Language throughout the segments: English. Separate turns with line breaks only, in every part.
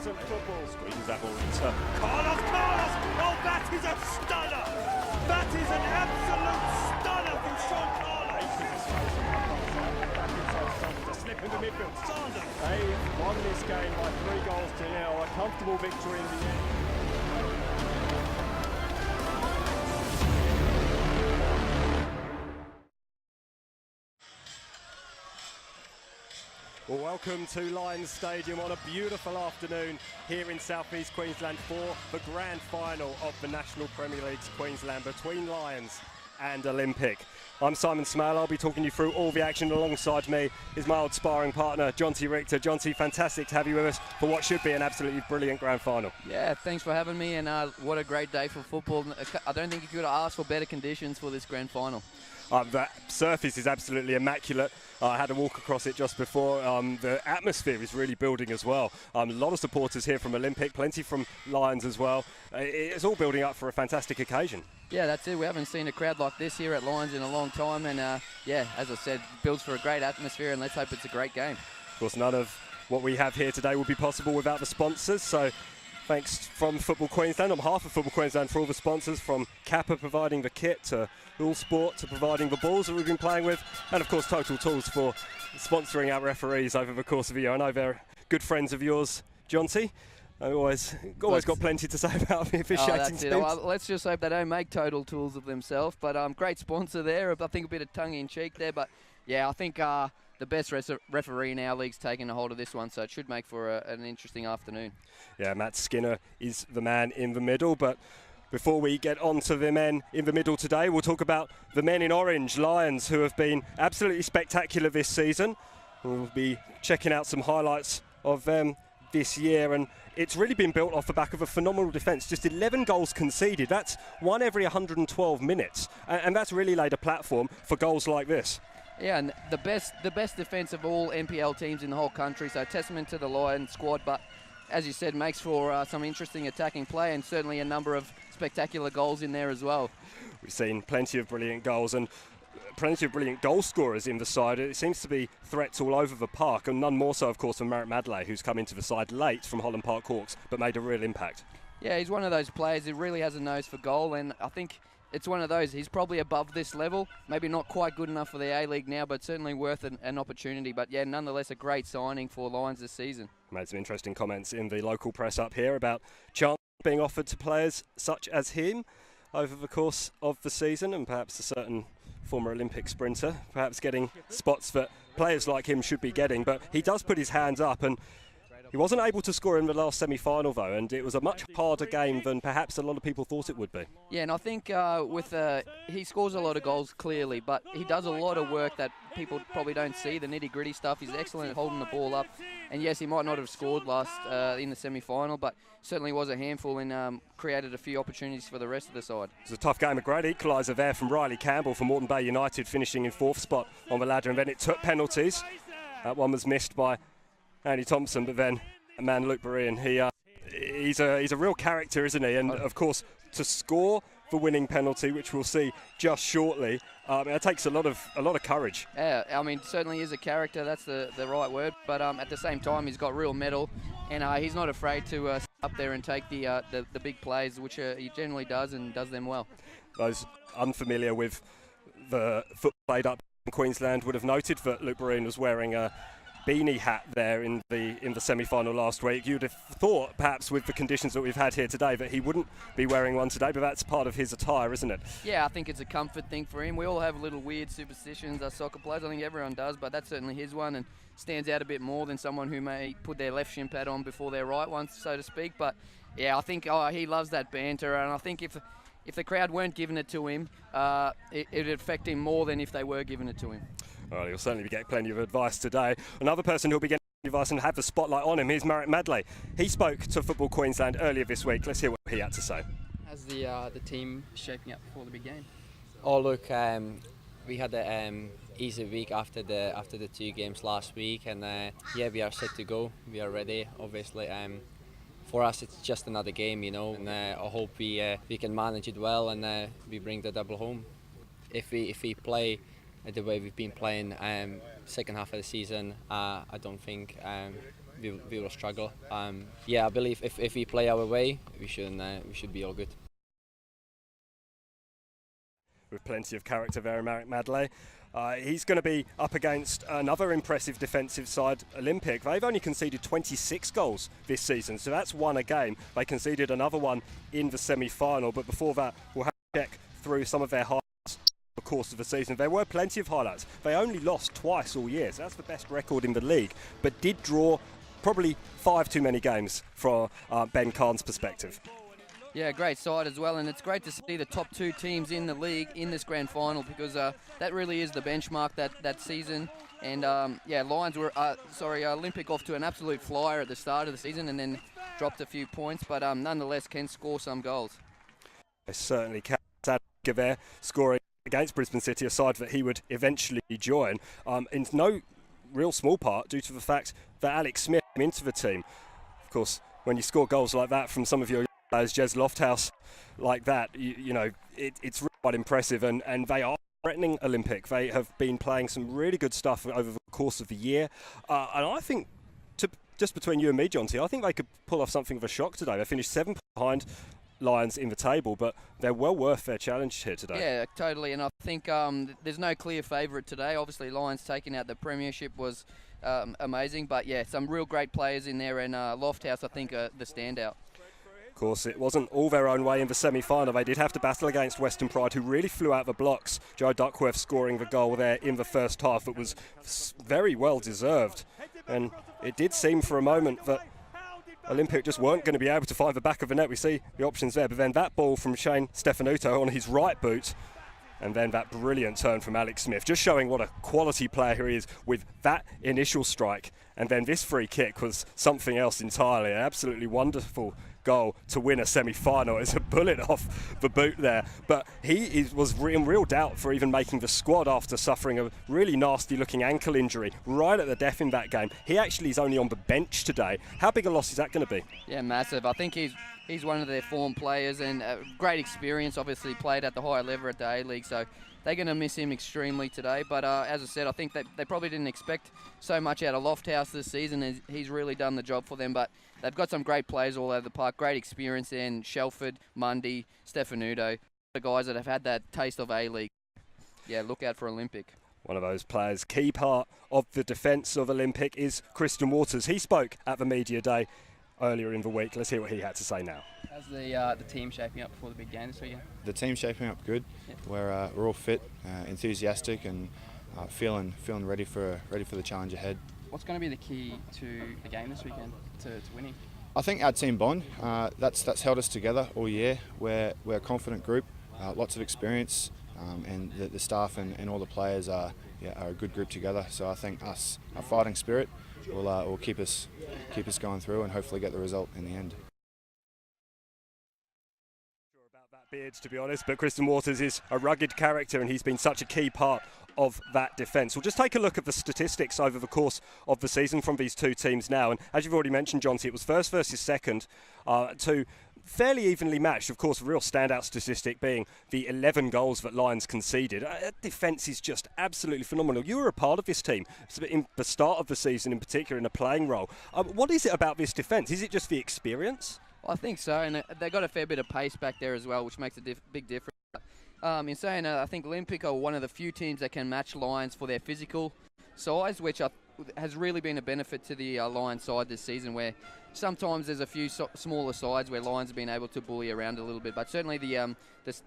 magnificent football. Squeezes that ball into Carlos! Oh, that is a stunner! That is an absolute stunner from Sean Carlos! Back inside Sanders, a slip in the midfield. Sanders! They've won this game by 3-0. A comfortable victory in the end. Well, welcome to Lions Stadium on a beautiful afternoon here in southeast Queensland for the grand final of the National Premier League's Queensland between Lions and Olympic. I'm Simon Smale. I'll be talking you through all the action. Alongside me is my old sparring partner, Jonty Richter. Jonty, fantastic to have you with us for what should be an absolutely brilliant grand final.
Yeah, thanks for having me, and what a great day for football. I don't think you could ask for better conditions for this grand final.
The surface is absolutely immaculate. I had a walk across it just before. The atmosphere is really building as well. A lot of supporters here from Olympic, plenty from Lions as well. It's all building up for a fantastic occasion.
Yeah, that's it. We haven't seen a crowd like this here at Lions in a long time, and yeah, as I said, builds for a great atmosphere, and let's hope it's a great game.
Of course, none of what we have here today would be possible without the sponsors, so thanks from Football Queensland, on behalf of Football Queensland, for all the sponsors, from Kappa providing the kit to All Sport to providing the balls that we've been playing with, and of course Total Tools for sponsoring our referees over the course of the year. I know they're good friends of yours, Jonty. I've always got plenty to say about the officiating teams.
Well, let's just hope they don't make Total Tools of themselves, but great sponsor there. I think a bit of tongue-in-cheek there, but yeah, I think the best referee in our league's taken a hold of this one, so it should make for an interesting afternoon. Yeah,
Matt Skinner is the man in the middle, but before we get on to the men in the middle today, we'll talk about the men in orange, Lions, who have been absolutely spectacular this season. We'll be checking out some highlights of them this year, and it's really been built off the back of a phenomenal defence. Just 11 goals conceded. That's one every 112 minutes, and that's really laid a platform for goals like this.
Yeah, and the best defence of all NPL teams in the whole country, so testament to the Lions squad, but as you said, makes for some interesting attacking play and certainly a number of spectacular goals in there as well.
We've seen plenty of brilliant goals and plenty of brilliant goal scorers in the side. It seems to be threats all over the park, and none more so, of course, than Merritt Madley, who's come into the side late from Holland Park Hawks, but made a real impact. Yeah,
he's one of those players who really has a nose for goal, and I think it's one of those, he's probably above this level, maybe not quite good enough for the A-League now, but certainly worth an opportunity. But yeah, nonetheless, a great signing for Lions this season.
Made some interesting comments in the local press up here about chance being offered to players such as him over the course of the season, and perhaps a certain former Olympic sprinter perhaps getting spots that players like him should be getting. But he does put his hands up, and he wasn't able to score in the last semi-final though, and it was a much harder game than perhaps a lot of people thought it would be.
Yeah, and I think he scores a lot of goals clearly, but he does a lot of work that people probably don't see, the nitty-gritty stuff. He's excellent at holding the ball up, and yes, he might not have scored last in the semi-final, but certainly was a handful and created a few opportunities for the rest of the side.
It was a tough game, a great equaliser there from Riley Campbell from Moreton Bay United, finishing in 4th spot on the ladder, and then it took penalties. That one was missed by Andy Thompson, but then a man, Luke Berean, he's a real character, isn't he? And of course, to score the winning penalty, which we'll see just shortly, it takes a lot of courage.
Yeah, I mean, certainly is a character. That's the right word. But at the same time, he's got real mettle, and he's not afraid to sit up there and take the big plays, which he generally does and does them well.
Those unfamiliar with the foot played up in Queensland would have noted that Luke Berean was wearing a beanie hat there in the semi-final last week. You'd have thought, perhaps with the conditions that we've had here today, that he wouldn't be wearing one today, but that's part of his attire, isn't it?
Yeah, I think it's a comfort thing for him. We all have little weird superstitions as soccer players. I think everyone does, but that's certainly his one, and stands out a bit more than someone who may put their left shin pad on before their right one, so to speak. But yeah, I think he loves that banter, and I think if the crowd weren't giving it to him, it'd affect him more than if they were giving it to him.
Well, he'll certainly be getting plenty of advice today. Another person who'll be getting advice and have the spotlight on him is Merritt Madley. He spoke to Football Queensland earlier this week. Let's hear what he had to say.
How's the team shaping up before the big game?
Oh look, we had an easy week after the 2 games last week, and yeah, we are set to go. We are ready. Obviously, for us it's just another game, you know, and I hope we can manage it well and we bring the double home. If we play the way we've been playing second half of the season, I don't think we will struggle. Yeah, I believe if we play our way, we should be all good.
With plenty of character there, Marek Madley. He's going to be up against another impressive defensive side, Olympic. They've only conceded 26 goals this season, so that's one a game. They conceded another one in the semi-final, but before that, we'll have to check through some of their highlights over the course of the season. There were plenty of highlights. They only lost twice all year, so that's the best record in the league, but did draw probably 5 too many games from Ben Kahn's perspective.
Yeah, great side as well, and it's great to see the top 2 teams in the league in this grand final, because that really is the benchmark that season. And yeah, Lions were Olympic off to an absolute flyer at the start of the season, and then dropped a few points, but nonetheless can score some goals.
They certainly can. There scoring against Brisbane City, a side that he would eventually join, in no real small part due to the fact that Alex Smith came into the team. Of course, when you score goals like that from some of your as Jez Lofthouse like that, you know, it's really quite impressive, and they are threatening Olympic. They have been playing some really good stuff over the course of the year, and I think, just between you and me, Jonty, I think they could pull off something of a shock today. They finished 7 behind Lions in the table, but they're well worth their challenge here today.
Yeah, totally, and I think there's no clear favourite today. Obviously, Lions taking out the premiership was amazing, but yeah, some real great players in there, and Lofthouse, I think, are the standout.
Of course, it wasn't all their own way in the semi-final. They did have to battle against Western Pride, who really flew out the blocks. Joe Duckworth scoring the goal there in the first half. It was very well deserved, and it did seem for a moment that Olympic just weren't going to be able to find the back of the net. We see the options there, but then that ball from Shane Stefanuto on his right boot, and then that brilliant turn from Alex Smith, just showing what a quality player he is with that initial strike. And then this free kick was something else entirely. An absolutely wonderful goal to win a semi-final. It's a bullet off the boot there, but he was in real doubt for even making the squad after suffering a really nasty looking ankle injury right at the death in that game. He actually is only on the bench today. How big a loss is that going to be? Yeah,
massive. I think he's one of their form players, and great experience, obviously played at the higher level at the A-League, so they're going to miss him extremely today. But as I said, I think that they probably didn't expect so much out of Lofthouse this season, and he's really done the job for them. But they've got some great players all over the park, great experience there, and Shelford, Mundy, Stefanuto, the guys that have had that taste of A-League. Yeah, look out for Olympic.
One of those players. Key part of the defence of Olympic is Christian Waters. He spoke at the media day earlier in the week. Let's hear what he had to say now.
How's the team shaping up before the big game this weekend?
The team's shaping up good. Yeah. We're all fit, enthusiastic, and feeling ready for the challenge ahead.
What's going to be the key to the game this weekend to winning?
I think our team bond. That's held us together all year. We're a confident group, lots of experience, and the staff and all the players are a good group together. So I think our fighting spirit will keep us going through and hopefully get the result in the end.
Sure about that Beards, to be honest, but Christian Waters is a rugged character, and he's been such a key part of that defence. We'll just take a look at the statistics over the course of the season from these two teams now, and as you've already mentioned, Jonty, it was first versus second, to fairly evenly matched. Of course, a real standout statistic being the 11 goals that Lions conceded. Defence is just absolutely phenomenal. You were a part of this team in the start of the season, in particular in a playing role. What is it about this defence? Is it just the experience?
I think so, and they've got a fair bit of pace back there as well, which makes a big difference. In saying I think Olympic are one of the few teams that can match Lions for their physical size, which has really been a benefit to the Lions side this season, where sometimes there's a few smaller sides where Lions have been able to bully around a little bit. But certainly the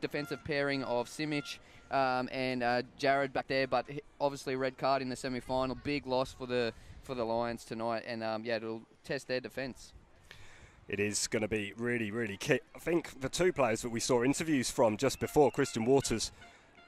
defensive pairing of Simic and Jared back there, but obviously red card in the semi-final, big loss for the Lions tonight, and it'll test their defence.
It is going to be really, really key. I think the two players that we saw interviews from just before, Christian Waters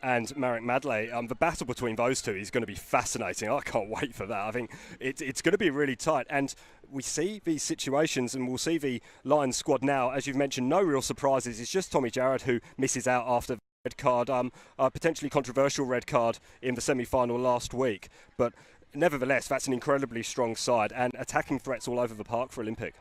and Marek Madley, the battle between those two is going to be fascinating. I can't wait for that. I think it's going to be really tight. And we see these situations, and we'll see the Lions squad now. As you've mentioned, no real surprises. It's just Tommy Jarrett who misses out after the red card, a potentially controversial red card in the semi-final last week. But nevertheless, that's an incredibly strong side and attacking threats all over the park for Olympic.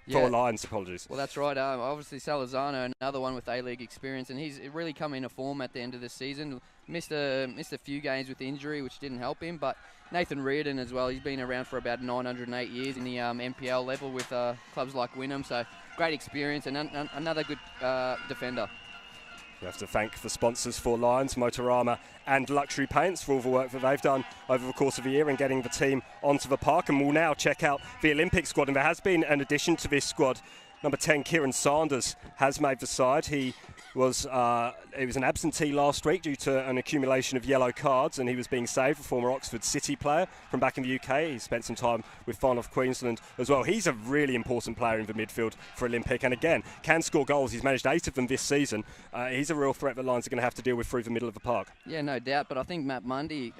For Lions, apologies.
Well, that's right. Obviously, Salazano, another one with A-League experience, and he's really come into form at the end of the season. Missed a few games with injury, which didn't help him, but Nathan Reardon as well. He's been around for about 908 years in the NPL level with clubs like Wynnum, so great experience and another good defender.
We have to thank the sponsors for Lions, Motorama and Luxury Paints, for all the work that they've done over the course of the year in getting the team onto the park. And we'll now check out the Olympic squad. And there has been an addition to this squad. Number 10, Kieran Sanders, has made the side. He was an absentee last week due to an accumulation of yellow cards, and he was being saved, a former Oxford City player from back in the UK. He spent some time with Farnoff Queensland as well. He's a really important player in the midfield for Olympic, and again, can score goals. He's managed 8 of them this season. He's a real threat that Lions are going to have to deal with through the middle of the park. Yeah,
no doubt, but I think Matt Mundy,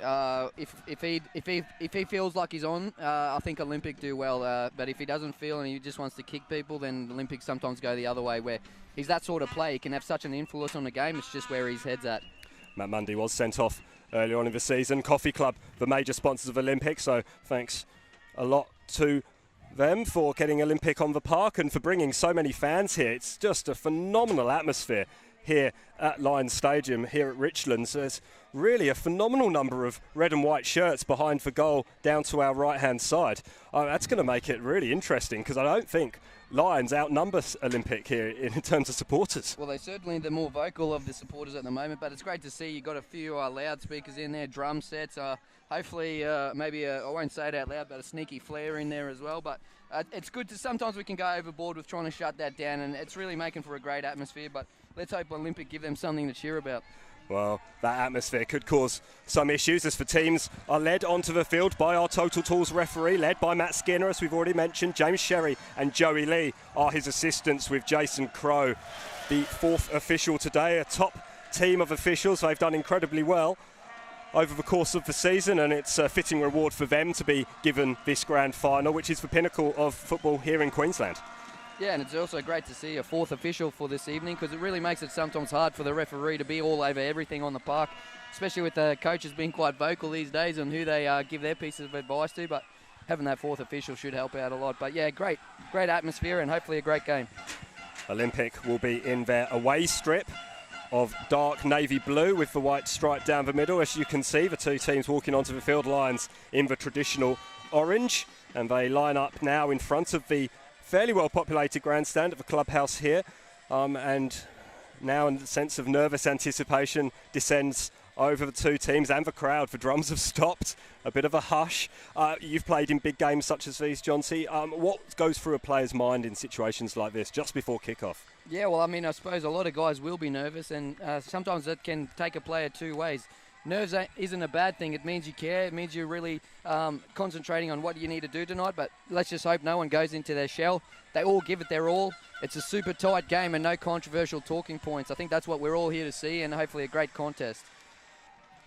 if he feels like he's on, I think Olympic do well, but if he doesn't feel and he just wants to kick people, then Olympic sometimes go the other way, where he's that sort of player. He can have such an influence on the game. It's just where his head's at.
Matt Mundy was sent off earlier on in the season. Coffee Club, the major sponsors of Olympic, so thanks a lot to them for getting Olympic on the park and for bringing so many fans here. It's just a phenomenal atmosphere here at Lions Stadium, here at Richlands. There's really a phenomenal number of red and white shirts behind the goal down to our right-hand side. That's going to make it really interesting, because I don't think Lions outnumber Olympic here in terms of supporters.
Well, they're certainly the more vocal of the supporters at the moment, but it's great to see you've got a few loudspeakers in there, drum sets. Hopefully, maybe I won't say it out loud, but a sneaky flair in there as well. But it's good to, sometimes we can go overboard with trying to shut that down, and it's really making for a great atmosphere. But let's hope Olympic give them something to cheer about.
Well, that atmosphere could cause some issues as the teams are led onto the field by our Total Tools referee, led by Matt Skinner, as we've already mentioned. James Sherry and Joey Lee are his assistants, with Jason Crow, the 4th official today. A top team of officials. They've done incredibly well over the course of the season, and it's a fitting reward for them to be given this grand final, which is the pinnacle of football here in Queensland.
Yeah, and it's also great to see a 4th official for this evening, because it really makes it sometimes hard for the referee to be all over everything on the park, especially with the coaches being quite vocal these days on who they give their pieces of advice to. But having that 4th official should help out a lot. But yeah, great atmosphere and hopefully a great game.
Olympic will be in their away strip of dark navy blue with the white stripe down the middle. As you can see, the two teams walking onto the field, Lions in the traditional orange, and they line up now in front of the fairly well populated grandstand at the clubhouse here, and now a sense of nervous anticipation descends over the two teams and the crowd. The drums have stopped, a bit of a hush. You've played in big games such as these, John C. What goes through a player's mind in situations like this just before kickoff? Yeah, well, I mean, I suppose a lot of guys will be nervous, and sometimes that can take a player two ways. Nerves isn't a bad thing. It means you care. It means you're really concentrating on what you need to do tonight. But let's just hope no one goes into their shell. They all give it their all. It's a super tight game and no controversial talking points. I think that's what we're all here to see, and hopefully a great contest.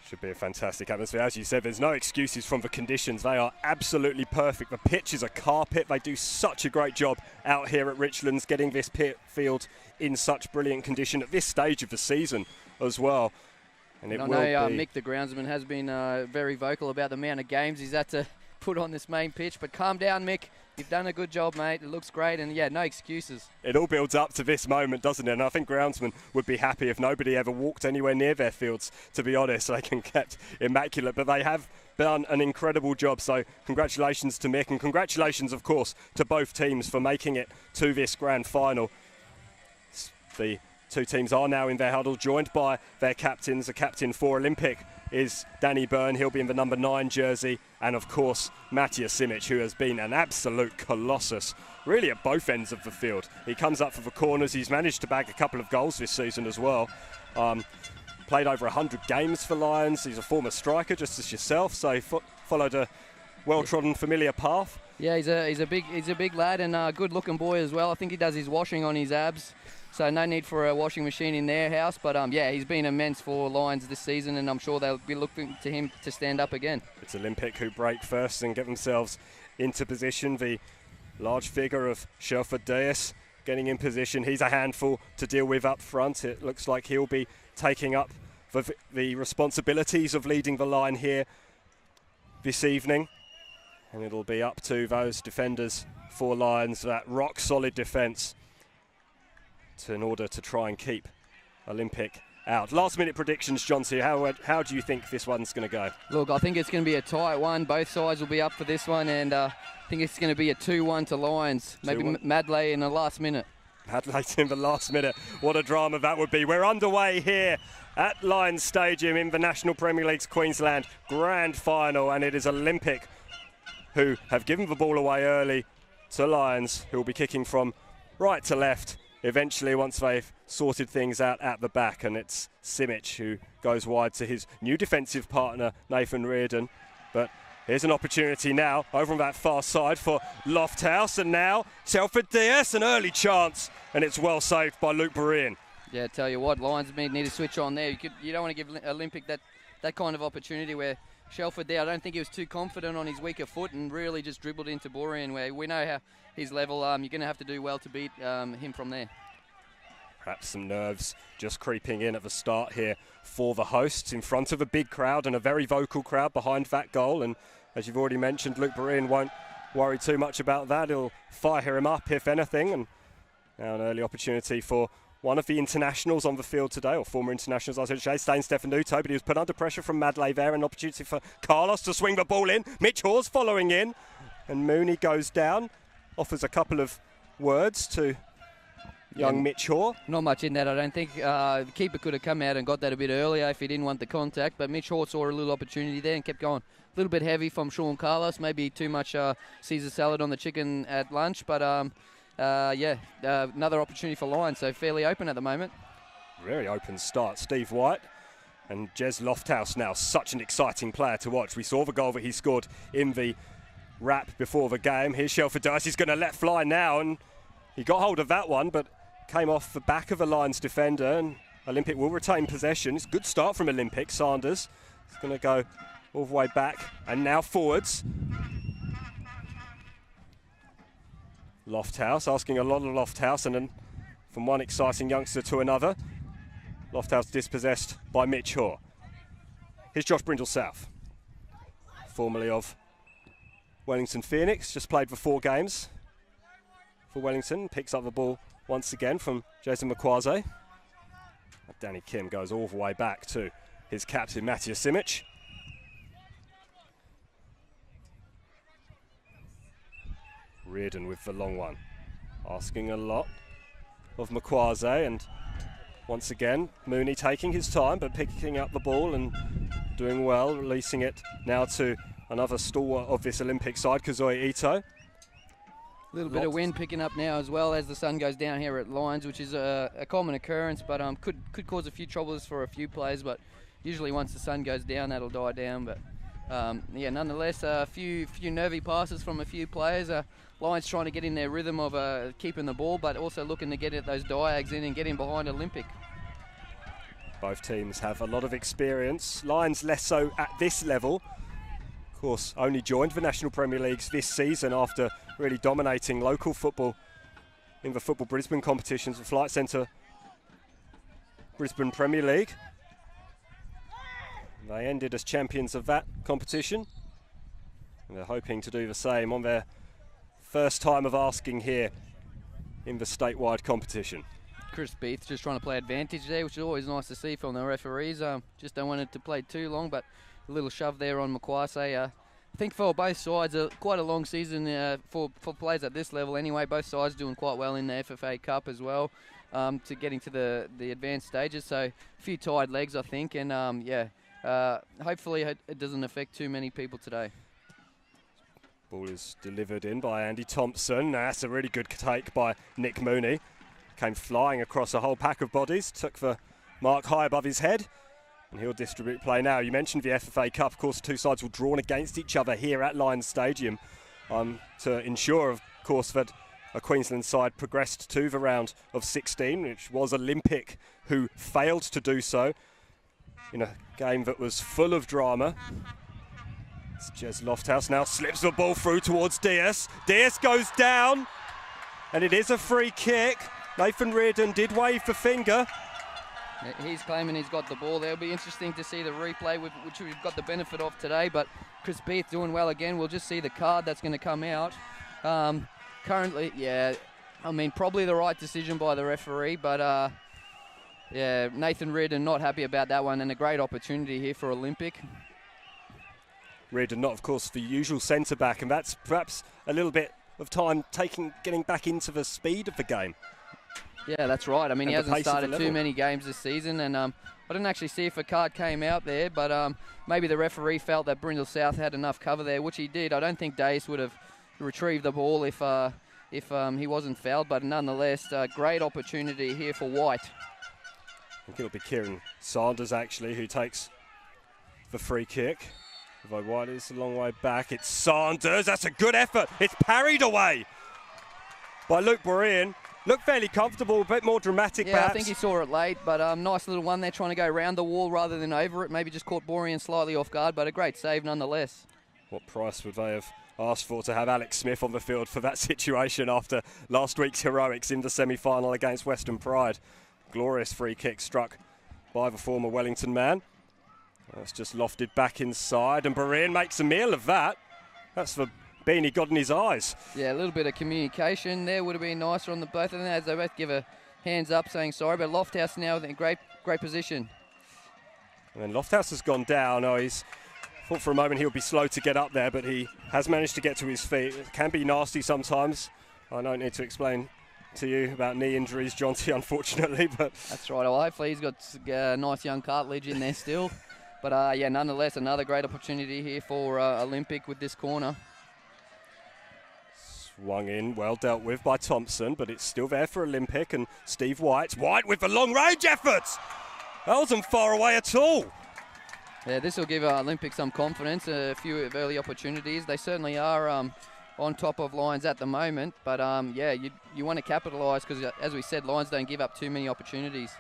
Should be a fantastic atmosphere. As you said, there's no excuses from the conditions. They are absolutely perfect. The pitch is a carpet. They do such a great job out here at Richlands, getting this field in such brilliant condition at this stage of the season as well. And I know Mick, the groundsman, has been very vocal about the amount of games he's had to put on this main pitch. But calm down, Mick. You've done a good job, mate. It looks great. And, yeah, no excuses. It all builds up to this moment, doesn't it? And I think groundsmen would be happy if nobody ever walked anywhere near their fields, to be honest. They can get immaculate. But they have done an incredible job. So congratulations to Mick. And congratulations, of course, to both teams for making it to this grand final. The two teams are now in their huddle, joined by their captains. The captain for Olympic is Danny Byrne. He'll be in the number 9 jersey. And, of course, Matthias Simic, who has been an absolute colossus, really at both ends of the field. He comes up for the corners. He's managed to bag a couple of goals this season as well. Played over 100 games for Lions. He's a former striker, just as yourself, so he followed a well-trodden, familiar path. Yeah, he's a big lad and a good-looking boy as well. I think he does his washing on his abs. So no need for a washing machine in their house. But, yeah, he's been immense for Lions this season, and I'm sure they'll be looking to him to stand up again. It's Olympic who break first and get themselves into position. The large figure of Shelford Dias getting in position. He's a handful to deal with up front. It looks like he'll be taking up the responsibilities of leading the line here this evening. And it'll be up to those defenders for Lions, that rock-solid defence, in order to try and keep Olympic out. Last-minute predictions, John. So how do you think this one's going to go?
Look, I think it's going to be a tight one. Both sides will be up for this one, and I think it's going to be a 2-1 to Lions. Maybe Madley in the last minute.
Madley in the last minute. What a drama that would be. We're underway here at Lions Stadium in the National Premier League's Queensland Grand Final, and it is Olympic who have given the ball away early to Lions, who will be kicking from right to left eventually once they've sorted things out at the back. And it's Simic who goes wide to his new defensive partner, Nathan Reardon. But here's an opportunity now over on that far side for Lofthouse, and now Telford Diaz, an early chance, and it's well saved by Luke Berean.
Yeah, tell you what, Lions need to switch on there. You don't want to give Olympic that kind of opportunity where Shelford there, I don't think he was too confident on his weaker foot and really just dribbled into Berean, where we know how his level, you're going to have to do well to beat him from there.
Perhaps some nerves just creeping in at the start here for the hosts in front of a big crowd and a very vocal crowd behind that goal. And as you've already mentioned, Luke Berean won't worry too much about that. He'll fire him up if anything. And now an early opportunity for one of the internationals on the field today, or former internationals, I should say, Stain Stefanuto, but he was put under pressure from Madley there. An opportunity for Carlos to swing the ball in. Mitch Hawes following in, and Mooney goes down, offers a couple of words to young Mitch Haw.
Not much in that, I don't think. The keeper could have come out and got that a bit earlier if he didn't want the contact, but Mitch Haw saw a little opportunity there and kept going. A little bit heavy from Sean Carlos, maybe too much Caesar salad on the chicken at lunch, but another opportunity for Lions, so fairly open at the moment.
Very open start. Steve White and Jez Lofthouse now, such an exciting player to watch. We saw the goal that he scored in the wrap before the game. Here's Shelford Dice, he's going to let fly now, and he got hold of that one, but came off the back of a Lions defender, and Olympic will retain possession. It's a good start from Olympic. Sanders is going to go all the way back, and now forwards. Lofthouse, asking a lot of Lofthouse, and then from one exciting youngster to another. Lofthouse dispossessed by Mitch Haw. Here's Josh Brindle South, formerly of Wellington Phoenix, just played for 4 games for Wellington. Picks up the ball once again from Jason Makwaze. Danny Kim goes all the way back to his captain, Matija Simic. Reardon with the long one, asking a lot of Makwaze, and once again Mooney taking his time but picking up the ball and doing well, releasing it now to another stalwart of this Olympic side, Kazuya Ito.
A little bit of wind picking up now as well as the sun goes down here at Lions, which is a common occurrence, but could cause a few troubles for a few players, but usually once the sun goes down that'll die down. But nonetheless, a few nervy passes from a few players. Lions trying to get in their rhythm of keeping the ball, but also looking to get at those diags in and get in behind Olympic.
Both teams have a lot of experience. Lions less so at this level. Of course, only joined the National Premier Leagues this season after really dominating local football in the Football Brisbane competitions, the Flight Centre Brisbane Premier League. They ended as champions of that competition, and they're hoping to do the same on their first time of asking here in the statewide competition.
Chris Beath just trying to play advantage there, which is always nice to see from the referees. Just don't want it to play too long, but a little shove there on Makwase. I think for both sides, quite a long season for players at this level anyway. Both sides doing quite well in the FFA Cup as well, to getting to the advanced stages. So a few tired legs, I think, and hopefully it doesn't affect too many people today.
Ball is delivered in by Andy Thompson. That's a really good take by Nick Mooney. Came flying across a whole pack of bodies, took the mark high above his head, and he'll distribute play now. You mentioned the FFA Cup. Of course, 2 sides were drawn against each other here at Lions Stadium to ensure, of course, that a Queensland side progressed to the round of 16, which was Olympic, who failed to do so in a game that was full of drama. It's Jez Lofthouse now slips the ball through towards Diaz. Diaz goes down, and it is a free kick. Nathan Reardon did wave the finger,
He's claiming he's got the ball. It'll be interesting to see the replay, which we've got the benefit of today. But Chris Beath doing well again. We'll just see the card that's going to come out. Currently, yeah, I mean, probably the right decision by the referee. But, yeah, Nathan Reardon not happy about that one, and a great opportunity here for Olympic.
Reardon not, of course, the usual centre-back, and that's perhaps a little bit of time getting back into the speed of the game.
Yeah, that's right. I mean, he hasn't started too
level.
many games this season, and I didn't actually see if a card came out there, but maybe the referee felt that Brindle South had enough cover there, which he did. I don't think Dace would have retrieved the ball if he wasn't fouled, but nonetheless, great opportunity here for White.
I think it'll be Kieran Sanders, actually, who takes the free kick. Although White is a long way back. It's Sanders. That's a good effort. It's parried away by Luke Borean. Looked fairly comfortable, a bit more dramatic,
yeah,
perhaps.
I think he saw it late, but nice little one there, trying to go round the wall rather than over it. Maybe just caught Borean slightly off guard, but a great save nonetheless.
What price would they have asked for to have Alex Smith on the field for that situation after last week's heroics in the semi-final against Western Pride? Glorious free kick struck by the former Wellington man. That's just lofted back inside, and Borean makes a meal of that. That's the bean he got in his eyes.
Yeah, a little bit of communication there would have been nicer on the both of them as they both give a hands up saying sorry, but Lofthouse now in a great position.
And then Lofthouse has gone down. Oh, he's thought for a moment he'll be slow to get up there, but he has managed to get to his feet. It can be nasty sometimes. I don't need to explain to you about knee injuries, Jonty, unfortunately, but
that's right. Well, hopefully he's got nice young cartilage in there still. But yeah, nonetheless, another great opportunity here for Olympic with this corner.
Swung in, well dealt with by Thompson, but it's still there for Olympic, and Steve White. White with the long-range efforts! That wasn't far away at all.
Yeah, this will give Olympic some confidence, a few early opportunities. They certainly are on top of Lions at the moment, but yeah, you want to capitalise because, as we said, Lions don't give up too many opportunities.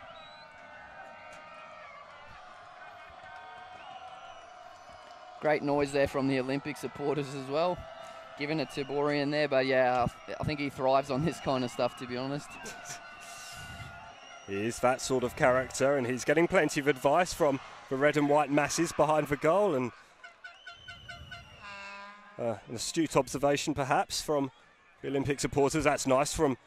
Great noise there from the Olympic supporters as well. Giving it to Borean there, but yeah, I think he thrives on this kind of stuff, to be honest.
He is that sort of character, and he's getting plenty of advice from the red and white masses behind the goal, and an astute observation perhaps from the Olympic supporters. That's nice from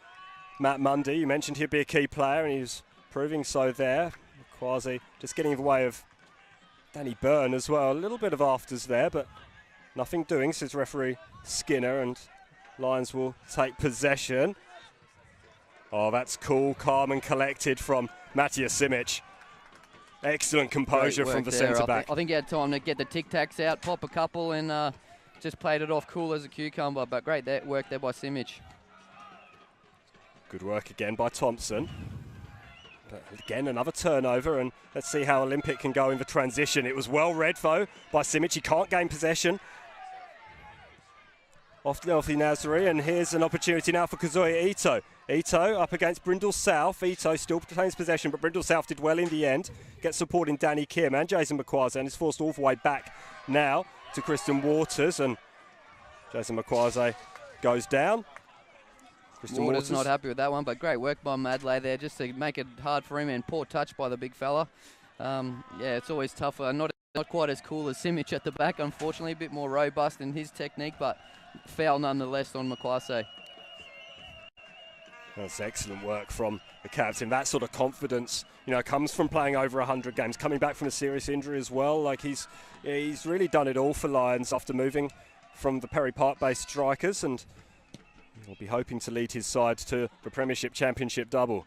Matt Mundy. You mentioned he'd be a key player, and he was proving so there. Quasi just getting in the way of Danny Byrne as well. A little bit of afters there, but nothing doing, says referee Skinner, and Lions will take possession. Oh, that's cool, calm and collected from Matthias Simic. Excellent composure from the centre-back.
I think he had time to get the tic-tacs out, pop a couple, and just played it off cool as a cucumber, but great work there by Simic.
Good work again by Thompson. But again, another turnover, and let's see how Olympic can go in the transition. It was well read, though, by Simic. He can't gain possession. Off the Nazari, and here's an opportunity now for Kazuya Ito. Ito up against Brindle South. Ito still retains possession, but Brindle South did well in the end. Gets support in Danny Kim and Jason McQuarrie, and is forced all the way back now to Kristen Waters, and Jason McQuarrie goes down. Kristen
Waters not happy with that one, but great work by Madley there just to make it hard for him, and poor touch by the big fella. Yeah, it's always tougher. Not quite as cool as Simic at the back, unfortunately. A bit more robust in his technique, but foul nonetheless on McQuarrie.
That's excellent work from the captain. That sort of confidence, comes from playing over 100 games, coming back from a serious injury as well. Like he's really done it all for Lions after moving from the Perry Park-based strikers, and he'll be hoping to lead his side to the Premiership Championship double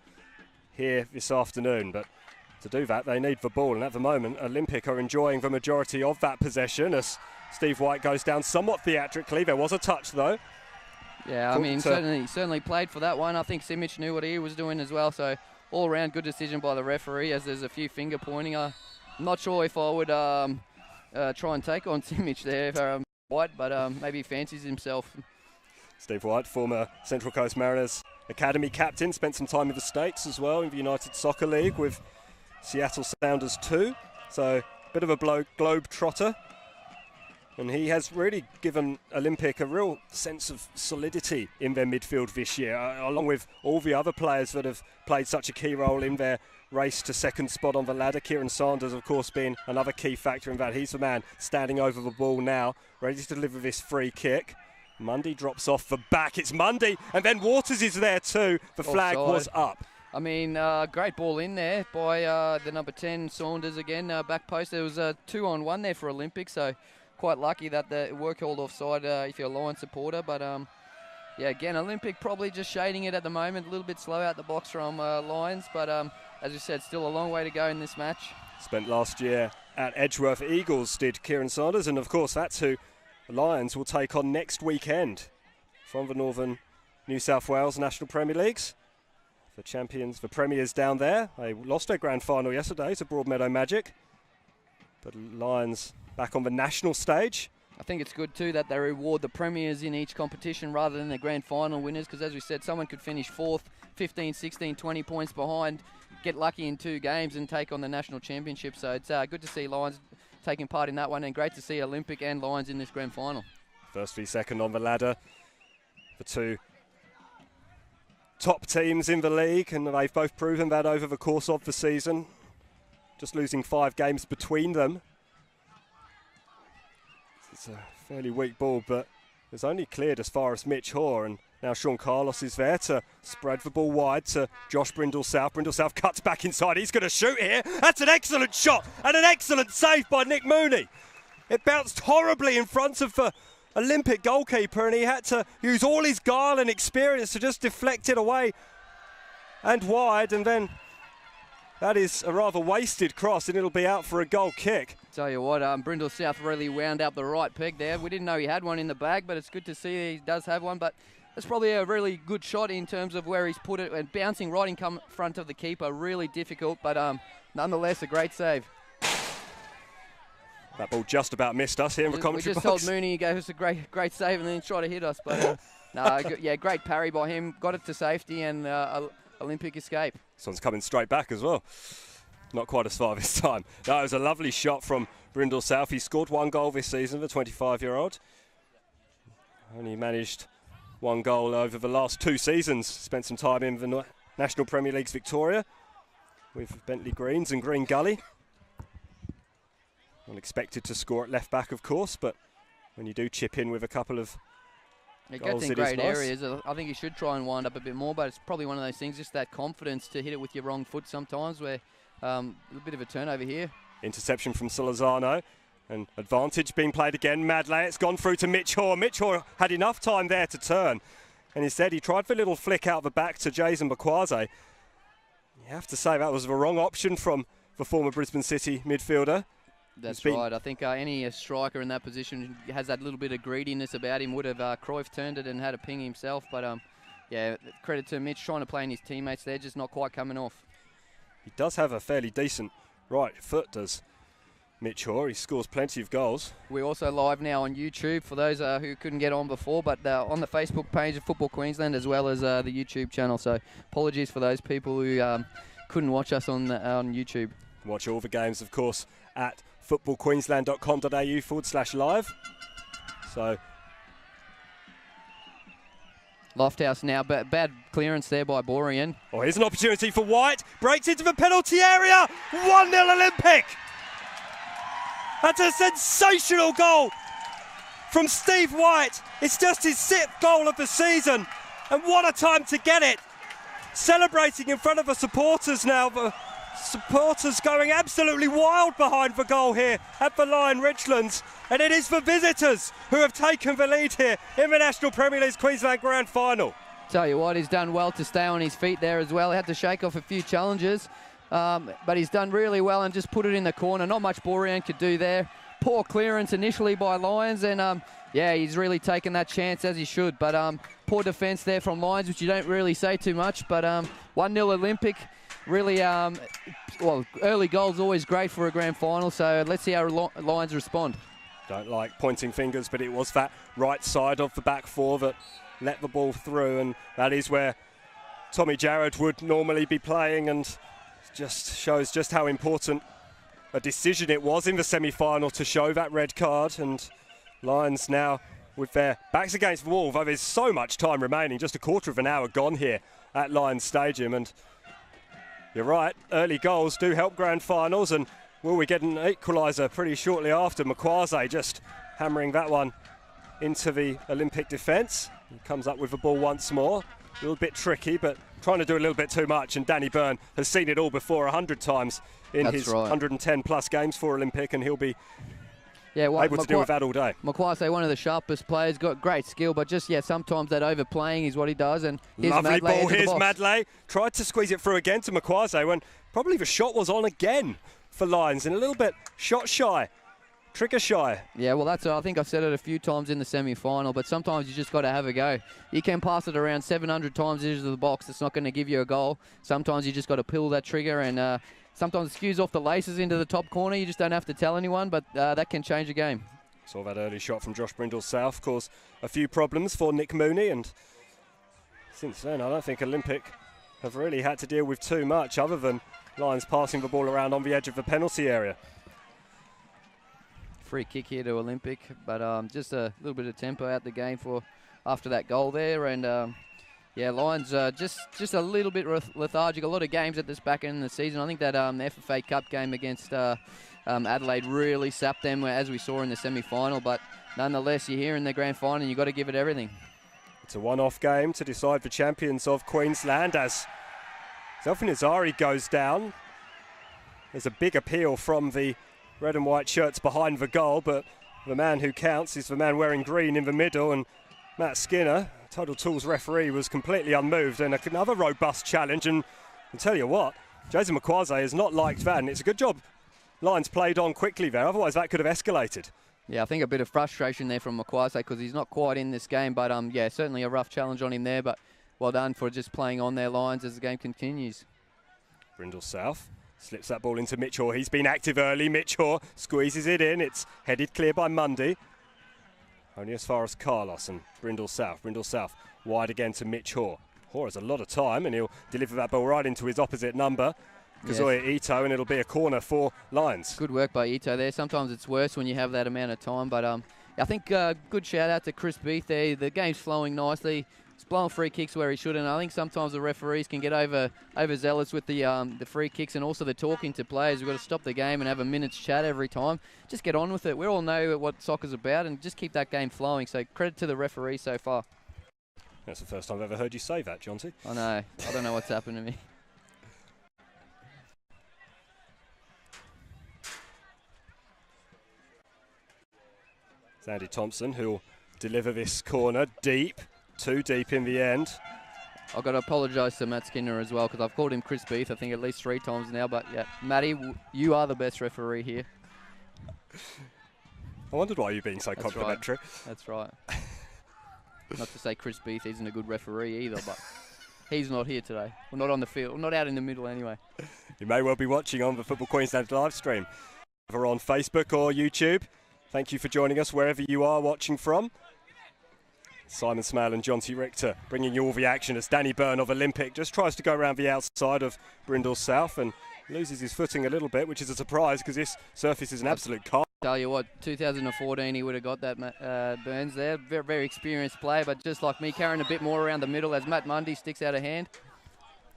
here this afternoon. But to do that, they need the ball, and at the moment, Olympic are enjoying the majority of that possession as Steve White goes down somewhat theatrically. There was a touch, though.
Yeah, I mean, certainly played for that one. I think Simic knew what he was doing as well, so all-round good decision by the referee, as there's a few finger pointing. I'm not sure if I would try and take on Simic there, White, but maybe he fancies himself.
Steve White, former Central Coast Mariners Academy captain, spent some time in the States as well in the United Soccer League with Seattle Sounders too. So a bit of a globe trotter. And he has really given Olympic a real sense of solidity in their midfield this year, along with all the other players that have played such a key role in their race to second spot on the ladder. Kieran Sanders, of course, being another key factor in that. He's the man standing over the ball now, ready to deliver this free kick. Mundy drops off the back. It's Mundy, and then Waters is there too. The flag was up.
I mean, great ball in there by the number 10, Saunders again, back post. There was a 2-on-1 there for Olympic, so quite lucky that the work held offside if you're a Lions supporter. But yeah, again, Olympic probably just shading it at the moment, a little bit slow out the box from Lions, but as you said, still a long way to go in this match.
Spent last year at Edgeworth Eagles, did Kieran Sanders, and of course that's who the Lions will take on next weekend from the Northern New South Wales National Premier Leagues. The champions, the premiers down there, they lost their grand final yesterday to Broadmeadow Magic. But Lions back on the national stage.
I think it's good too that they reward the premiers in each competition rather than the grand final winners, because as we said, someone could finish 4th, 15, 16, 20 points behind, get lucky in 2 games and take on the national championship. So it's good to see Lions taking part in that one, and great to see Olympic and Lions in this grand final.
First v second on the ladder. The two top teams in the league, and they've both proven that over the course of the season. Just losing 5 games between them. It's a fairly weak ball, but it's only cleared as far as Mitch Hoare, and now Sean Carlos is there to spread the ball wide to Josh Brindle-South. Brindle-South cuts back inside. He's going to shoot here. That's an excellent shot and an excellent save by Nick Mooney. It bounced horribly in front of the Olympic goalkeeper, and he had to use all his guile and experience to just deflect it away and wide, and then that is a rather wasted cross, and it'll be out for a goal kick.
Tell you what, Brindle-South really wound up the right peg there. We didn't know he had one in the bag, but it's good to see he does have one. But it's probably a really good shot in terms of where he's put it, and bouncing right in front of the keeper, really difficult, but nonetheless a great save.
That ball just about missed us here in the commentary box.
We just told Mooney he gave us a great save and then tried to hit us, but no, yeah, great parry by him, got it to safety, and Olympic escape.
This one's coming straight back as well. Not quite as far this time. That was a lovely shot from Brindle-South. He scored 1 goal this season, the 25-year-old. Only managed 1 goal over the last 2 seasons. Spent some time in the National Premier League's Victoria with Bentley Greens and Green Gully. Not expected to score at left back, of course, but when you do chip in with a couple of
He
goals,
gets in
it is
great
nice.
areas. I think he should try and wind up a bit more, but it's probably one of those things, just that confidence to hit it with your wrong foot sometimes, where a bit of a turnover here.
Interception from Solazano, and advantage being played again. Madley, it's gone through to Mitch Hoare. Mitch Hoare had enough time there to turn, and instead he tried for a little flick out the back to Jason Bakwaze. You have to say that was the wrong option from the former Brisbane City midfielder.
That's right. I think any striker in that position has that little bit of greediness about him. Would have Cruyff turned it and had a ping himself. But, yeah, credit to Mitch trying to play in his teammates. They're just not quite coming off.
He does have a fairly decent right foot, does Mitch Hoare. He scores plenty of goals.
We're also live now on YouTube for those who couldn't get on before, but on the Facebook page of Football Queensland as well as the YouTube channel. So apologies for those people who couldn't watch us on YouTube.
Watch all the games, of course, at footballqueensland.com.au/live. So
Lofthouse now, bad clearance there by Borean.
Oh, here's an opportunity for White. Breaks into the penalty area. 1-0 Olympic. That's a sensational goal from Steve White. It's just his 6th goal of the season. And what a time to get it. Celebrating in front of the supporters now. The supporters going absolutely wild behind the goal here at the Lion Richlands. And it is the visitors who have taken the lead here in the National Premier League's Queensland Grand Final.
Tell you what, he's done well to stay on his feet there as well. He had to shake off a few challenges, but he's done really well and just put it in the corner. Not much Borean could do there. Poor clearance initially by Lions, and yeah, he's really taken that chance as he should. But poor defence there from Lions, which you don't really say too much. But 1-0 Olympic. Really, well, early goals always great for a grand final, so let's see how Lions respond.
Don't like pointing fingers, but it was that right side of the back four that let the ball through, and that is where Tommy Jarrett would normally be playing, and just shows just how important a decision it was in the semi-final to show that red card. And Lions now with their backs against the wall, though there's so much time remaining, just a quarter of an hour gone here at Lions Stadium, and you're right, early goals do help grand finals, and will we get an equaliser pretty shortly after? Makwase just hammering that one into the Olympic defence. He comes up with the ball once more. A little bit tricky, but trying to do a little bit too much, and Danny Byrne has seen it all before 100 times in his 110 plus games for Olympic, and he'll be able to deal with that all day.
Makwase, one of the sharpest players, got great skill, but just, sometimes that overplaying is what he does. And here's
lovely
Madley
ball, here's
the box.
Madley. Tried to squeeze it through again to Makwase when probably the shot was on again for Lions, and a little bit shot shy, trigger shy.
Yeah, well, I think I've said it a few times in the semi-final, but sometimes you just got to have a go. You can pass it around 700 times into the box. It's not going to give you a goal. Sometimes you just got to pull that trigger, and sometimes it skews off the laces into the top corner. You just don't have to tell anyone, but that can change a game.
Saw that early shot from Josh Brindle-South cause a few problems for Nick Mooney, and since then I don't think Olympic have really had to deal with too much other than Lions passing the ball around on the edge of the penalty area.
Free kick here to Olympic, but just a little bit of tempo out the game after that goal there, and Lions just a little bit lethargic. A lot of games at this back end of the season. I think that FFA Cup game against Adelaide really sapped them, as we saw in the semi-final, but nonetheless, you're here in the grand final and you've got to give it everything.
It's a one-off game to decide the champions of Queensland as Zelfin Azari goes down. There's a big appeal from the red and white shirts behind the goal, but the man who counts is the man wearing green in the middle, and Matt Skinner, Total Tools referee, was completely unmoved, and another robust challenge, and I'll tell you what, Jason Makwase has not liked that, and it's a good job Lions played on quickly there, otherwise that could have escalated.
Yeah, I think a bit of frustration there from Makwase because he's not quite in this game, but certainly a rough challenge on him there, but well done for just playing on their lines as the game continues.
Brindle-South slips that ball into Mitch Hoare. He's been active early. Mitch Hoare squeezes it in. It's headed clear by Mundy. Only as far as Carlos and Brindle-South. Brindle-South wide again to Mitch Hoare. Hoare has a lot of time and he'll deliver that ball right into his opposite number, Kazuya Ito, and it'll be a corner for Lions.
Good work by Ito there. Sometimes it's worse when you have that amount of time, but I think good shout out to Chris Beath there. The game's flowing nicely. He's blowing free kicks where he shouldn't. I think sometimes the referees can get overzealous with the free kicks and also the talking to players. We've got to stop the game and have a minute's chat every time. Just get on with it. We all know what soccer's about and just keep that game flowing. So credit to the referee so far.
That's the first time I've ever heard you say that, Jonty.
I know. I don't know what's happened to me.
It's Andy Thompson who'll deliver this corner deep. Too deep in the end.
I've got to apologise to Matt Skinner as well because I've called him Chris Beath, I think at least 3 times now. But yeah, Matty, you are the best referee here.
I wondered why you're being so complimentary.
That's right. Not to say Chris Beath isn't a good referee either, but he's not here today. We're not on the field. We're not out in the middle anyway.
You may well be watching on the Football Queensland live stream, either on Facebook or YouTube. Thank you for joining us wherever you are watching from. Simon Smale and Jonty Richter bringing you all the action as Danny Byrne of Olympic just tries to go around the outside of Brindle-South and loses his footing a little bit, which is a surprise because this surface is an absolute car.
Tell you what, 2014 he would have got that, Burns there. Very, very experienced player, but just like me, carrying a bit more around the middle as Matt Mundy sticks out a hand.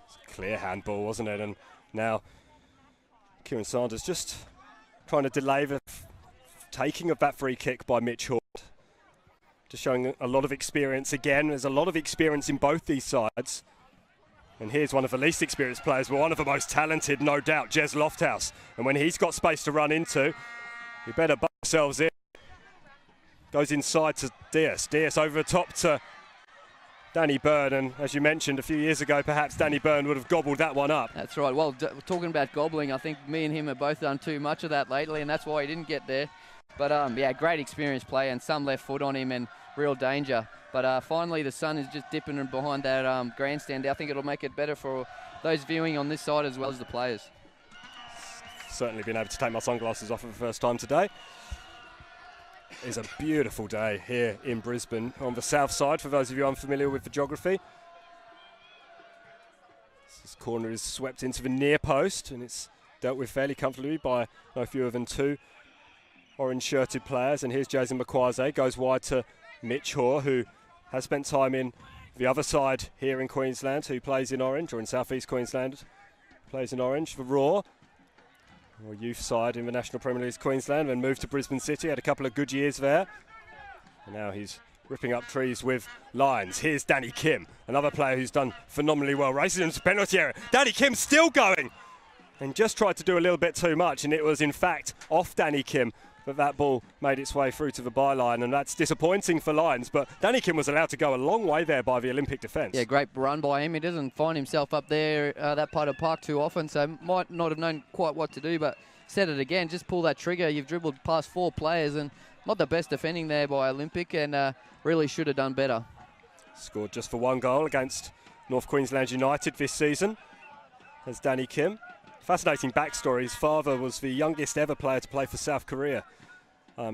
It's a clear handball, wasn't it? And now Kieran Sanders just trying to delay the taking of that free kick by Mitch Hoare. Just showing a lot of experience again. There's a lot of experience in both these sides. And here's one of the least experienced players, but one of the most talented, no doubt, Jez Lofthouse. And when he's got space to run into, you better butt yourselves in. Goes inside to Diaz. Diaz over the top to Danny Byrne. And as you mentioned, a few years ago, perhaps Danny Byrne would have gobbled that one up.
That's right. Well, talking about gobbling, I think me and him have both done too much of that lately, and that's why he didn't get there. But yeah, great experienced play and some left foot on him and real danger. But finally the sun is just dipping behind that grandstand. I think it'll make it better for those viewing on this side as well as the players.
Certainly been able to take my sunglasses off for the first time today. It's a beautiful day here in Brisbane on the south side for those of you unfamiliar with the geography. This corner is swept into the near post and it's dealt with fairly comfortably by no fewer than 2 orange-shirted players. And here's Jason Makwase, goes wide to Mitch Hoare, who has spent time in the other side here in Queensland, who plays in orange, or in southeast Queensland, plays in orange for Raw. Or youth side in the National Premier League Queensland, and moved to Brisbane City, had a couple of good years there. And now he's ripping up trees with Lions. Here's Danny Kim, another player who's done phenomenally well. Racing into the penalty area. Danny Kim still going! And just tried to do a little bit too much, and it was in fact off Danny Kim that ball made its way through to the byline, and that's disappointing for Lions. But Danny Kim was allowed to go a long way there by the Olympic defence.
Yeah, great run by him. He doesn't find himself up there, that part of the park too often, so might not have known quite what to do, but said it again, just pull that trigger. You've dribbled past 4 players, and not the best defending there by Olympic, and really should have done better.
Scored just for 1 goal against North Queensland United this season as Danny Kim. Fascinating backstory. His father was the youngest ever player to play for South Korea.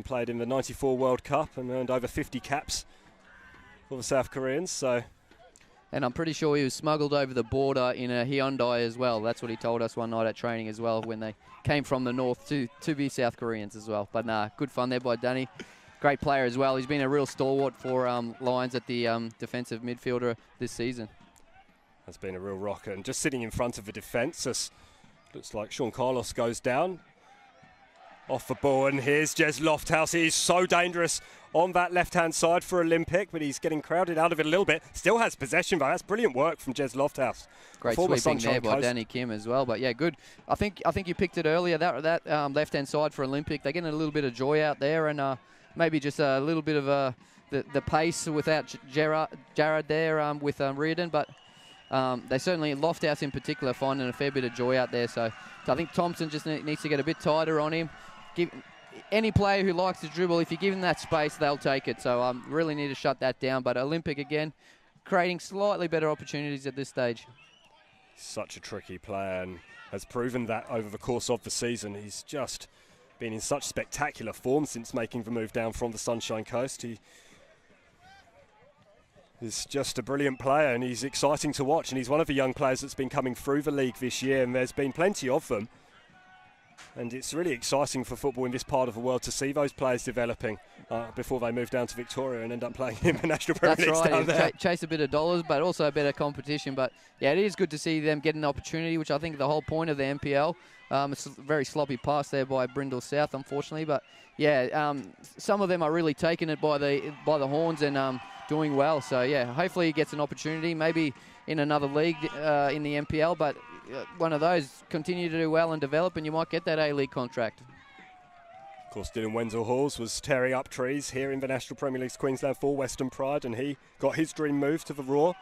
Played in the '94 World Cup and earned over 50 caps for the South Koreans. So,
and I'm pretty sure he was smuggled over the border in a Hyundai as well. That's what he told us one night at training as well, when they came from the north to be South Koreans as well. But nah, good fun there by Danny. Great player as well. He's been a real stalwart for Lions at the defensive midfielder this season.
Has been a real rocker, and just sitting in front of the defence, looks like Sean Carlos goes down. Off the ball, and here's Jez Lofthouse. He's so dangerous on that left-hand side for Olympic, but he's getting crowded out of it a little bit. Still has possession, though. That's brilliant work from Jez Lofthouse.
Great sweeping there by Danny Kim as well. But yeah, good. I think you picked it earlier. That left-hand side for Olympic, they're getting a little bit of joy out there, and maybe just a little bit of the pace without Jared there with Reardon, but. They certainly, Lofthouse in particular, finding a fair bit of joy out there. So I think Thompson just needs to get a bit tighter on him. Give any player who likes to dribble, if you give them that space, they'll take it. So really need to shut that down. But Olympic, again, creating slightly better opportunities at this stage.
Such a tricky player, and has proven that over the course of the season. He's just been in such spectacular form since making the move down from the Sunshine Coast. He is just a brilliant player, and he's exciting to watch, and he's one of the young players that's been coming through the league this year, and there's been plenty of them, and it's really exciting for football in this part of the world to see those players developing before they move down to Victoria and end up playing in the National Premier League.
That's right,
down there.
Chase a bit of dollars, but also a better competition. But yeah, it is good to see them get an opportunity, which I think the whole point of the NPL. It's a very sloppy pass there by Brindle South, unfortunately, but yeah, some of them are really taking it by the horns and doing well. So yeah, hopefully he gets an opportunity, maybe in another league in the NPL, but one of those continue to do well and develop, and you might get that A-League contract.
Of course, Dylan Wenzel-Halls was tearing up trees here in the National Premier League Queensland for Western Pride, and he got his dream move to the Raw.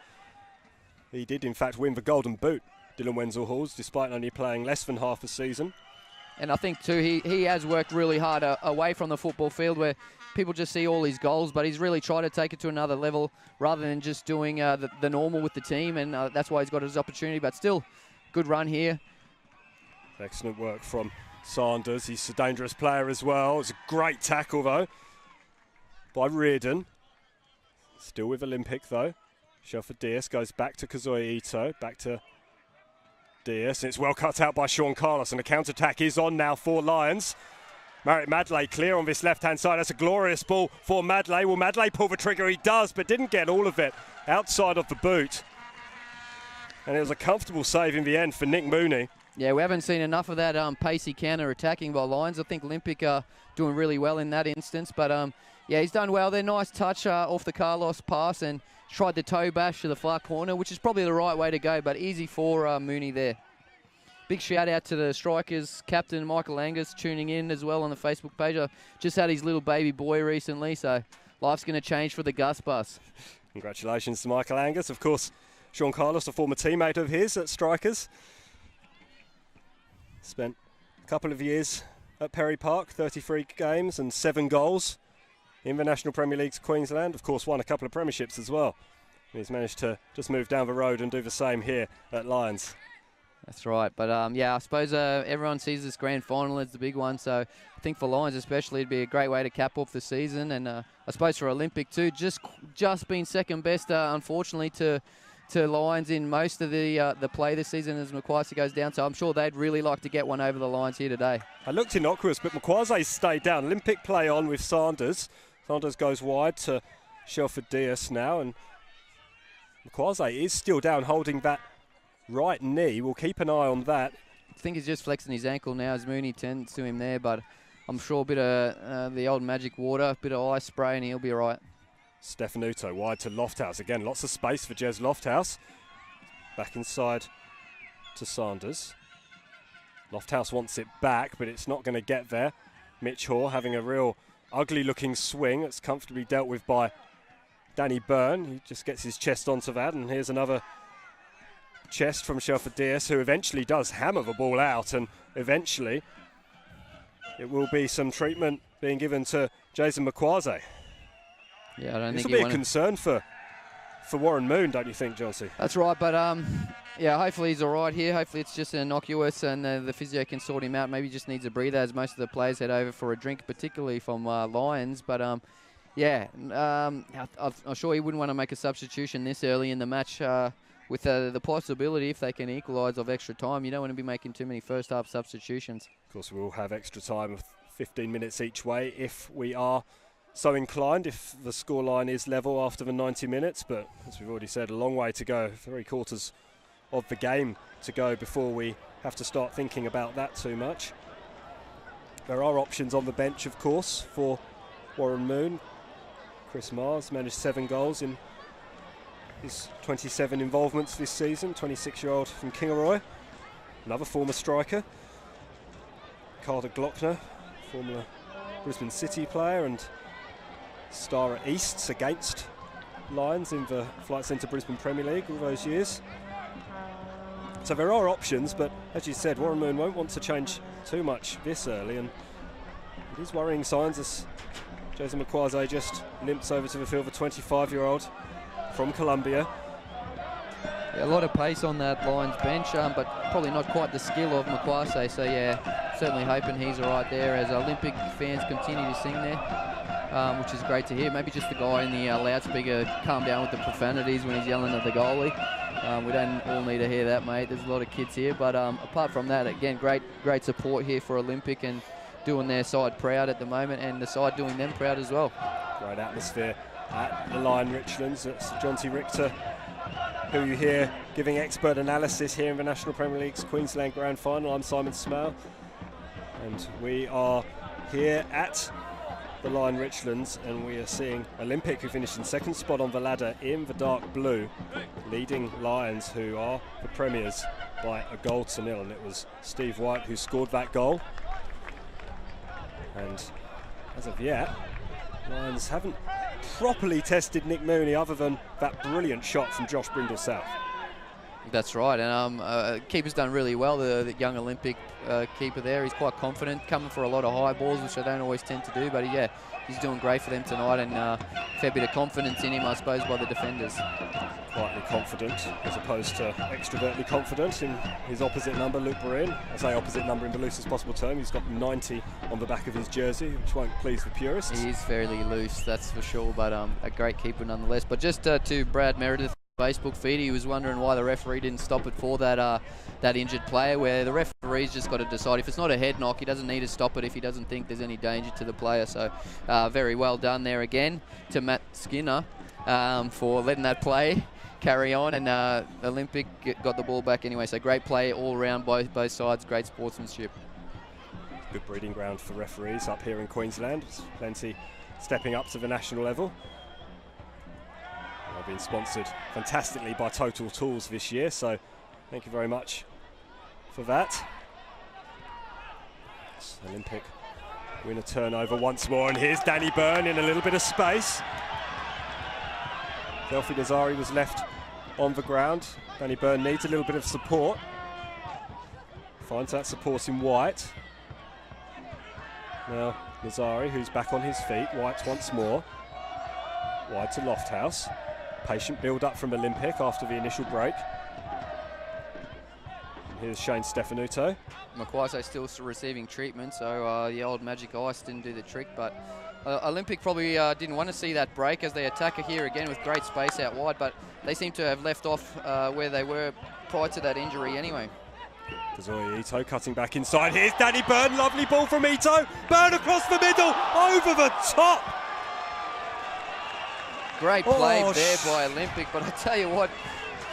He did, in fact, win the Golden Boot, Dylan Wenzel-Halls, despite only playing less than half a season.
And I think, too, he has worked really hard away from the football field, where people just see all his goals, but he's really tried to take it to another level rather than just doing the normal with the team, and that's why he's got his opportunity. But still, good run here.
Excellent work from Sanders. He's a dangerous player as well. It's a great tackle, though, by Reardon. Still with Olympic, though. Shelford Diaz goes back to Kazuya Ito, back to Diaz, and it's well cut out by Sean Carlos, and the counter-attack is on now for Lions. Merritt Madley clear on this left-hand side. That's a glorious ball for Madley. Will Madley pull the trigger? He does, but didn't get all of it outside of the boot. And it was a comfortable save in the end for Nick Mooney.
Yeah, we haven't seen enough of that pacey counter-attacking by Lions. I think Olympic are doing really well in that instance. But, yeah, he's done well there. Nice touch off the Carlos pass, and tried the toe bash to the far corner, which is probably the right way to go, but easy for Mooney there. Big shout out to the Strikers captain, Michael Angus, tuning in as well on the Facebook page. I just had his little baby boy recently, so life's going to change for the Gus Bus.
Congratulations to Michael Angus. Of course, Sean Carlos, a former teammate of his at Strikers. Spent a couple of years at Perry Park, 33 games and 7 goals in the National Premier League Queensland. Of course, won a couple of premierships as well. And he's managed to just move down the road and do the same here at Lions.
That's right. But, yeah, I suppose everyone sees this grand final as the big one. So I think for Lions especially, it'd be a great way to cap off the season. And I suppose for Olympic too, just been second best, unfortunately, to Lions in most of the play this season as Makwasi goes down. So I'm sure they'd really like to get one over the Lions here today. I
looked innocuous, but Makwasi stayed down. Olympic play on with Sanders. Sanders goes wide to Shelford Diaz now. And Makwasi is still down holding that right knee. We'll keep an eye on that.
I think he's just flexing his ankle now as Mooney tends to him there, but I'm sure a bit of the old magic water, a bit of ice spray, and he'll be all right.
Stefanuto wide to Lofthouse. Again, lots of space for Jez Lofthouse. Back inside to Sanders. Lofthouse wants it back, but it's not going to get there. Mitch Hoare having a real ugly-looking swing that's comfortably dealt with by Danny Byrne. He just gets his chest onto that, and here's another chest from Shelford Diaz, who eventually does hammer the ball out, and eventually it will be some treatment being given to Jason McQuarze.
Yeah, I don't
this
think
will be a concern for Warren Moon, don't you think, Johnsy?
That's right, but yeah, hopefully he's all right here. Hopefully it's just innocuous and the physio can sort him out. Maybe he just needs a breather as most of the players head over for a drink, particularly from Lions. But yeah, I'm sure he wouldn't want to make a substitution this early in the match with the possibility, if they can equalise, of extra time. You don't want to be making too many first half substitutions.
Of course, we'll have extra time of 15 minutes each way if we are so inclined, if the scoreline is level after the 90 minutes. But as we've already said, a long way to go, 3/4 of the game to go before we have to start thinking about that too much. There are options on the bench, of course, for Warren Moon. Chris Mars managed 7 goals in his 27 involvements this season, 26-year-old from Kingaroy. Another former striker, Carter Glockner, former Brisbane City player and star at Easts against Lions in the Flight Centre Brisbane Premier League all those years. So there are options, but as you said, Warren Moon won't want to change too much this early, and it is worrying signs as Jason McQuarze just limps over to the field, the 25-year-old from Colombia.
Yeah, a lot of pace on that Lions bench, but probably not quite the skill of McQuarze. So yeah, certainly hoping he's all right there as Olympic fans continue to sing there, which is great to hear. Maybe just the guy in the loudspeaker calm down with the profanities when he's yelling at the goalie. We don't all need to hear that, mate. There's a lot of kids here, but apart from that, again, great support here for Olympic and doing their side proud at the moment, and the side doing them proud as well.
Great atmosphere at the Lion Richlands. That's Jonty Richter, who you hear giving expert analysis here in the National Premier League's Queensland Grand Final. I'm Simon Smale, and we are here at the Lion Richlands, and we are seeing Olympic, who finished in second spot on the ladder in the dark blue, leading Lions, who are the premiers, by a 1-0, and it was Steve White who scored that goal. And as of yet, Lions haven't properly tested Nick Mooney other than that brilliant shot from Josh Brindle-South.
That's right, and keeper's done really well, the young Olympic keeper there. He's quite confident, coming for a lot of high balls, which I don't always tend to do, but yeah, he's doing great for them tonight, and a fair bit of confidence in him, I suppose, by the defenders.
Quietly confident, as opposed to extrovertly confident in his opposite number, Luke Breen. I say opposite number in the loosest possible term. He's got 90 on the back of his jersey, which won't please the purists.
He is fairly loose, that's for sure, but a great keeper nonetheless. But just to Brad Meredith, Facebook feed, he was wondering why the referee didn't stop it for that injured player, where the referee's just got to decide if it's not a head knock, he doesn't need to stop it if he doesn't think there's any danger to the player. So very well done there again to Matt Skinner for letting that play carry on, and Olympic got the ball back anyway. So great play all around both sides, great sportsmanship.
Good breeding ground for referees up here in Queensland. Plenty stepping up to the national level. They've been sponsored fantastically by Total Tools this year, so thank you very much for that. Olympic win a turnover once more, and here's Danny Byrne in a little bit of space. Delphi Nazari was left on the ground. Danny Byrne needs a little bit of support. Finds that support in White. Now Nazari, who's back on his feet. White once more. Wide to Lofthouse. Patient build-up from Olympic after the initial break. And here's Shane Stefanuto.
McQuarze still receiving treatment, so the old magic ice didn't do the trick, but Olympic probably didn't want to see that break as they attack here again with great space out wide, but they seem to have left off where they were prior to that injury anyway.
Kazuya Ito cutting back inside. Here's Danny Byrne, lovely ball from Ito. Byrne across the middle, over the top.
Great play there by Olympic, but I tell you what,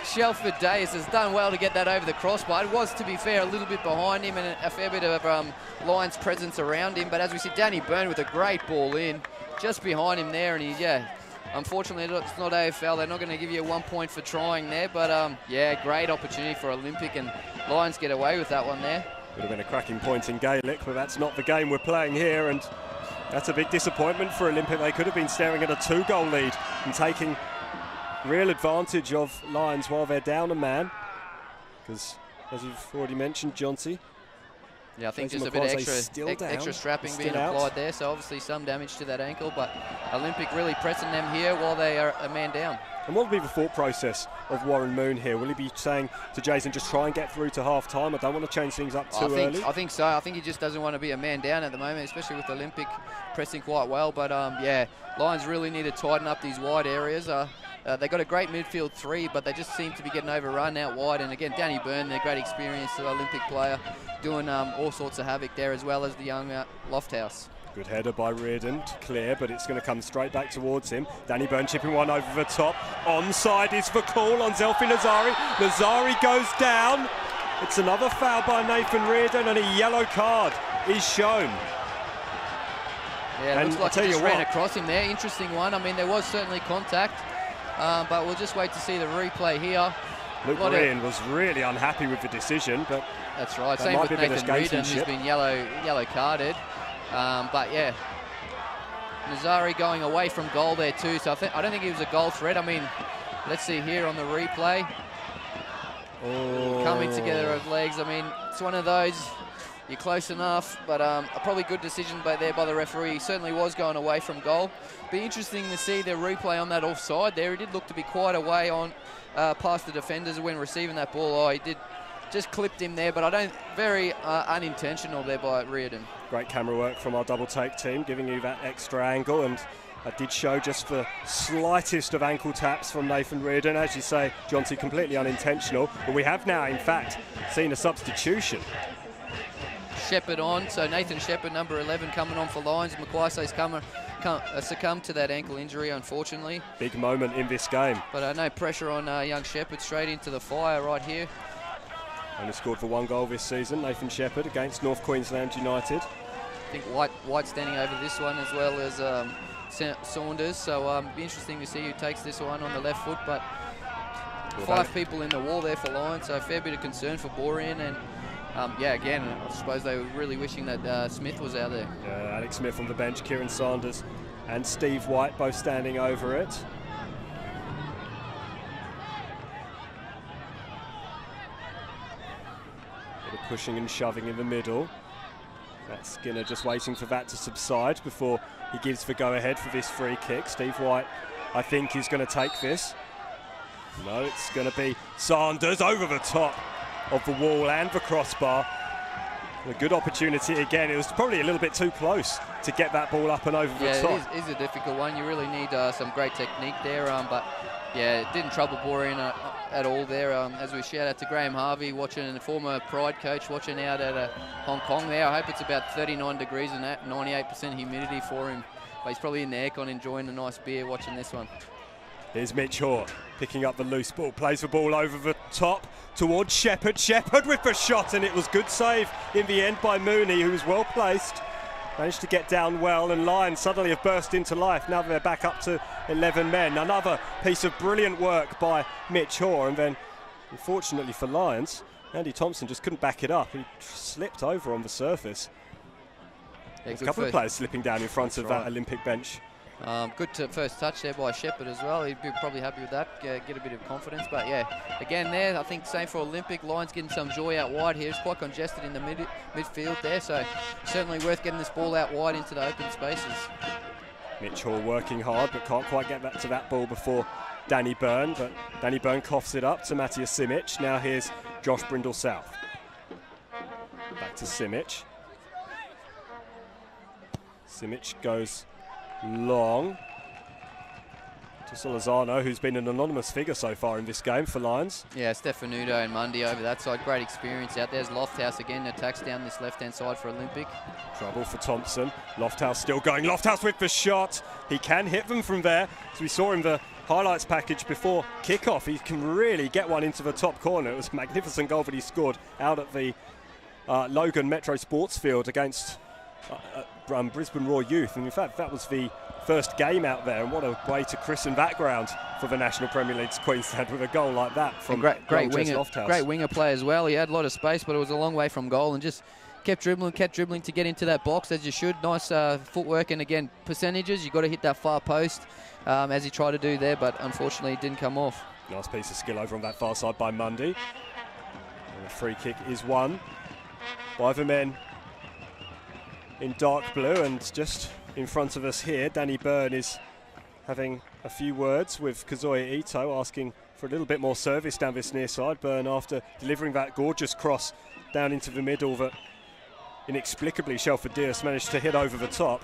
Shelford Days has done well to get that over the crossbar. It was, to be fair, a little bit behind him and a fair bit of Lions presence around him. But as we see, Danny Byrne with a great ball in, just behind him there. And unfortunately, it's not AFL. They're not going to give you 1 point for trying there. But, great opportunity for Olympic, and Lions get away with that one there.
Would have been a cracking point in Gaelic, but that's not the game we're playing here. And that's a big disappointment for Olympic. They could have been staring at a 2-goal lead and taking real advantage of Lions while they're down a man, because as you've already mentioned, Johnsy.
Yeah, I think just a bit extra strapping being applied there, so obviously some damage to that ankle, but Olympic really pressing them here while they are a man down.
And what will be the thought process of Warren Moon here? Will he be saying to Jason, just try and get through to half-time? I don't want to change things up too early.
I think so. I think he just doesn't want to be a man down at the moment, especially with Olympic pressing quite well. But, Lions really need to tighten up these wide areas. They got a great midfield 3, but they just seem to be getting overrun out wide. And again, Danny Byrne, their great experienced Olympic player, doing all sorts of havoc there, as well as the young Lofthouse.
Good header by Reardon to clear, but it's going to come straight back towards him. Danny Byrne chipping one over the top. Onside is the call on Zelfi Nazari. Nazari goes down. It's another foul by Nathan Reardon, and a yellow card is shown.
Yeah, it looks like he just ran across him there. Interesting one. I mean, there was certainly contact, but we'll just wait to see the replay here.
Luke Ryan was really unhappy with the decision, but
that's right. Same with Nathan Reardon, who's been yellow carded. Nazari going away from goal there too, so I don't think he was a goal threat. I mean, let's see here on the replay. Coming together of legs. I mean, it's one of those, you're close enough, but a probably good decision by the referee. He certainly was going away from goal. Be interesting to see the replay on that offside there. He did look to be quite away on past the defenders when receiving that ball. He did just clipped him there, but very unintentional there by Reardon.
Great camera work from our double take team, giving you that extra angle, and that did show just the slightest of ankle taps from Nathan Reardon. As you say, Johnsy, completely unintentional, but we have now, in fact, seen a substitution.
Shepherd on, so Nathan Shepherd, number 11, coming on for Lions. Makwaise's succumbed to that ankle injury, unfortunately.
Big moment in this game.
But no pressure on young Shepherd, straight into the fire right here.
Only scored for 1 goal this season, Nathan Shepherd, against North Queensland United.
I think White standing over this one, as well as Saunders, so it'll be interesting to see who takes this one on the left foot, but 5 people in the wall there for Lions, so a fair bit of concern for Borean, and again, I suppose they were really wishing that Smith was out there.
Yeah, Alex Smith on the bench, Kieran Saunders and Steve White both standing over it. Bit of pushing and shoving in the middle. That's Skinner just waiting for that to subside before he gives the go-ahead for this free kick. Steve White, I think, is going to take this. No, it's going to be Saunders over the top of the wall and the crossbar. A good opportunity again. It was probably a little bit too close to get that ball up and over the top.
Yeah, it is a difficult one. You really need some great technique there, but yeah, it didn't trouble Borean at all there. As we shout out to Graham Harvey, watching, the former Pride coach, watching out at Hong Kong there. I hope it's about 39 degrees and that 98% humidity for him. But he's probably in the aircon enjoying a nice beer watching this one.
Here's Mitch Hoare picking up the loose ball, plays the ball over the top towards Shepherd. Shepherd with the shot, and it was good save in the end by Mooney, who was well placed. Managed to get down well, and Lions suddenly have burst into life. Now they're back up to 11 men. Another piece of brilliant work by Mitch Hoare, and then, unfortunately for Lions, Andy Thompson just couldn't back it up. He slipped over on the surface. Yeah, a couple of players slipping down in front of that Olympic bench.
Good first touch there by Shepherd as well. He'd be probably happy with that, get a bit of confidence. But yeah, again there, I think same for Olympic. Lions getting some joy out wide here. It's quite congested in the midfield there, so certainly worth getting this ball out wide into the open spaces.
Mitch Hoare working hard, but can't quite get back to that ball before Danny Byrne. But Danny Byrne coughs it up to Matthias Simic. Now here's Josh Brindle-South. Back to Simic. Simic goes long to Solazano, who's been an anonymous figure so far in this game for Lions.
Yeah, Stefanuto and Mundy over that side. Great experience out there. There's Lofthouse again, attacks down this left-hand side for Olympic.
Trouble for Thompson. Lofthouse still going. Lofthouse with the shot. He can hit them from there. As we saw in the highlights package before kick-off. He can really get one into the top corner. It was a magnificent goal that he scored out at the Logan Metro Sports Field against Brisbane Roar Youth. And in fact, that was the first game out there, and what a way to christen that ground for the National Premier League's Queensland with a goal like that from
great winger,
Lofthouse.
Great winger play as well. He had a lot of space, but it was a long way from goal, and just kept dribbling to get into that box as you should. Nice footwork, and again, percentages. You've got to hit that far post as he tried to do there, but unfortunately it didn't come off.
Nice piece of skill over on that far side by Mundy. And the free kick is won by the men in dark blue, and just in front of us here, Danny Byrne is having a few words with Kazuya Ito, asking for a little bit more service down this near side. Byrne, after delivering that gorgeous cross down into the middle that inexplicably Shelford Dias managed to hit over the top,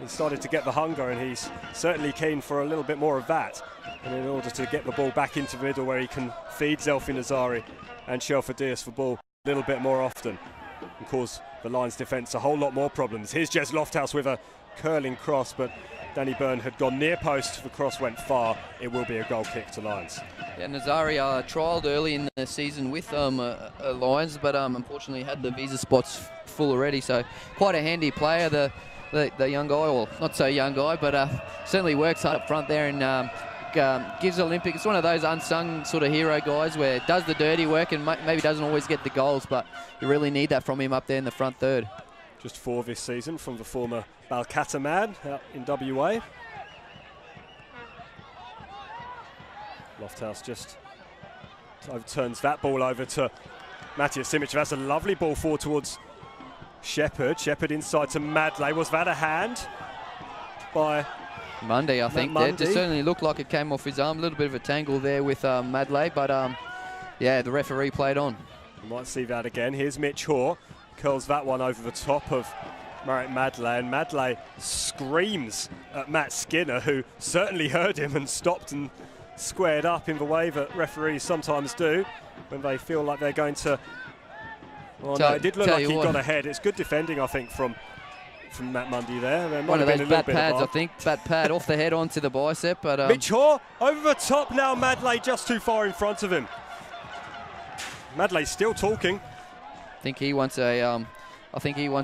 he started to get the hunger, and he's certainly keen for a little bit more of that. And in order to get the ball back into the middle where he can feed Zelfi Nazari and Shelford Dias the ball a little bit more often and cause the Lions defence a whole lot more problems. Here's Jez Lofthouse with a curling cross, but Danny Byrne had gone near post. The cross went far. It will be a goal kick to Lions.
Yeah, Nazari trialled early in the season with Lions, but unfortunately had the visa spots full already. So quite a handy player, the young guy, or not so young guy, but certainly works hard up front there and gives Olympic. It's one of those unsung sort of hero guys where does the dirty work and maybe doesn't always get the goals, but you really need that from him up there in the front third.
Just 4 this season from the former Balcatta man out in WA. Lofthouse just turns that ball over to Matthias Simic. That's a lovely ball forward towards Shepherd. Shepherd inside to Madley. Was that a hand by
Mundy, I think? It certainly looked like it came off his arm. A little bit of a tangle there with Madley, but yeah, the referee played on.
You might see that again. Here's Mitch Hoare. Curls that one over the top of Marek Madley, and Madley screams at Matt Skinner, who certainly heard him and stopped and squared up in the way that referees sometimes do when they feel like they're going to... Well, no, it did look like he got ahead. It's good defending, I think, from Matt Mundy there.
One of those bat pads, I think. Bat pad off the head onto the bicep. But
Mitch Hoare over the top now. Madley just too far in front of him. Madley's still talking.
I think he wants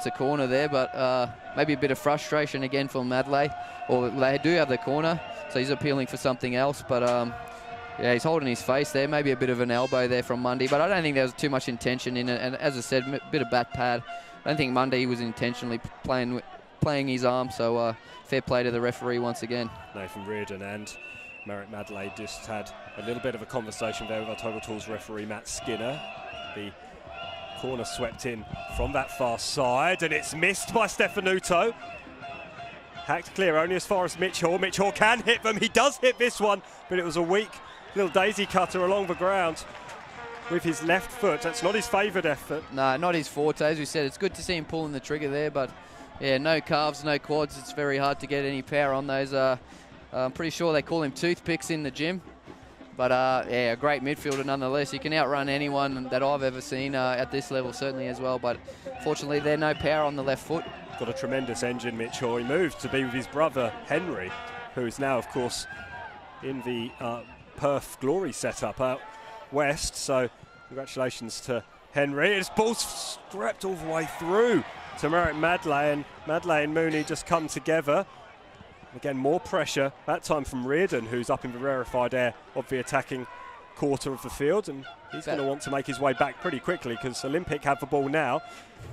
a corner there, but maybe a bit of frustration again from Madley. Or they do have the corner, so he's appealing for something else. But yeah, he's holding his face there. Maybe a bit of an elbow there from Mundy, but I don't think there was too much intention in it. And as I said, a bit of bat pad. I don't think Mundy was intentionally playing his arm. So fair play to the referee once again.
Nathan Reardon and Marek Madley just had a little bit of a conversation there with our Total Tools referee Matt Skinner. The corner swept in from that far side, and it's missed by Stefanuto. Hacked clear only as far as Mitch Hoare. Mitch Hoare can hit them. He does hit this one, but it was a weak little daisy cutter along the ground with his left foot. That's not his favoured effort.
No, not his forte. As we said, it's good to see him pulling the trigger there, but yeah, no calves, no quads. It's very hard to get any power on those. I'm pretty sure they call him toothpicks in the gym. But yeah, a great midfielder nonetheless. He can outrun anyone that I've ever seen at this level, certainly as well. But fortunately, there's no power on the left foot.
Got a tremendous engine, Mitch Hoare. He moved to be with his brother Henry, who is now, of course, in the Perth Glory setup out west. So congratulations to Henry. His ball's strapped all the way through to Marek Madley, and Madley and Mooney just come together. Again, more pressure, that time from Reardon, who's up in the rarefied air of the attacking quarter of the field, and he's going to want to make his way back pretty quickly because Olympic have the ball now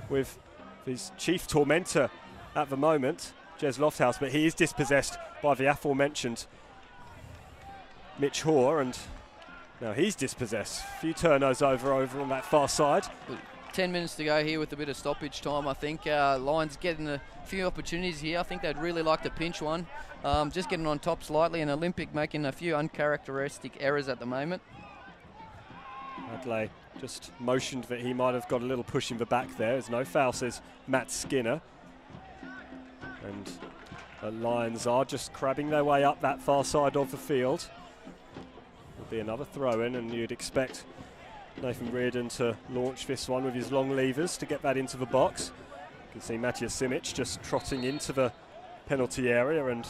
with his chief tormentor at the moment, Jez Lofthouse, but he is dispossessed by the aforementioned Mitch Hoare, and now he's dispossessed. A few turnovers over on that far side.
10 minutes to go here with a bit of stoppage time, I think. Lions getting a few opportunities here. I think they'd really like to pinch one. Just getting on top slightly, and Olympic making a few uncharacteristic errors at the moment.
Madley just motioned that he might have got a little push in the back there. There's no foul, says Matt Skinner. And the Lions are just crabbing their way up that far side of the field. Will be another throw-in, and you'd expect Nathan Reardon to launch this one with his long levers to get that into the box. You can see Matthias Simic just trotting into the penalty area, and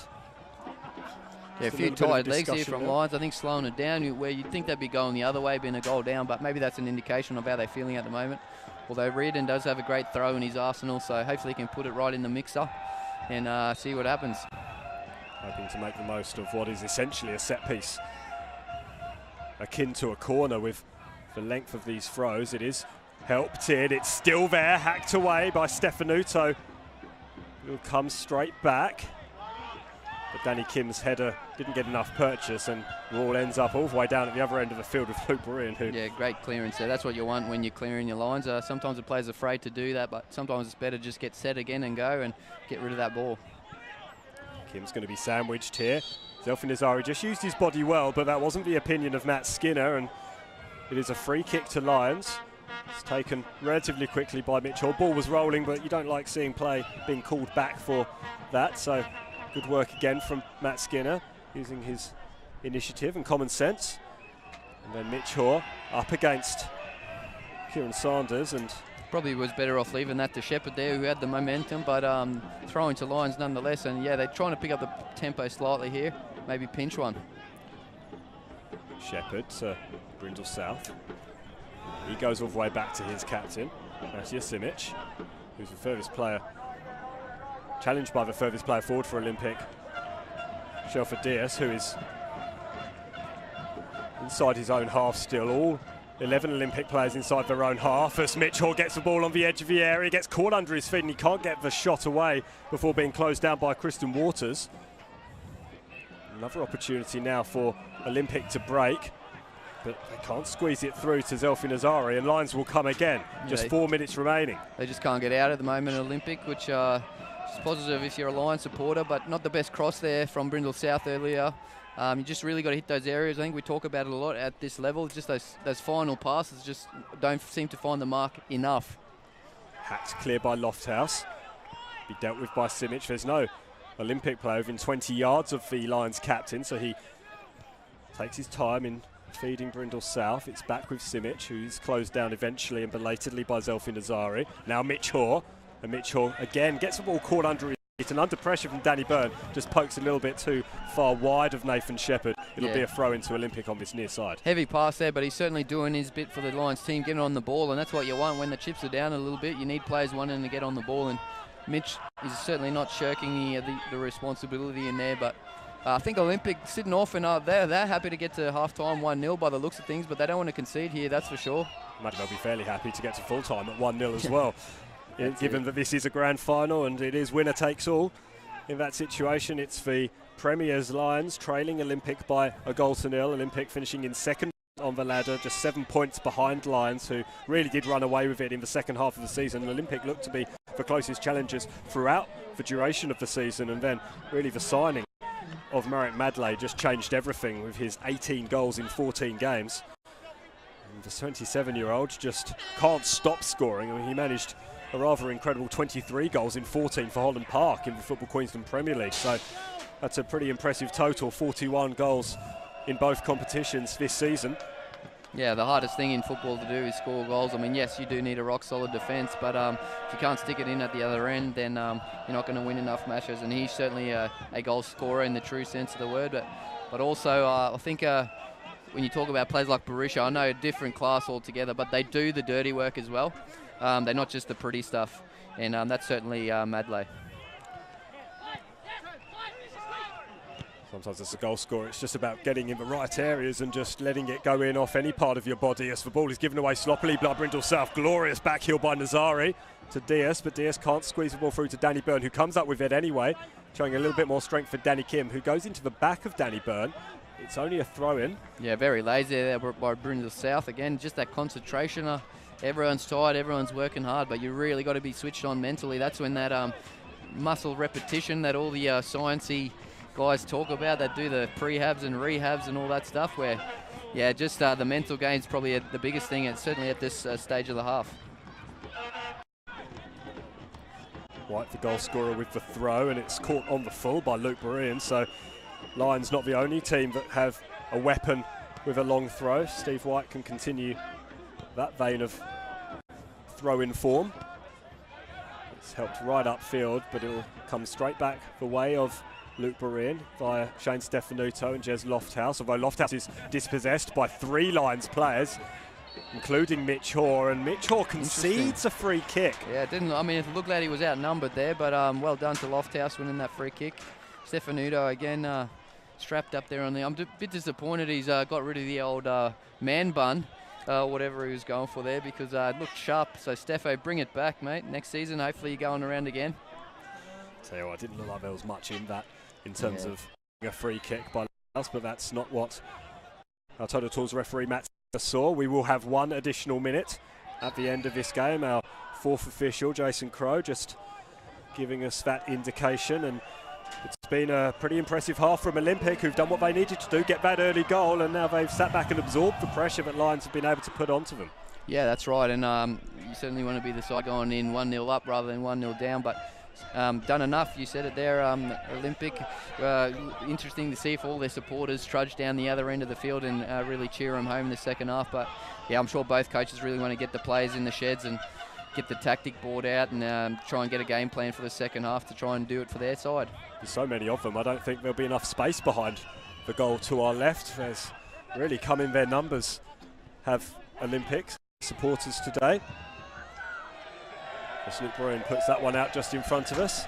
Yeah, a few tired legs here from Lions. I think slowing it down where you'd think they'd be going the other way, being a goal down, but maybe that's an indication of how they're feeling at the moment. Although Reardon does have a great throw in his arsenal, so hopefully he can put it right in the mixer and see what happens.
Hoping to make the most of what is essentially a set piece, akin to a corner with the length of these throws. It is helped in, it's still there, hacked away by Stefanuto. It'll come straight back. But Danny Kim's header didn't get enough purchase, and the ball ends up all the way down at the other end of the field with Luke Bryan.
Yeah, great clearance there. That's what you want when you're clearing your lines. Sometimes the player's afraid to do that, but sometimes it's better just get set again and go and get rid of that ball.
Kim's going to be sandwiched here. Zelfin Azari just used his body well, but that wasn't the opinion of Matt Skinner, and it is a free kick to Lions. It's taken relatively quickly by Mitchell. Ball was rolling, but you don't like seeing play being called back for that, so good work again from Matt Skinner, using his initiative and common sense. And then Mitch Hoare up against Kieran Sanders, and
probably was better off leaving that to Shepherd there, who had the momentum, but throwing to Lions nonetheless. And yeah, they're trying to pick up the tempo slightly here, maybe pinch one.
Shepherd to Brindle South. He goes all the way back to his captain, Matija Simic, who's the furthest player, challenged by the furthest player forward for Olympic, Shelford Diaz, who is inside his own half still. All 11 Olympic players inside their own half as Mitchell gets the ball on the edge of the area, gets caught under his feet and he can't get the shot away before being closed down by Kristen Waters. Another opportunity now for Olympic to break, but they can't squeeze it through to Zelfin Azari, and Lions will come again. Just 4 minutes remaining.
They just can't get out at the moment, Olympic, which is positive if you're a Lions supporter, but not the best cross there from Brindle South earlier. You just really got to hit those areas. I think we talk about it a lot at this level. Just those final passes just don't seem to find the mark enough.
Hacked clear by Lofthouse. Be dealt with by Simic. There's no Olympic player within 20 yards of the Lions captain, so he takes his time in feeding Brindle South. It's back with Simic, who's closed down eventually and belatedly by Zelfin Azari. Now Mitch Hoare, and Mitch Hoare again gets the ball caught under his feet, and under pressure from Danny Byrne, just pokes a little bit too far wide of Nathan Shepherd. It'll be a throw into Olympic on this near side. Heavy
pass there, but he's certainly doing his bit for the Lions team, getting on the ball, and that's what you want when the chips are down a little bit. You need players wanting to get on the ball, and Mitch is certainly not shirking the responsibility in there, but I think Olympic sitting off, and they're happy to get to half-time 1-0 by the looks of things, but they don't want to concede here, that's for sure.
Might well be fairly happy to get to full-time at 1-0 as well, given that this is a grand final and it is winner takes all. In that situation, it's the Premier's Lions trailing Olympic by a goal to nil. Olympic finishing in second on the ladder, just 7 points behind Lions, who really did run away with it in the second half of the season. Olympic looked to be the closest challengers throughout the duration of the season, and then really the signing of Marek Madley just changed everything with his 18 goals in 14 games. And the 27-year-old just can't stop scoring. I mean, he managed a rather incredible 23 goals in 14 for Holland Park in the Football Queensland Premier League. So that's a pretty impressive total, 41 goals in both competitions this season.
Yeah, the hardest thing in football to do is score goals. I mean, yes, you do need a rock-solid defence, but if you can't stick it in at the other end, then you're not going to win enough matches. And he's certainly a goal scorer in the true sense of the word. But also, I think when you talk about players like Barisha, I know a different class altogether, but they do the dirty work as well. They're not just the pretty stuff, and that's certainly Madley.
Sometimes as a goal scorer, it's just about getting in the right areas and just letting it go in off any part of your body. As the ball is given away sloppily by Brindle South, glorious backheel by Nazari to Diaz, but Diaz can't squeeze the ball through to Danny Byrne, who comes up with it anyway, showing a little bit more strength for Danny Kim, who goes into the back of Danny Byrne. It's only a throw-in. Yeah,
very lazy there by Brindle South. Again, just that concentration. Everyone's tired, everyone's working hard, but you really got to be switched on mentally. That's when that muscle repetition that all the sciencey guys talk about, that do the prehabs and rehabs and all that stuff, where, yeah, just the mental game's probably the biggest thing, and certainly at this stage of the half.
White, the goal scorer, with the throw, and it's caught on the full by Luke Bryan. So Lions not the only team that have a weapon with a long throw. Steve White can continue that vein of throw-in form. It's helped right upfield, but it'll come straight back the way of Luke Borean via Shane Stefanuto and Jez Lofthouse, although Lofthouse is dispossessed by 3 Lions players, including Mitch Hoare, and Mitch Hoare concedes a free kick.
Yeah, it looked like he was outnumbered there, but well done to Lofthouse winning that free kick. Stefanuto again strapped up there on the... I'm a bit disappointed he's got rid of the old man bun, whatever he was going for there, because it looked sharp. So Stefo, bring it back, mate. Next season, hopefully you're going around again.
Tell you what, I didn't look like there was much in that in terms of a free kick by us, but that's not what our Total Tools referee Matt saw. We will have 1 additional minute at the end of this game. Our 4th official, Jason Crowe, just giving us that indication, and it's been a pretty impressive half from Olympic, who've done what they needed to do, get that early goal, and now they've sat back and absorbed the pressure that Lions have been able to put onto them.
Yeah, that's right, and you certainly want to be the side going in 1-0 up rather than 1-0 down, but done enough. You said it there, Olympic. Interesting to see if all their supporters trudge down the other end of the field and really cheer them home in the second half. But yeah, I'm sure both coaches really want to get the players in the sheds and get the tactic board out and try and get a game plan for the second half to try and do it for their side.
There's so many of them, I don't think there'll be enough space behind the goal to our left. There's really come in their numbers, have Olympics supporters today. As Luke Bryan puts that one out just in front of us.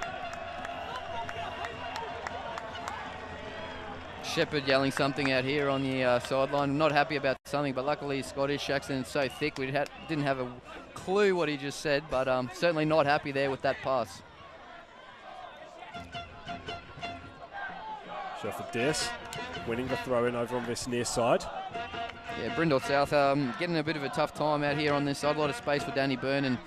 Shepherd yelling something out here on the sideline. Not happy about something, but luckily he's Scottish accent so thick we didn't have a clue what he just said, but certainly not happy there with that pass.
Shelford Dearce winning the throw-in over on this near side.
Yeah, Brindle South getting a bit of a tough time out here on this side. A lot of space for Danny Byrne and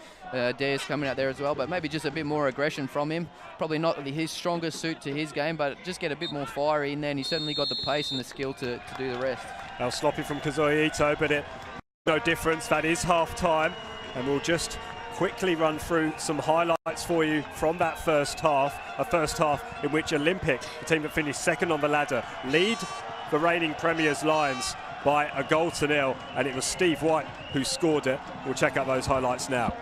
Dares coming out there as well, but maybe just a bit more aggression from him. Probably not his strongest suit to his game, but just get a bit more fiery in there, and he's certainly got the pace and the skill to do the rest.
Now sloppy from Kazuya Ito, but it no difference. That is half-time, and we'll just quickly run through some highlights for you from that first half. A first half in which Olympic, the team that finished second on the ladder, lead the reigning Premiers Lions by a 1-0, and it was Steve White who scored it. We'll check out those highlights now.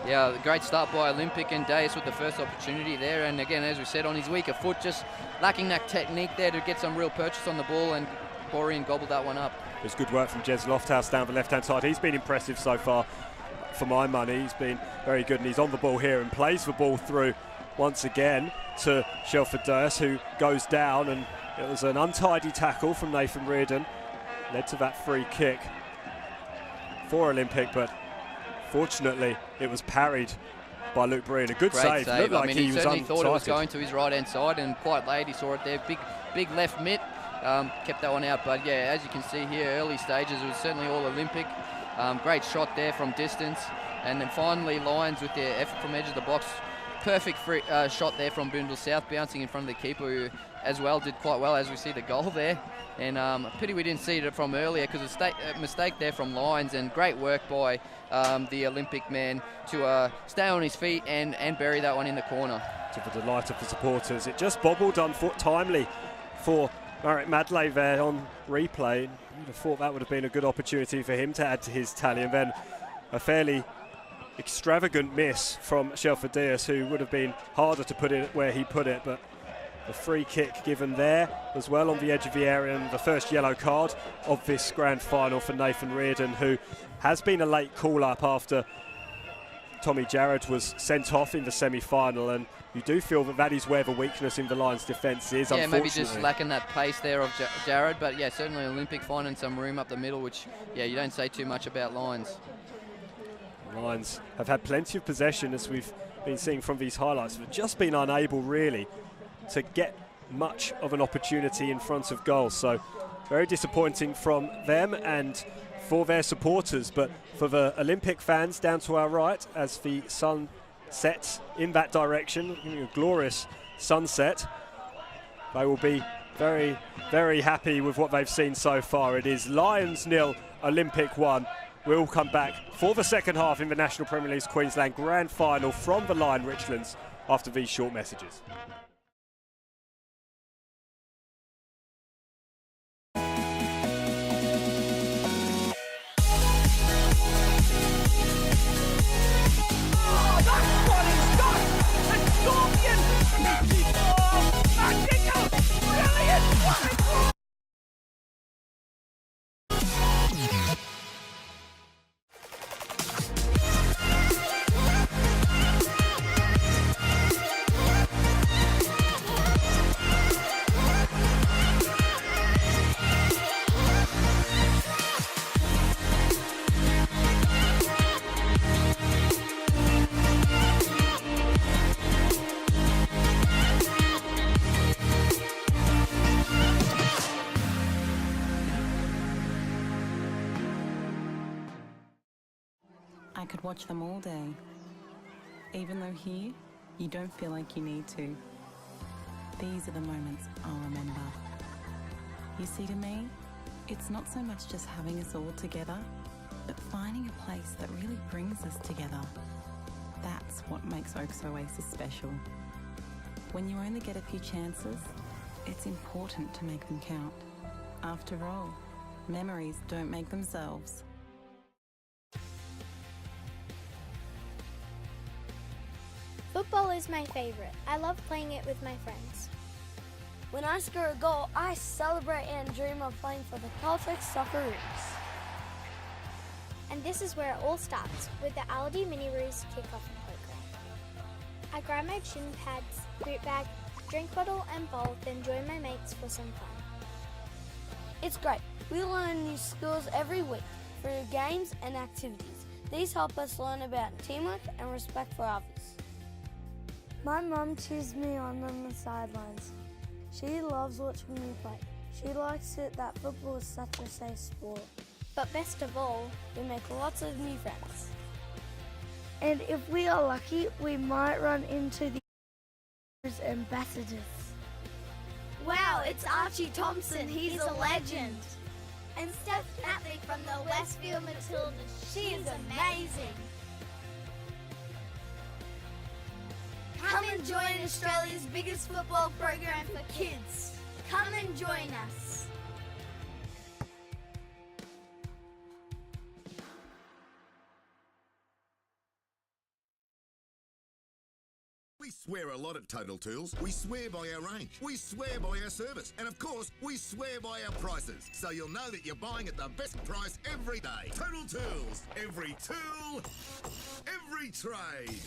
Yeah, great start by Olympic and Deus with the first opportunity there, and again, as we said, on his weaker foot, just lacking that technique there to get some real purchase on the ball, and Borean gobbled that one up.
It was good work from Jez Lofthouse down the left-hand side. He's been impressive so far, for my money. He's been very good, and he's on the ball here and plays the ball through once again to Shelford Dearce, who goes down, and it was an untidy tackle from Nathan Reardon, led to that free kick for Olympic, but fortunately it was parried by Luke Breen. A good save. Looked like he
certainly thought it was going to his right-hand side, and quite late he saw it there. Big left mitt, kept that one out. But yeah, as you can see here, early stages, it was certainly all Olympic. Great shot there from distance, and then finally Lions with their effort from edge of the box. Perfect free, shot there from Boondall South, bouncing in front of the keeper, who as well did quite well, as we see the goal there. And pity we didn't see it from earlier, because a mistake there from Lions, and great work by the Olympic man to stay on his feet and bury that one in the corner.
To the delight of the supporters. It just bobbled timely for Marek Madley there on replay. You'd have thought that would have been a good opportunity for him to add to his tally, and then a fairly extravagant miss from Shelford Dearce, who would have been harder to put it where he put it, but the free kick given there as well on the edge of the area, and the first yellow card of this grand final for Nathan Reardon, who has been a late call-up after Tommy Jarrod was sent off in the semi-final, and you do feel that is where the weakness in the Lions' defence is,
yeah, maybe just lacking that pace there of Jarrod, but yeah, certainly Olympic finding some room up the middle, which, yeah, you don't say too much about Lions.
Lions have had plenty of possession, as we've been seeing from these highlights, but just been unable really to get much of an opportunity in front of goal. So very disappointing from them and for their supporters, but for the Olympic fans down to our right, as the sun sets in that direction, a glorious sunset, they will be very, very happy with what they've seen so far. It is Lions 0, Olympic 1. We'll come back for the second half in the National Premier League's Queensland Grand Final from the Lion Richlands after these short messages.
Oh, that's what he's done! And Scorpion! I could watch them all day. Even though here, you don't feel like you need to. These are the moments I'll remember. You see, to me, it's not so much just having us all together, but finding a place that really brings us together. That's what makes Oaks Oasis special. When you only get a few chances, it's important to make them count. After all, memories don't make themselves.
Football is my favourite. I love playing it with my friends. When I score a goal, I celebrate and dream of playing for the Caltex Socceroos. And this is where it all starts, with the Aldi Mini-Roos kick-off program. I grab my shin pads, boot bag, drink bottle and bowl, then join my mates for some fun. It's great. We learn new skills every week through games and activities. These help us learn about teamwork and respect for others. My mum cheers me on the sidelines. She loves watching me play. She likes it that football is such a safe sport. But best of all, we make lots of new friends. And if we are lucky, we might run into the ambassadors.
Wow, it's Archie Thompson. He's a legend. And Steph Natley from the Westfield Matildas. She is amazing. Come and join Australia's biggest football program for kids. Come and join us.
We swear a lot at Total Tools. We swear by our range. We swear by our service. And of course, we swear by our prices. So you'll know that you're buying at the best price every day. Total Tools. Every tool, every trade.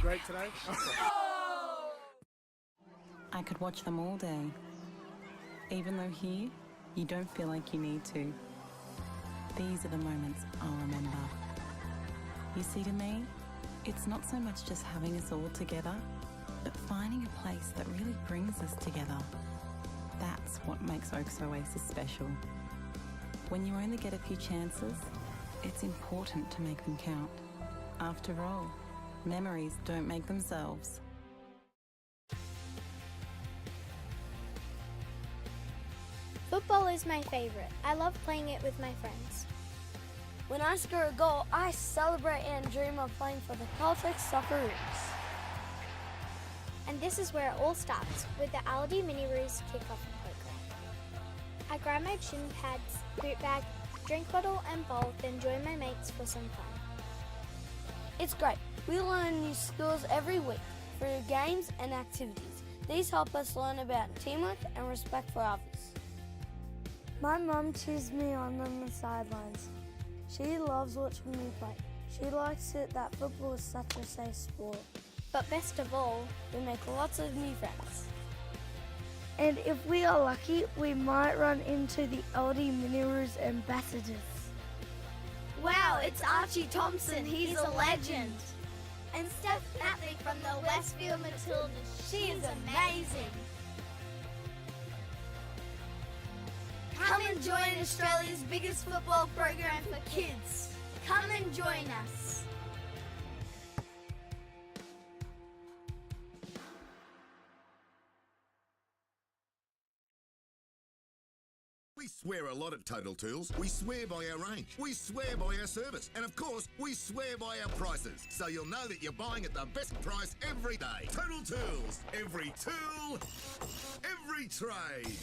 Great today.
I could watch them all day. Even though here, you don't feel like you need to. These are the moments I'll remember. You see, to me, it's not so much just having us all together, but finding a place that really brings us together. That's what makes Oaks Oasis special. When you only get a few chances, it's important to make them count. After all, memories don't make themselves.
Football is my favourite. I love playing it with my friends. When I score a goal, I celebrate and dream of playing for the Caltex Socceroos. And this is where it all starts, with the Aldi Mini-Roos kick-off program. I grab my shin pads, boot bag, drink bottle and bowl, then join my mates for some fun. It's great. We learn new skills every week through games and activities. These help us learn about teamwork and respect for others. My mum cheers me on the sidelines. She loves watching me play. She likes it that football is such a safe sport.
But best of all,
We make lots of new friends.
And if we are lucky, we might run into the LD Miniroos ambassadors.
wow, it's Archie Thompson, he's a legend. And Steph Matlick from the Westfield Matildas, she is amazing. Come and join Australia's biggest football program for kids. Come and join us.
We swear a lot at Total Tools. We swear by our range. We swear by our service. And of course, we swear by our prices. So you'll know that you're buying at the best price every day. Total Tools. Every tool, every trade.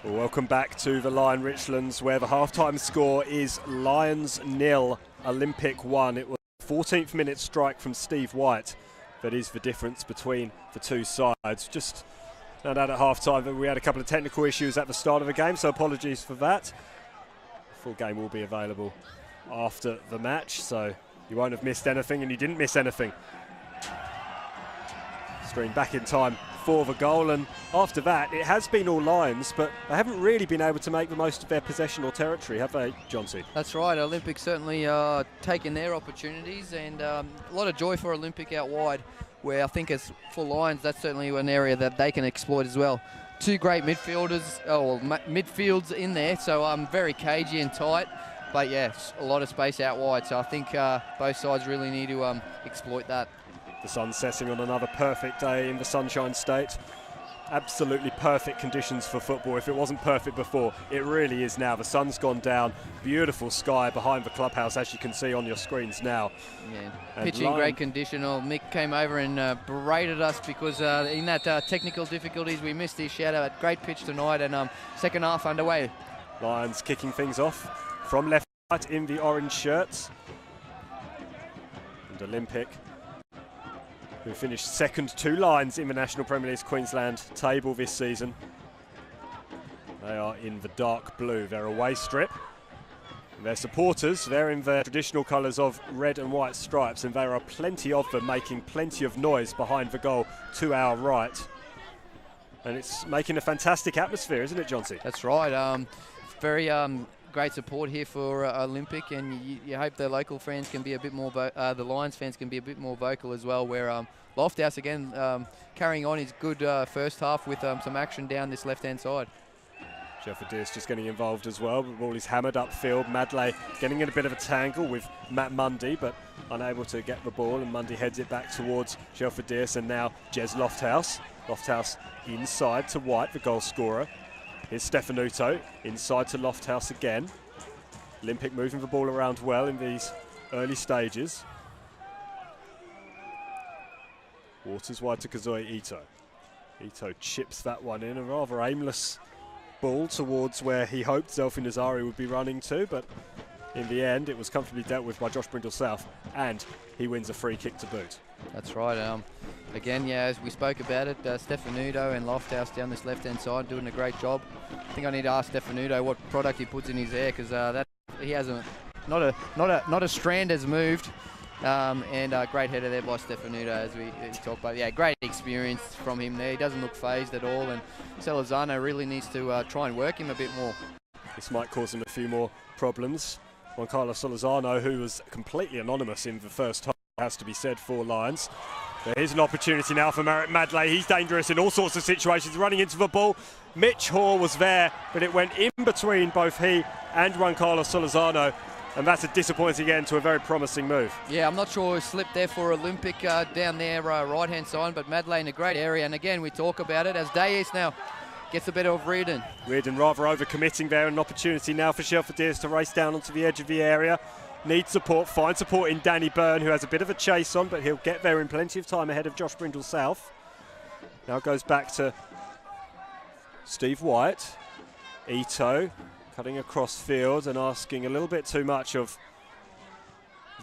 Well, welcome back to the Lion Richlands, where the halftime score is Lions 0, Olympic 1. It was a 14th minute strike from Steve White that is the difference between the two sides. Just found out at halftime that we had a couple of technical issues at the start of the game, so apologies for that. Full game will be available after the match, so you won't have missed anything, and you didn't miss anything. Stream back in time for the goal, and after that it has been all Lions, but they haven't really been able to make the most of their possession or territory, have they, Johnsy?
That's right. Olympic certainly taking their opportunities, and a lot of joy for Olympic out wide, where I think as for Lions that's certainly an area that they can exploit as well. Two great midfielders, midfields in there, so very cagey and tight, but yeah, a lot of space out wide, so I think both sides really need to exploit that.
The sun setting on another perfect day in the Sunshine State. Absolutely perfect conditions for football. If it wasn't perfect before, it really is now. The sun's gone down. Beautiful sky behind the clubhouse, as you can see on your screens now.
Yeah, pitch in great condition. Mick came over and berated us because in that technical difficulties we missed his shout out. Great pitch tonight, and second half underway.
Lions kicking things off from left to right in the orange shirts. And Olympic, who finished second to Lions in the National Premier League's Queensland table this season. They are in the dark blue, their away strip. And their supporters, they're in their traditional colours of red and white stripes, and there are plenty of them making plenty of noise behind the goal to our right. And it's making a fantastic atmosphere, isn't it, Johnsy?
That's right. Very great support here for Olympic, and you hope the local fans can be a bit more, the Lions fans can be a bit more vocal as well, where Lofthouse again carrying on his good first half with some action down this left-hand side.
Shelford-Dearce just getting involved as well. The ball is hammered upfield. Madley getting in a bit of a tangle with Matt Mundy, but unable to get the ball, and Mundy heads it back towards Shelford-Dearce, and now Jez Lofthouse. Lofthouse inside to White, the goal scorer. Here's Stefanuto inside to Lofthouse again. Olympic moving the ball around well in these early stages. Waters wide to Kazuya Ito. Ito chips that one in, a rather aimless ball towards where he hoped Zelfi Nazari would be running to, but in the end it was comfortably dealt with by Josh Brindle South, and he wins a free kick to boot.
That's right. Again, yeah, as we spoke about it, Stefanuto and Lofthouse down this left-hand side doing a great job. I think I need to ask Stefanuto what product he puts in his hair, because that he hasn't, not a strand has moved. And great header there by Stefanuto as we talk about. Yeah, great experience from him there. He doesn't look phased at all, and Salazano really needs to try and work him a bit more.
This might cause him a few more problems. Juan Carlos Salazano, who was completely anonymous in the first half, has to be said, for Lions. There is an opportunity now for Merritt Madley. He's dangerous in all sorts of situations, running into the ball. Mitch Hoare was there, but it went in between both he and Juan Carlos Salazano. And that's a disappointing end to a very promising move.
Yeah, I'm not sure who slipped there for Olympic down there right-hand side, but Madley in a great area. And again, we talk about it as Dayes now gets the better of Reardon.
Reardon rather over-committing there, an opportunity now for Shelford-Dearce to race down onto the edge of the area. Needs support, find support in Danny Byrne, who has a bit of a chase on, but he'll get there in plenty of time ahead of Josh Brindle South. Now goes back to Steve White. Ito cutting across field and asking a little bit too much of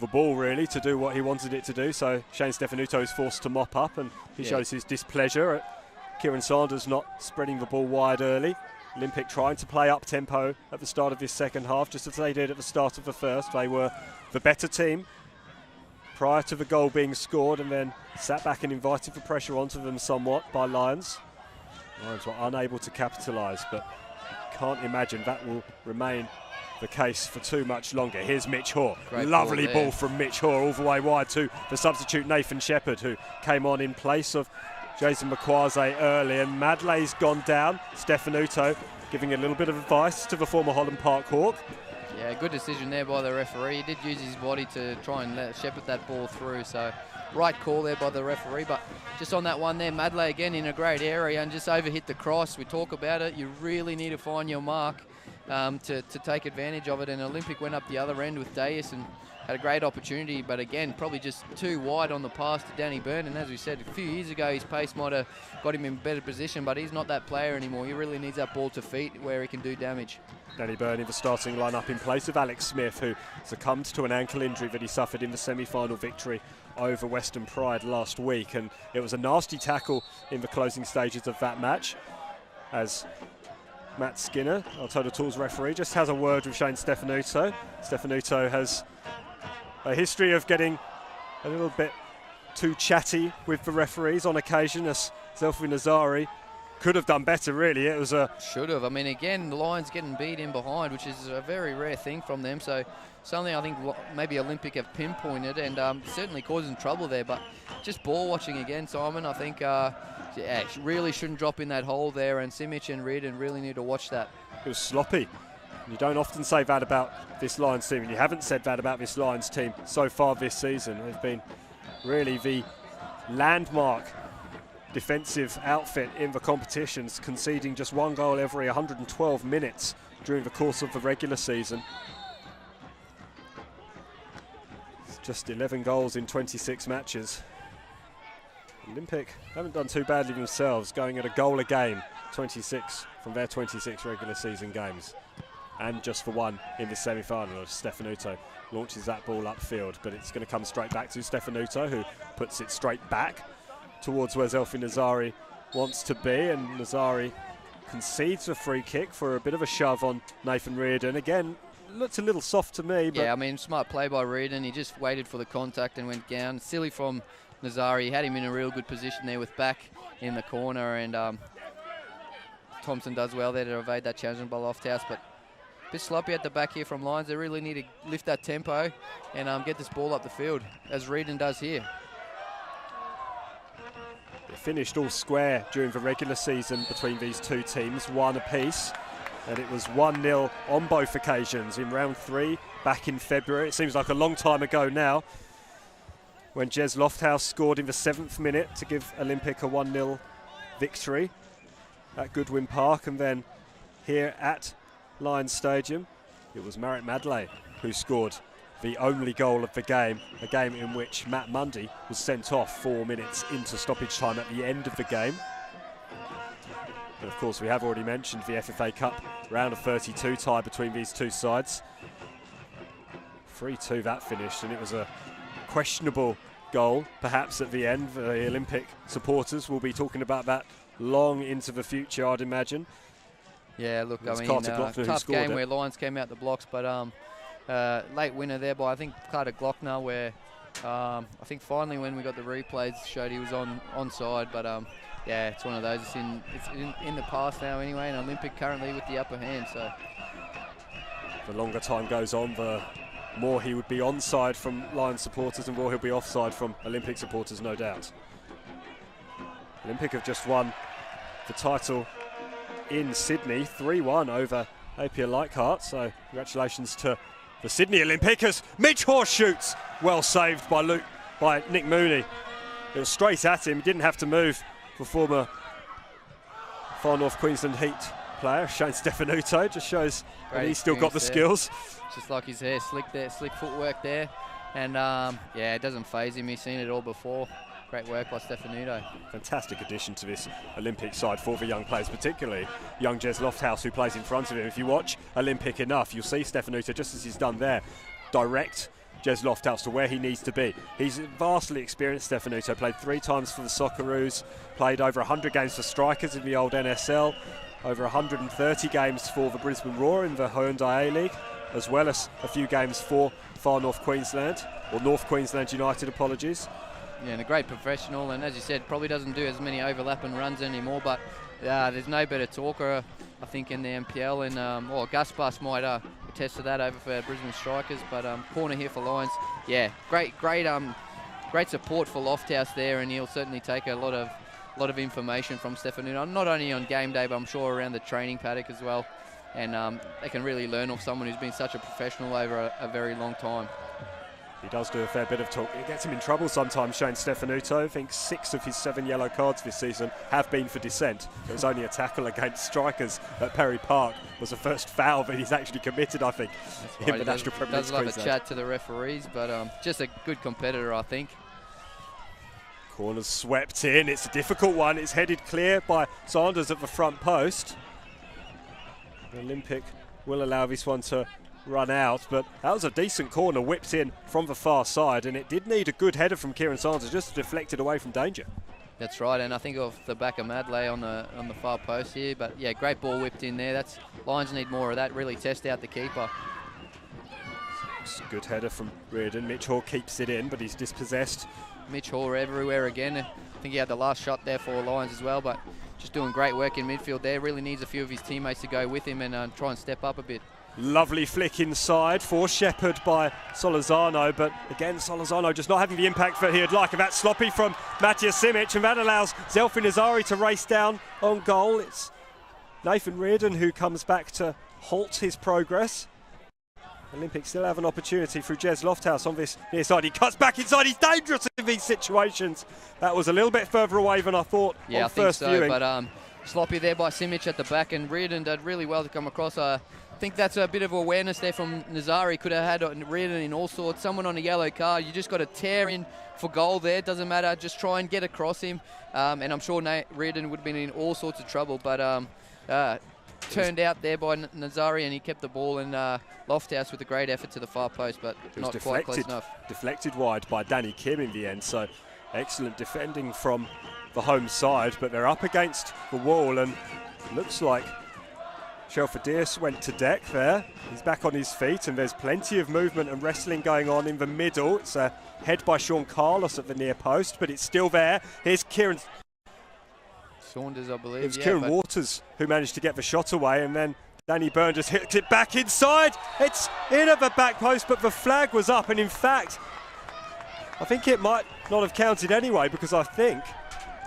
the ball, really, to do what he wanted it to do. So Shane Stefanuto is forced to mop up, and he shows his displeasure at Kieran Sanders not spreading the ball wide early. Olympic trying to play up tempo at the start of this second half, just as they did at the start of the first. They were the better team prior to the goal being scored, and then sat back and invited the pressure onto them somewhat by Lions. Lions were unable to capitalise, but can't imagine that will remain the case for too much longer. Here's Mitch Hoare. Lovely ball from Mitch Hoare all the way wide to the substitute Nathan Shepherd, who came on in place of Jason Makwaze early, and Madley's gone down. Stefanuto giving a little bit of advice to the former Holland Park Hawk.
Yeah, good decision there by the referee. He did use his body to try and shepherd that ball through, so right call there by the referee. But just on that one there, Madley again in a great area and just overhit the cross. We talk about it. You really need to find your mark to take advantage of it, and Olympic went up the other end with Dayes and had a great opportunity, but again, probably just too wide on the pass to Danny Byrne. And as we said, a few years ago, his pace might have got him in a better position, but he's not that player anymore. He really needs that ball to feet where he can do damage.
Danny Byrne in the starting lineup in place of Alex Smith, who succumbed to an ankle injury that he suffered in the semi-final victory over Western Pride last week. And it was a nasty tackle in the closing stages of that match, as Matt Skinner, our Total Tools referee, just has a word with Shane Stefanuto. Stefanuto has a history of getting a little bit too chatty with the referees on occasion, as Zelfi Nazari could have done better, really. It was a...
Should have. I mean, again, the Lions getting beat in behind, which is a very rare thing from them. So something I think maybe Olympic have pinpointed, and certainly causing trouble there. But just ball watching again, Simon, I think really shouldn't drop in that hole there, and Simic and Reardon really need to watch that.
It was sloppy. You don't often say that about this Lions team, and you haven't said that about this Lions team so far this season. They've been really the landmark defensive outfit in the competitions, conceding just one goal every 112 minutes during the course of the regular season. It's just 11 goals in 26 matches. Olympic haven't done too badly themselves, going at a goal a game, 26 from their 26 regular season games. And just for one in the semi-final. Stefanuto launches that ball upfield, but it's going to come straight back to Stefanuto, who puts it straight back towards where Zelfi Nazari wants to be, and Nazari concedes a free kick for a bit of a shove on Nathan Reardon. Again, looked a little soft to me. But
yeah, I mean, smart play by Reardon. He just waited for the contact and went down. Silly from Nazari. He had him in a real good position there with back in the corner, and Thompson does well there to evade that challenge by Lofthouse, but a bit sloppy at the back here from Lions. They really need to lift that tempo and get this ball up the field, as Reardon does here.
They finished all square during the regular season between these two teams, one apiece, and it was 1-0 on both occasions in round 3 back in February. It seems like a long time ago now, when Jez Lofthouse scored in the 7th minute to give Olympic a 1-0 victory at Goodwin Park, and then here at Lions Stadium, it was Marit Madley who scored the only goal of the game, a game in which Matt Mundy was sent off 4 minutes into stoppage time at the end of the game. And of course, we have already mentioned the FFA Cup round of 32 tie between these two sides. 3-2 that finished, and it was a questionable goal perhaps at the end. The Olympic supporters will be talking about that long into the future, I'd imagine.
Yeah, look, I mean, tough game where Lions came out the blocks, but late winner there by, I think, Carter Glockner, where I think finally when we got the replays showed he was onside, but yeah, it's one of those. It's in the past now anyway, and Olympic currently with the upper hand. So
the longer time goes on, the more he would be onside from Lions supporters and more he'll be offside from Olympic supporters, no doubt. Olympic have just won the title in Sydney, 3-1 over APR Leichhardt, so congratulations to the Sydney Olympic as Mitch Horse shoots. Well saved by Nick Mooney. It was straight at him, he didn't have to move. The former Far North Queensland Heat player, Shane Stefanuto, just shows that he's still got the skills.
Just like his hair, slick footwork there. And yeah, it doesn't faze him, he's seen it all before. Great work by Stefanuto.
Fantastic addition to this Olympic side for the young players, particularly young Jez Lofthouse, who plays in front of him. If you watch Olympic enough, you'll see Stefanuto, just as he's done there, direct Jez Lofthouse to where he needs to be. He's vastly experienced, Stefanuto. Played 3 times for the Socceroos, played over 100 games for Strikers in the old NSL, over 130 games for the Brisbane Roar in the Hyundai A-League, as well as a few games for Far North Queensland, or North Queensland United, apologies.
Yeah, and a great professional, and as you said, probably doesn't do as many overlapping runs anymore, but there's no better talker, I think, in the NPL, and Gus Bus might attest to that over for Brisbane Strikers, but corner here for Lions. Yeah, great support for Lofthouse there, and he'll certainly take a lot of information from Stefanuto, not only on game day, but I'm sure around the training paddock as well, and they can really learn off someone who's been such a professional over a very long time.
He does do a fair bit of talk. It gets him in trouble sometimes, Shane Stefanuto. I think 6 of his 7 yellow cards this season have been for dissent. It was only a tackle against strikers at Perry Park was the first foul that he's actually committed, I think, in the National Premier League.
Does love a chat to the referees, but just a good competitor, I think.
Corner's swept in. It's a difficult one. It's headed clear by Sanders at the front post. The Olympic will allow this one to run out, but that was a decent corner whipped in from the far side, and it did need a good header from Kieran Sanders just to deflect it away from danger.
That's right, and I think of the back of Madley on the far post here, but yeah, great ball whipped in there. Lions need more of that, really test out the keeper.
It's a good header from Reardon. Mitch Hall keeps it in, but he's dispossessed.
Mitch Hall everywhere again. I think he had the last shot there for Lions as well, but just doing great work in midfield there. Really needs a few of his teammates to go with him and try and step up a bit.
Lovely flick inside for Shepherd by Solorzano, but again Solorzano just not having the impact that he'd like. And that's sloppy from Matthias Simic, and that allows Zelfi Nazari to race down on goal. It's Nathan Reardon who comes back to halt his progress. Olympics still have an opportunity through Jez Lofthouse on this near side. He cuts back inside. He's dangerous in these situations. That was a little bit further away than I thought on
I
first
think so,
viewing.
But sloppy there by Simic at the back, and Reardon did really well to come across. I think that's a bit of awareness there from Nazari. Could have had Reardon in all sorts. Someone on a yellow card, you just got to tear in for goal there. Doesn't matter, just try and get across him. And I'm sure Reardon would have been in all sorts of trouble, but turned out there by Nazari, and he kept the ball, and Lofthouse with a great effort to the far post, but not quite close enough.
Deflected wide by Danny Kim in the end, so excellent defending from the home side, but they're up against the wall, and it looks like Shelford went to deck there. He's back on his feet, and there's plenty of movement and wrestling going on in the middle. It's a head by Sean Carlos at the near post, but it's still there. Here's Kieran
Saunders, I believe.
It was Kieran Waters who managed to get the shot away, and then Danny Byrne just hit it back inside. It's in at the back post, but the flag was up, and in fact, I think it might not have counted anyway, because I think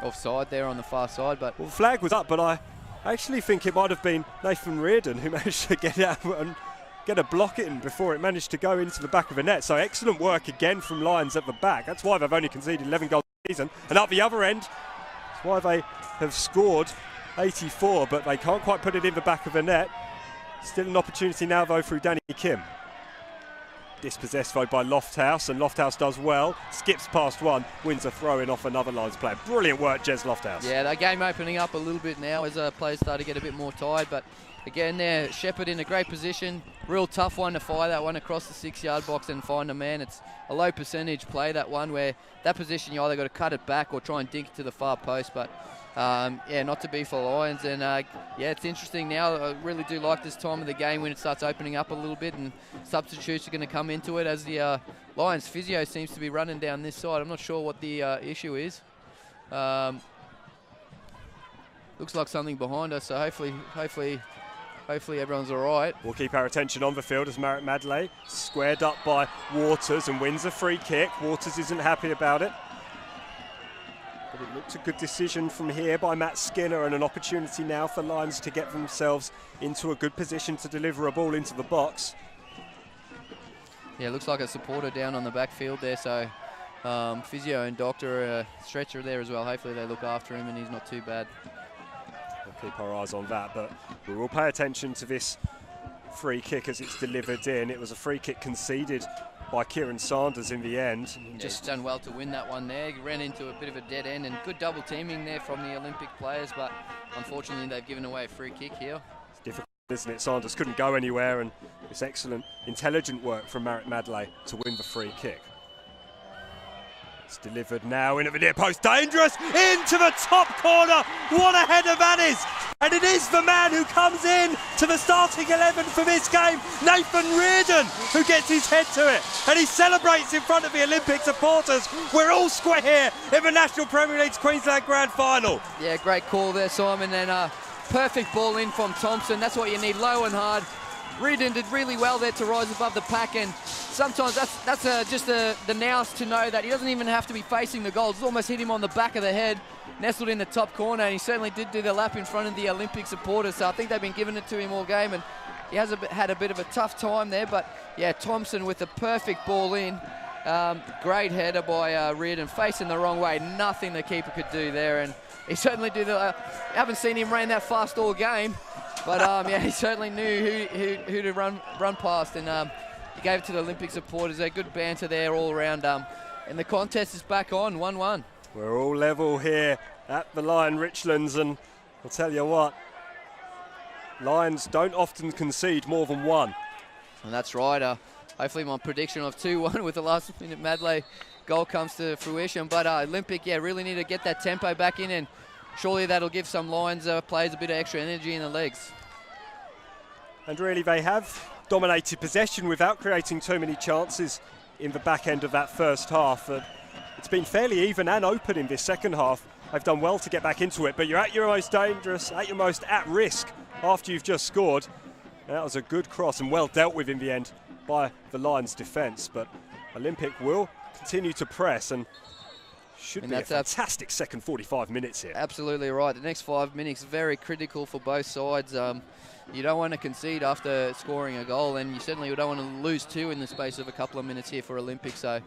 offside there on the far side, but
the flag was up, but I actually think it might have been Nathan Reardon who managed to get out and get a block in before it managed to go into the back of the net. So excellent work again from Lions at the back. That's why they've only conceded 11 goals this season. And up the other end, that's why they have scored 84, but they can't quite put it in the back of the net. Still an opportunity now though through Danny Kim. Dispossessed though by Lofthouse, and Lofthouse does well, skips past one, wins a throw in off another Lions player. Brilliant work, Jez Lofthouse.
Yeah, the game opening up a little bit now as players start to get a bit more tired, but again there, Shepherd in a great position. Real tough one to fire that one across the 6-yard box and find a man. It's a low percentage play, that one, where that position you either got to cut it back or try and dink it to the far post, but yeah, not to be for Lions. And yeah, it's interesting now. I really do like this time of the game when it starts opening up a little bit, and substitutes are going to come into it as the Lions physio seems to be running down this side. I'm not sure what the issue is. Looks like something behind us, so hopefully everyone's all right.
We'll keep our attention on the field as Marek Madley squared up by Waters and wins a free kick. Waters isn't happy about it, but it looked a good decision from here by Matt Skinner, and an opportunity now for Lions to get themselves into a good position to deliver a ball into the box.
Yeah, it looks like a supporter down on the backfield there, so physio and doctor, stretcher there as well. Hopefully they look after him and he's not too bad.
We'll keep our eyes on that, but we will pay attention to this free kick as it's delivered in. It was a free kick conceded by Kieran Sanders in the end.
Yeah, just done well to win that one there. He ran into a bit of a dead end, and good double teaming there from the Olympic players, but unfortunately they've given away a free kick here.
It's difficult, isn't it? Sanders couldn't go anywhere, and it's excellent, intelligent work from Marek Madley to win the free kick. It's delivered now in at the near post, dangerous, into the top corner. What a header that is! And it is the man who comes in to the starting 11 for this game, Nathan Reardon, who gets his head to it. And he celebrates in front of the Olympic supporters. We're all square here in the National Premier League's Queensland Grand Final.
Yeah, great call there, Simon, and perfect ball in from Thompson. That's what you need, low and hard. Reardon did really well there to rise above the pack, and sometimes that's just the nous to know that he doesn't even have to be facing the goal. It's almost hit him on the back of the head, nestled in the top corner, and he certainly did do the lap in front of the Olympic supporters, so I think they've been giving it to him all game, and he has had a bit of a tough time there, but yeah, Thompson with the perfect ball in, Great header by Reardon, facing the wrong way. Nothing the keeper could do there, and he certainly did. Haven't seen him run that fast all game, but yeah, he certainly knew who to run past, and he gave it to the Olympic supporters. They're good banter there all around, and the contest is back on, 1-1.
We're all level here at the Lion Richlands, and I'll tell you what, Lions don't often concede more than one.
And that's right. Hopefully my prediction of 2-1 with the last minute Madley goal comes to fruition. But Olympic, yeah, really need to get that tempo back in, and surely that'll give some Lions players a bit of extra energy in the legs.
And really they have dominated possession without creating too many chances in the back end of that first half. It's been fairly even and open in this second half. They've done well to get back into it, but you're at your most dangerous, at your most at risk after you've just scored. And that was a good cross and well dealt with in the end by the Lions' defence, but Olympic will continue to press and should be a fantastic second 45 minutes here.
Absolutely right. The next 5 minutes very critical for both sides. You don't want to concede after scoring a goal, and you certainly don't want to lose two in the space of a couple of minutes here for Olympic. So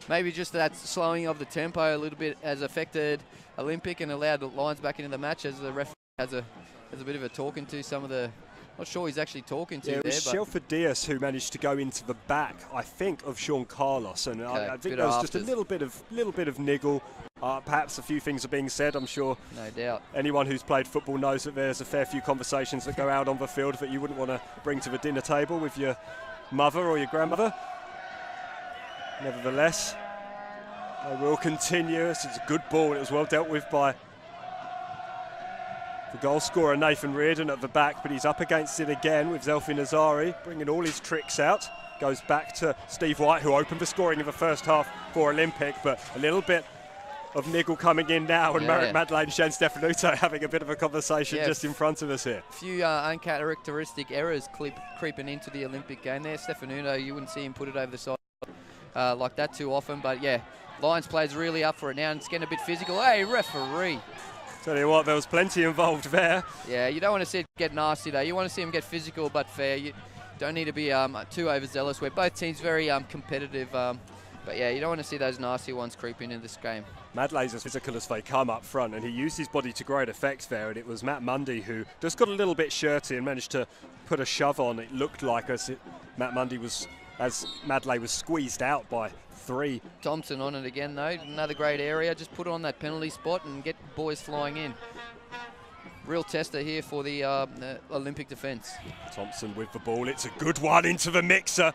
maybe just that slowing of the tempo a little bit has affected Olympic and allowed the Lions back into the match, as the referee has a bit of a talking to some of the. Not sure he's actually talking to
there. It was Shelford Diaz who managed to go into the back, I think, of Sean Carlos, and okay, I think there was just a little bit of niggle. Perhaps a few things are being said. I'm sure.
No doubt.
Anyone who's played football knows that there's a fair few conversations that go out on the field that you wouldn't want to bring to the dinner table with your mother or your grandmother. Nevertheless, they will continue. It's a good ball. It was well dealt with by the goal scorer Nathan Reardon at the back, but he's up against it again with Zelfi Nazari, bringing all his tricks out. Goes back to Steve White, who opened the scoring in the first half for Olympic, but a little bit of niggle coming in now, and Merrick Madeleine and Shane Stefanuto having a bit of a conversation just in front of us here.
A few uncharacteristic errors creeping into the Olympic game there. Stefanuto, you wouldn't see him put it over the side like that too often, but yeah, Lions players really up for it now, and it's getting a bit physical. Hey, referee.
Tell you what, there was plenty involved there.
Yeah, you don't want to see it get nasty though. You want to see them get physical but fair. You don't need to be too overzealous. We're both teams very competitive, but yeah, you don't want to see those nasty ones creeping in this game.
Madlei's as physical as they come up front, and he used his body to great effect there, and it was Matt Mundy who just got a little bit shirty and managed to put a shove on. It looked like Matt Mundy was, as Madley was squeezed out by three.
Thompson on it again though, another great area. Just put on that penalty spot and get boys flying in. Real tester here for the Olympic defence.
Thompson with the ball, it's a good one into the mixer.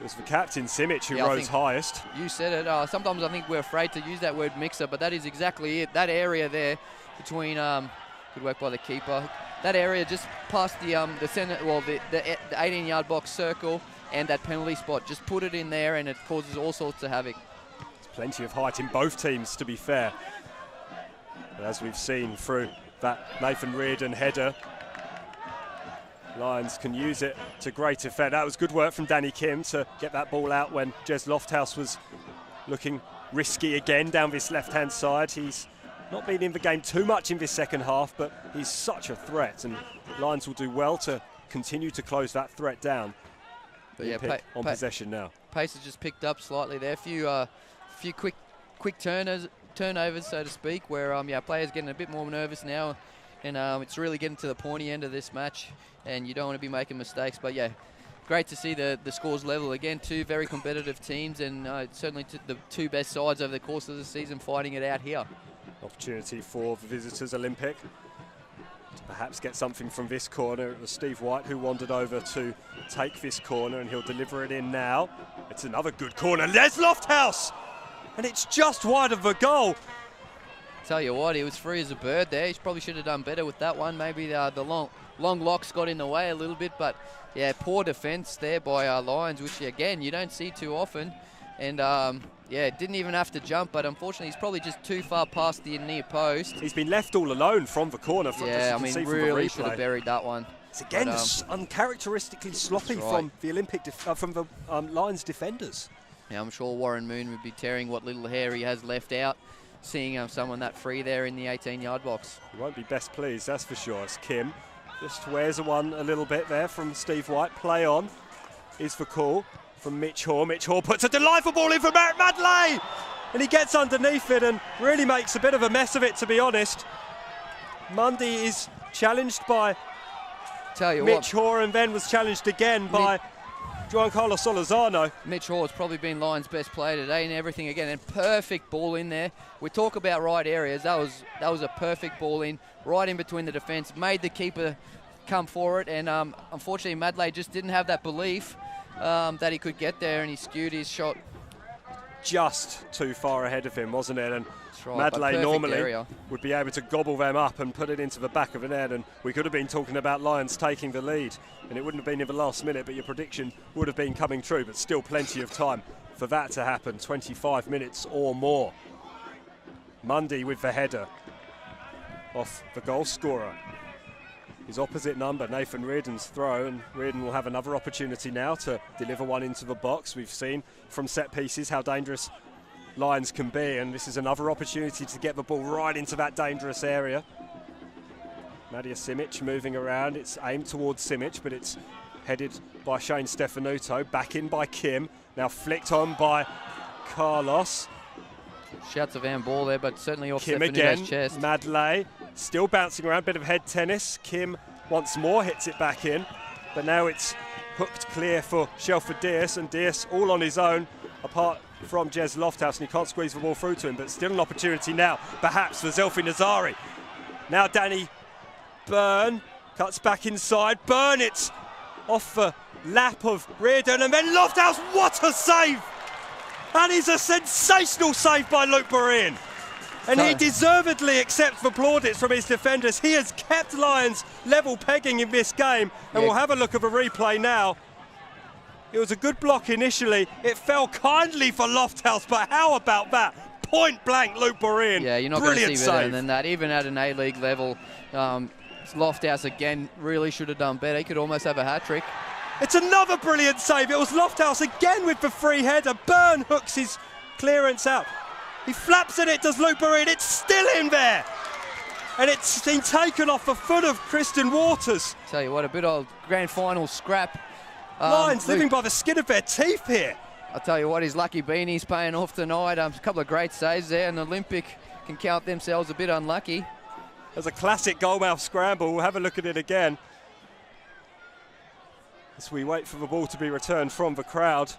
It was the captain, Simic, who rose highest.
You said it. Sometimes I think we're afraid to use that word mixer, but that is exactly it. That area there between, good work by the keeper. That area just past the center, well, the 18-yard box circle and that penalty spot. Just put it in there, and it causes all sorts of havoc.
There's plenty of height in both teams, to be fair. But as we've seen through that Nathan Reardon header, Lions can use it to great effect. That was good work from Danny Kim to get that ball out when Jez Lofthouse was looking risky again down this left-hand side. He's not been in the game too much in this second half, but he's such a threat, and Lions will do well to continue to close that threat down. But yeah, on possession now.
Pace has just picked up slightly there. A few quick turnovers, so to speak, where players getting a bit more nervous now, and it's really getting to the pointy end of this match, and you don't want to be making mistakes. But yeah, great to see the scores level again. Two very competitive teams, and certainly the two best sides over the course of the season fighting it out here.
Opportunity for the visitors, Olympic, to perhaps get something from this corner. It was Steve White who wandered over to take this corner, and he'll deliver it in now. It's another good corner. Les Lofthouse! And it's just wide of the goal.
Tell you what, he was free as a bird there. He probably should have done better with that one. Maybe the long locks got in the way a little bit, but yeah, poor defence there by our Lions, which again, you don't see too often. And yeah, didn't even have to jump, but unfortunately he's probably just too far past the near post.
He's been left all alone from the corner.
Yeah, I mean, really should have buried that one.
It's again uncharacteristically sloppy from the Olympic, from the Lions defenders.
Yeah, I'm sure Warren Moon would be tearing what little hair he has left out, seeing someone that free there in the 18-yard box.
He won't be best pleased, that's for sure. It's Kim. Just wears one a little bit there from Steve White. Play on is the call. from Mitch Hoare. Mitch Hoare puts a delightful ball in for Merritt Madley, and he gets underneath it and really makes a bit of a mess of it, to be honest. Mundy is challenged by Mitch Hoare, and then was challenged again by Juan Carlos Solozano.
Mitch Hoare's probably been Lions' best player today and everything again, and perfect ball in there. We talk about right areas. That was a perfect ball in, right in between the defence, made the keeper come for it, and unfortunately Madley just didn't have that belief that he could get there, and he skewed his shot.
Just too far ahead of him, wasn't it? And
right,
Madley normally would be able to gobble them up and put it into the back of the net, and we could have been talking about Lions taking the lead, and it wouldn't have been in the last minute, but your prediction would have been coming true, but still plenty of time for that to happen, 25 minutes or more. Mundy with the header off the goal scorer. His opposite number, Nathan Reardon's throw, and Reardon will have another opportunity now to deliver one into the box. We've seen from set pieces how dangerous Lions can be, and this is another opportunity to get the ball right into that dangerous area. Nadia Simic moving around. It's aimed towards Simic, but it's headed by Shane Stefanuto. Back in by Kim. Now flicked on by Carlos.
Shouts of handball there, but certainly off
Kim
Stefanuto's
again.
chest.
Madley still bouncing around, bit of head tennis. Kim once more hits it back in, but now it's hooked clear for Shelford Dias, and Dias all on his own, apart from Jez Lofthouse, and he can't squeeze the ball through to him, but still an opportunity now, perhaps for Zelfi Nazari. Now Danny Byrne cuts back inside. Byrne, it's off the lap of Reardon, and then Lofthouse, what a save! And it's a sensational save by Luke Berean. And he deservedly accepts the plaudits from his defenders. He has kept Lions level pegging in this game, and we'll have a look at the replay now. It was a good block initially. It fell kindly for Lofthouse, but how about that? Point blank, Luke Berean.
Yeah, you're not going to see better than that. Even at an A-League level, Lofthouse again really should have done better. He could almost have a hat-trick.
It's another brilliant save. It was Lofthouse again with the free header. Byrne hooks his clearance out. He flaps at it, does Luke Berean. It's still in there. And it's been taken off the foot of Kristen Waters.
Tell you what, a bit of grand final scrap.
Lions living by the skin of their teeth here.
I'll tell you what, his lucky beanie's paying off tonight. A couple of great saves there, and Olympic can count themselves a bit unlucky.
There's a classic goalmouth scramble. We'll have a look at it again as we wait for the ball to be returned from the crowd.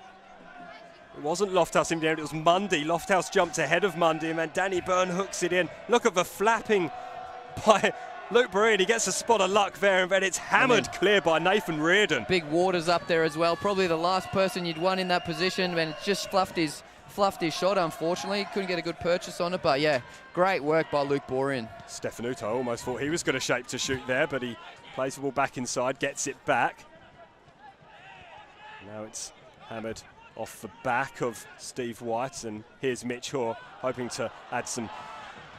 It wasn't Lofthouse in the end, it was Mundy. Lofthouse jumped ahead of Mundy, and then Danny Byrne hooks it in. Look at the flapping by Luke Berean. He gets a spot of luck there, and then it's hammered clear by Nathan Reardon.
Big Waters up there as well. Probably the last person you'd want in that position, and it just fluffed his shot, unfortunately. Couldn't get a good purchase on it, but yeah, great work by Luke Berean.
Stefanuto almost thought he was going to shape to shoot there, but he plays the ball back inside, gets it back. Now it's hammered off the back of Steve White, and here's Mitch Hoare hoping to add some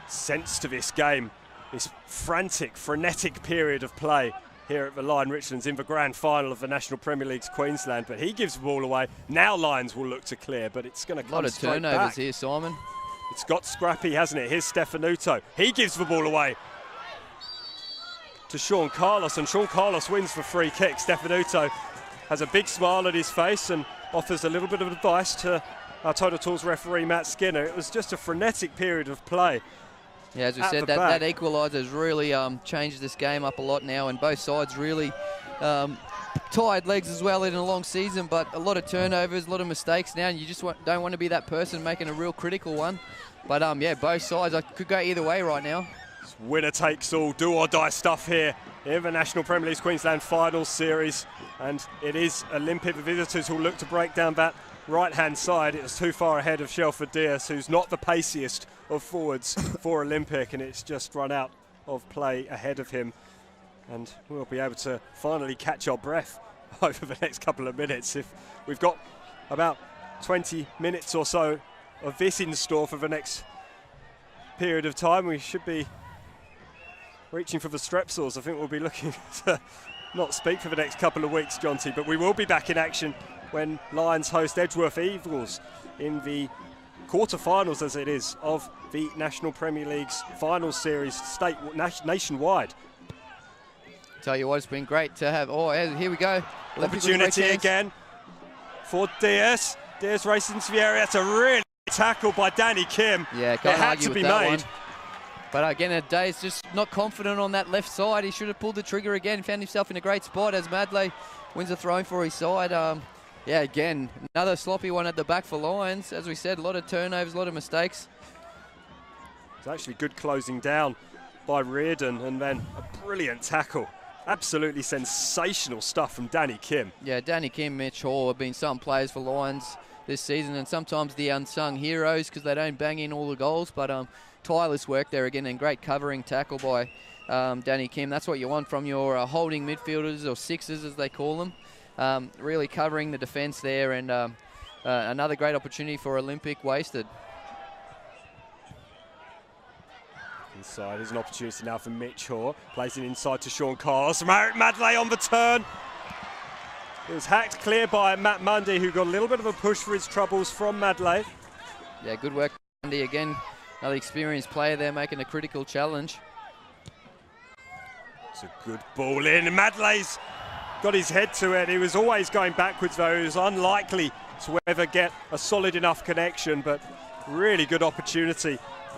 sense to this game, this frantic, frenetic period of play here at the Lion Richlands in the grand final of the National Premier League's Queensland, but he gives the ball away. Now Lions will look to clear, but it's going to come straight back.
A lot of turnovers here, Simon.
It's got scrappy, hasn't it? Here's Stefanuto. He gives the ball away to Sean Carlos, and Sean Carlos wins the free kick. Stefanuto has a big smile on his face and offers a little bit of advice to our Total Tools referee Matt Skinner. It was just a frenetic period of play.
Yeah, as we said, that equaliser has really changed this game up a lot now, and both sides really tired legs as well in a long season, but a lot of turnovers, a lot of mistakes now, and you just don't want to be that person making a real critical one. But yeah, both sides, I could go either way right now.
It's winner takes all, do or die stuff here in the National Premier League's Queensland Finals Series, and it is Olympic, the visitors, who look to break down that right-hand side. It was too far ahead of Shelford Dias, who's not the paciest of forwards for Olympic, and it's just run out of play ahead of him. And we'll be able to finally catch our breath over the next couple of minutes. If we've got about 20 minutes or so of this in store for the next period of time, we should be reaching for the strepsils. I think we'll be looking to not speak for the next couple of weeks, Jonty, but we will be back in action when Lions host Edgeworth Eagles in the quarter-finals, as it is, of the National Premier League's Finals Series nationwide.
Tell you what, it's been great to have. Oh, here we go.
Opportunity again for Diaz. Diaz racing into the area. That's a really tackle by Danny Kim.
Yeah,
it
can't
had
argue
to
with
be
that
made.
one. But again, Day's just not confident on that left side. He should have pulled the trigger again. Found himself in a great spot as Madley wins a throw for his side. Yeah, again, another sloppy one at the back for Lions. As we said, a lot of turnovers, a lot of mistakes.
It's actually good closing down by Reardon, and then a brilliant tackle. Absolutely sensational stuff from Danny Kim.
Yeah, Danny Kim, Mitch Hall have been some players for Lions this season, and sometimes the unsung heroes because they don't bang in all the goals, but tireless work there again, and great covering tackle by Danny Kim. That's what you want from your holding midfielders, or sixes as they call them. Really covering the defence there, and another great opportunity for Olympic wasted.
Inside, there's an opportunity now for Mitch Hoare. Plays it inside to Sean Carlos. Madley on the turn. It was hacked clear by Matt Mundy, who got a little bit of a push for his troubles from Madley.
Yeah, good work, Mundy again. Another experienced player there making a critical challenge.
It's a good ball in. Madley's got his head to it. He was always going backwards, though. He was unlikely to ever get a solid enough connection, but really good opportunity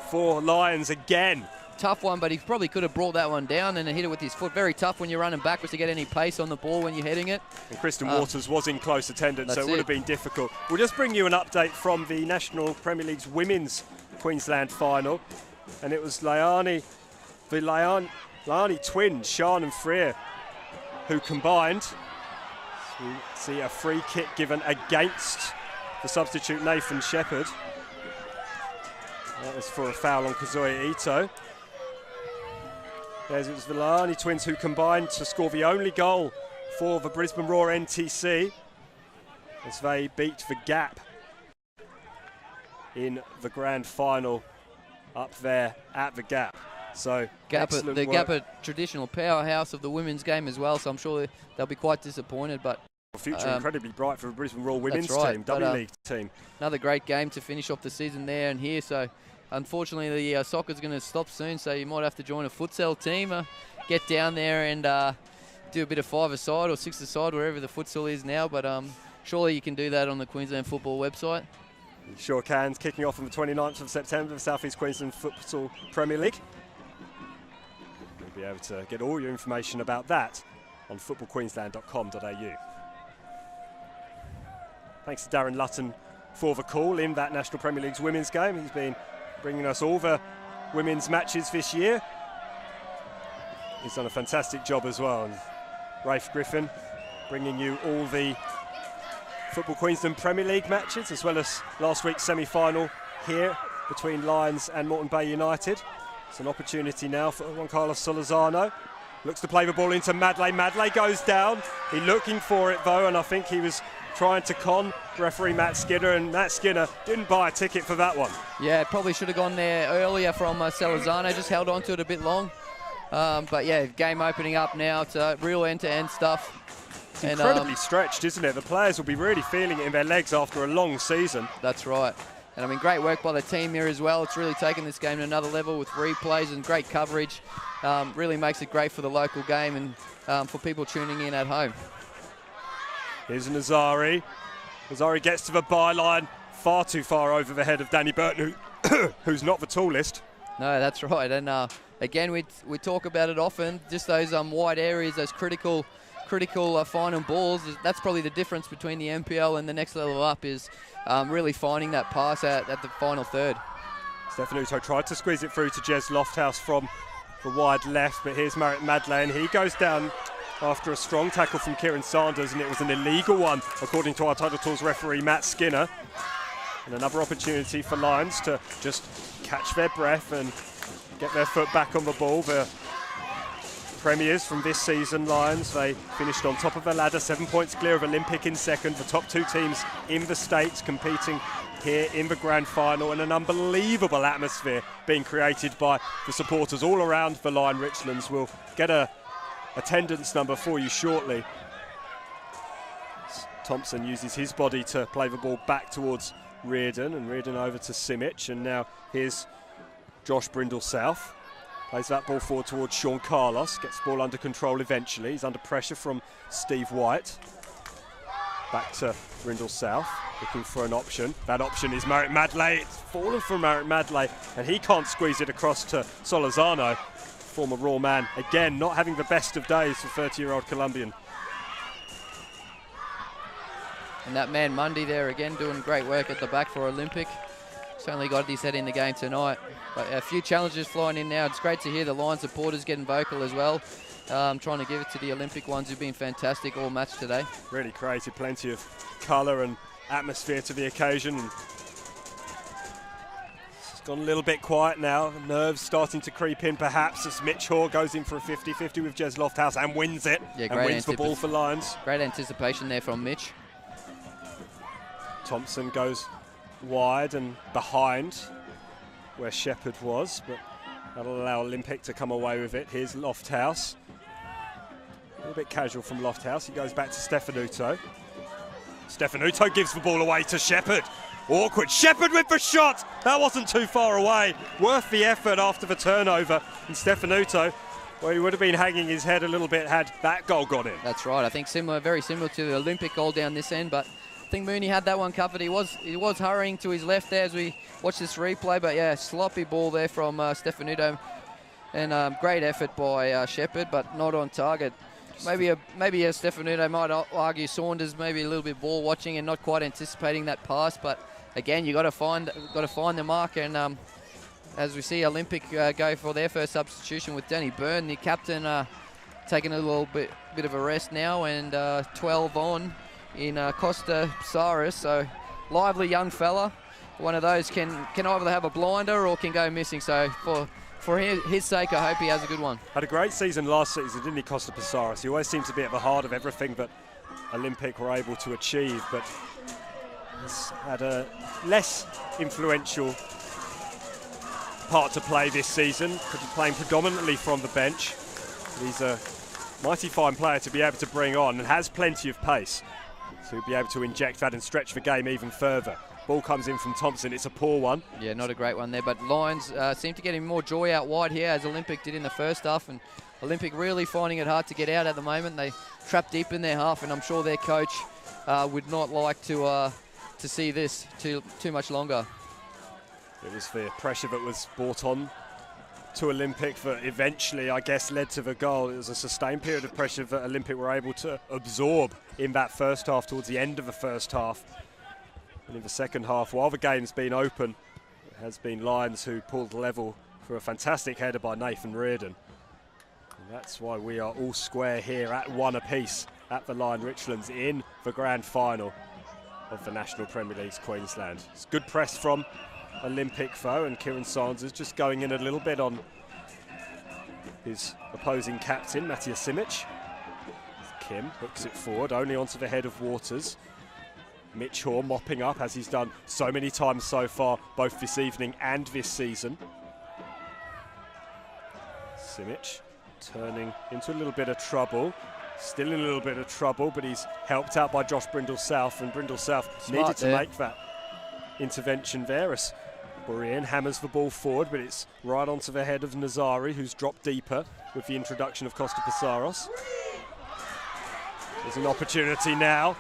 for Lions again.
Tough one, but he probably could have brought that one down and hit it with his foot. Very tough when you're running backwards to get any pace on the ball when you're heading it.
And Kristen Waters was in close attendance, so it would have been difficult. We'll just bring you an update from the National Premier League's Women's Queensland final. And it was the Liani twins, Sian and Freya, who combined. So we see a free kick given against the substitute Nathan Shepherd. That was for a foul on Kazuya Ito. Yes, it was the Liani twins who combined to score the only goal for the Brisbane Roar NTC as they beat the Gap in the grand final up there at the Gap. So
the Gap, a traditional powerhouse of the women's game as well, so I'm sure they'll be quite disappointed. But
future incredibly bright for the Brisbane Roar women's team, W League team.
Another great game to finish off the season there and here. So unfortunately, the soccer's going to stop soon, so you might have to join a futsal team, get down there and do a bit of five-a-side or six-a-side, wherever the futsal is now. But surely you can do that on the Queensland Football website.
You sure can. Kicking off on the 29th of September, the South East Queensland Futsal Premier League. You'll be able to get all your information about that on footballqueensland.com.au. Thanks to Darren Lutton for the call in that National Premier League's women's game. He's been bringing us all the women's matches this year. He's done a fantastic job as well. And Rafe Griffin bringing you all the Football Queensland Premier League matches, as well as last week's semi-final here between Lions and Moreton Bay United. It's an opportunity now for Juan Carlos Solorzano. Looks to play the ball into Madley. Madley goes down. He's looking for it though, and I think he was trying to con referee Matt Skinner, and Matt Skinner didn't buy a ticket for that one.
Yeah, probably should have gone there earlier from Solorzano, just held on to it a bit long. But yeah, game opening up now. It's real end-to-end stuff.
It's incredibly stretched, isn't it? The players will be really feeling it in their legs after a long season.
That's right. And I mean, great work by the team here as well. It's really taken this game to another level with replays and great coverage. Really makes it great for the local game and for people tuning in at home.
Here's Nazari. Nazari gets to the byline, far too far over the head of Danny Burton, who's not the tallest.
No, that's right. And again, we talk about it often, just those wide areas, those critical final balls. That's probably the difference between the NPL and the next level up, is really finding that pass at the final third.
Stefanuto tried to squeeze it through to Jez Lofthouse from the wide left, but here's Merritt Madley, and he goes down after a strong tackle from Kieran Sanders, and it was an illegal one, according to our Title Tools referee, Matt Skinner. And another opportunity for Lions to just catch their breath and get their foot back on the ball. The premiers from this season, Lions, they finished on top of the ladder, 7 points clear of Olympic in second, the top two teams in the States competing here in the grand final, and an unbelievable atmosphere being created by the supporters all around the Lion Richlands. We'll get a attendance number for you shortly. Thompson uses his body to play the ball back towards Reardon, and Reardon over to Simic, and now here's Josh Brindle South. Plays that ball forward towards Sean Carlos, gets the ball under control eventually. He's under pressure from Steve White. Back to Brindle South, looking for an option. That option is Marek Madley. It's fallen for Marek Madley, and he can't squeeze it across to Solorzano. Former Raw man, again, not having the best of days for 30-year-old Colombian.
And that man Mundy there again doing great work at the back for Olympic. Certainly got his head in the game tonight. But a few challenges flying in now. It's great to hear the Lions supporters getting vocal as well. Trying to give it to the Olympic ones who've been fantastic all match today.
Really created plenty of colour and atmosphere to the occasion. It's gone a little bit quiet now. Nerves starting to creep in perhaps as Mitch Hoare goes in for a 50-50 with Jez Lofthouse and wins it.
Yeah,
and wins the ball for Lions.
Great anticipation there from Mitch.
Thompson goes wide and behind where Shepherd was, but that'll allow Olympic to come away with it. Here's Lofthouse. A little bit casual from Lofthouse. He goes back to Stefanuto. Stefanuto gives the ball away to Shepherd. Awkward. Shepherd with the shot. That wasn't too far away. Worth the effort after the turnover. And Stefanuto, well, he would have been hanging his head a little bit had that goal got in.
That's right. I think very similar to the Olympic goal down this end, but I think Mooney had that one covered. He was hurrying to his left there as we watch this replay, but yeah, sloppy ball there from Stefanuto. And great effort by Shepherd, but not on target. Maybe Stefanuto might argue Saunders maybe a little bit ball watching and not quite anticipating that pass. But again, you got to find the mark. And as we see Olympic go for their first substitution with Danny Byrne, the captain, taking a little bit of a rest now, and 12 on in Costa Psaris. So lively young fella. One of those can either have a blinder or can go missing. So for his sake, I hope he has a good one. Had
a great season last season, didn't he, Costa Psaris? He always seemed to be at the heart of everything that Olympic were able to achieve, but he's had a less influential part to play this season, playing predominantly from the bench. He's a mighty fine player to be able to bring on and has plenty of pace to be able to inject that and stretch the game even further. Ball comes in from Thompson. It's a poor one.
Yeah, not a great one there, but Lions seem to get him more joy out wide here, as Olympic did in the first half, and Olympic really finding it hard to get out at the moment. They trap deep in their half, and I'm sure their coach would not like to see this too much longer.
It was the pressure that was brought on to Olympic that eventually, I guess, led to the goal. It was a sustained period of pressure that Olympic were able to absorb in that first half, towards the end of the first half. And in the second half, while the game's been open, it has been Lions who pulled level for a fantastic header by Nathan Reardon. And that's why we are all square here at one apiece at the Lion Richlands in the grand final of the National Premier League's Queensland. It's good press from Olympic though, and Kieran Saunders just going in a little bit on his opposing captain, Matthias Simic. Kim hooks it forward, only onto the head of Waters. Mitch Hoare mopping up, as he's done so many times so far, both this evening and this season. Simic turning into a little bit of trouble. Still in a little bit of trouble, but he's helped out by Josh Brindle South, and Brindle South needed to make that intervention there as Borean hammers the ball forward, but it's right onto the head of Nazari, who's dropped deeper with the introduction of Costa Psaris. There's an opportunity now.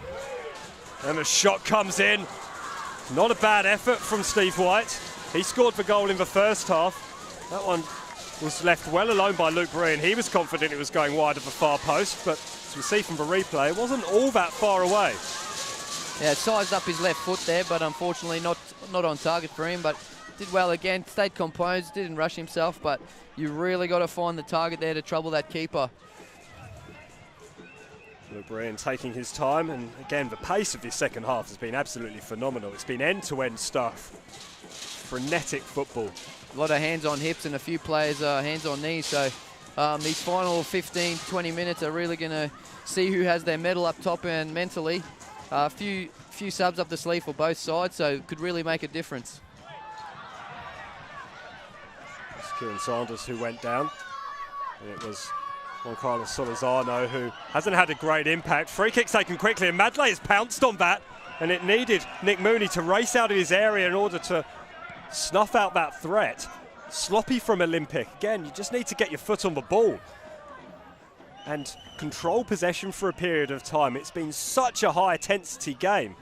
And the shot comes in. Not a bad effort from Steve White. He scored the goal in the first half. That one was left well alone by Luke Breen. He was confident it was going wide of the far post, but as we see from the replay, it wasn't all that far away.
Yeah, sized up his left foot there, but unfortunately not on target for him, but did well again, stayed composed, didn't rush himself, but you really got to find the target there to trouble that keeper.
Luke Breen taking his time, and again, the pace of this second half has been absolutely phenomenal. It's been end-to-end stuff. Frenetic football.
A lot of hands on hips and a few players hands on knees, so these final 15, 20 minutes are really going to see who has their medal up top and mentally. A few subs up the sleeve for both sides, so it could really make a difference.
It's Kieran Saunders who went down. And it was Juan Carlos Solorzano, who hasn't had a great impact. Free kick's taken quickly, and Madley has pounced on that, and it needed Nick Mooney to race out of his area in order to snuff out that threat. Sloppy from Olympic. Again, you just need to get your foot on the ball. and control possession for a period of time. It's been such a high intensity game.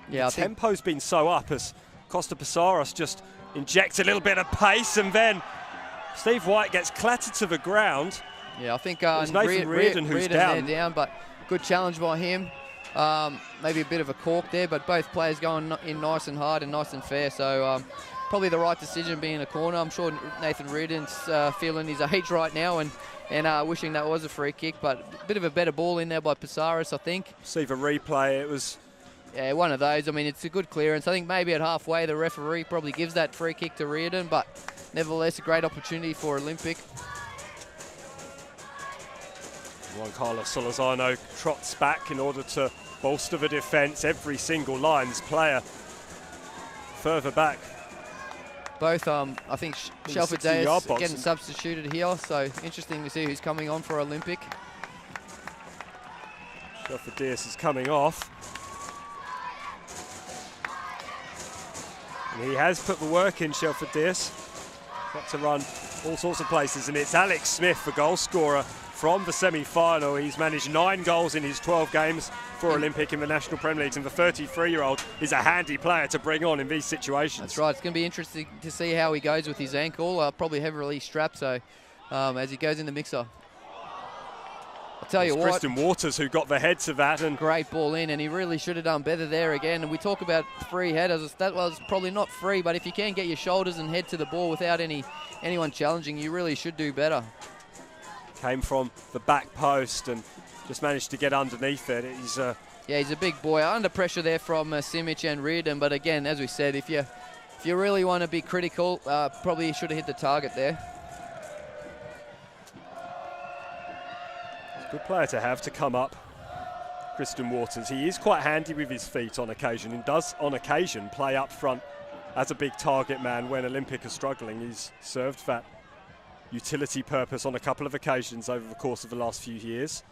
Yeah,
the tempo's been so up as Costa Pizarros just injects a little bit of pace, and then Steve White gets clattered to the ground.
Yeah, I think
it's Nathan Reardon who's down.
But good challenge by him. Maybe a bit of a cork there, but both players going in nice and hard and nice and fair. So probably the right decision being a corner. I'm sure Nathan Reardon's feeling his age right now and wishing that was a free kick, but a bit of a better ball in there by Pizarros, I think.
See the replay, it was...
Yeah, one of those. I mean, it's a good clearance. I think maybe at halfway the referee probably gives that free kick to Reardon, but nevertheless a great opportunity for Olympic.
Juan Carlos Solorzano trots back in order to bolster the defence. Every single Lions player further back.
Both, I think Shelford Diaz getting substituted here, so interesting to see who's coming on for Olympic.
Shelford Diaz is coming off. And he has put the work in, Shelford Diaz. Got to run all sorts of places, and it's Alex Smith, the goal scorer from the semi-final. He's managed 9 goals in his 12 games for Olympic in the National Premier League, and the 33-year-old is a handy player to bring on in these situations.
That's right. It's going to be interesting to see how he goes with his ankle. Probably heavily strapped, so as he goes in the mixer. I'll tell you what.
Kristen Waters who got the head to that. And
great ball in, and he really should have done better there again. And we talk about free headers. That was probably not free, but if you can get your shoulders and head to the ball without anyone challenging, you really should do better.
Came from the back post and just managed to get underneath it.
He's a big boy. Under pressure there from Simic and Reardon, but again, as we said, if you really want to be critical, probably should have hit the target there.
Good player to have to come up, Kristen Waters. He is quite handy with his feet on occasion and does on occasion play up front as a big target man when Olympic are struggling. He's served that utility purpose on a couple of occasions over the course of the last few years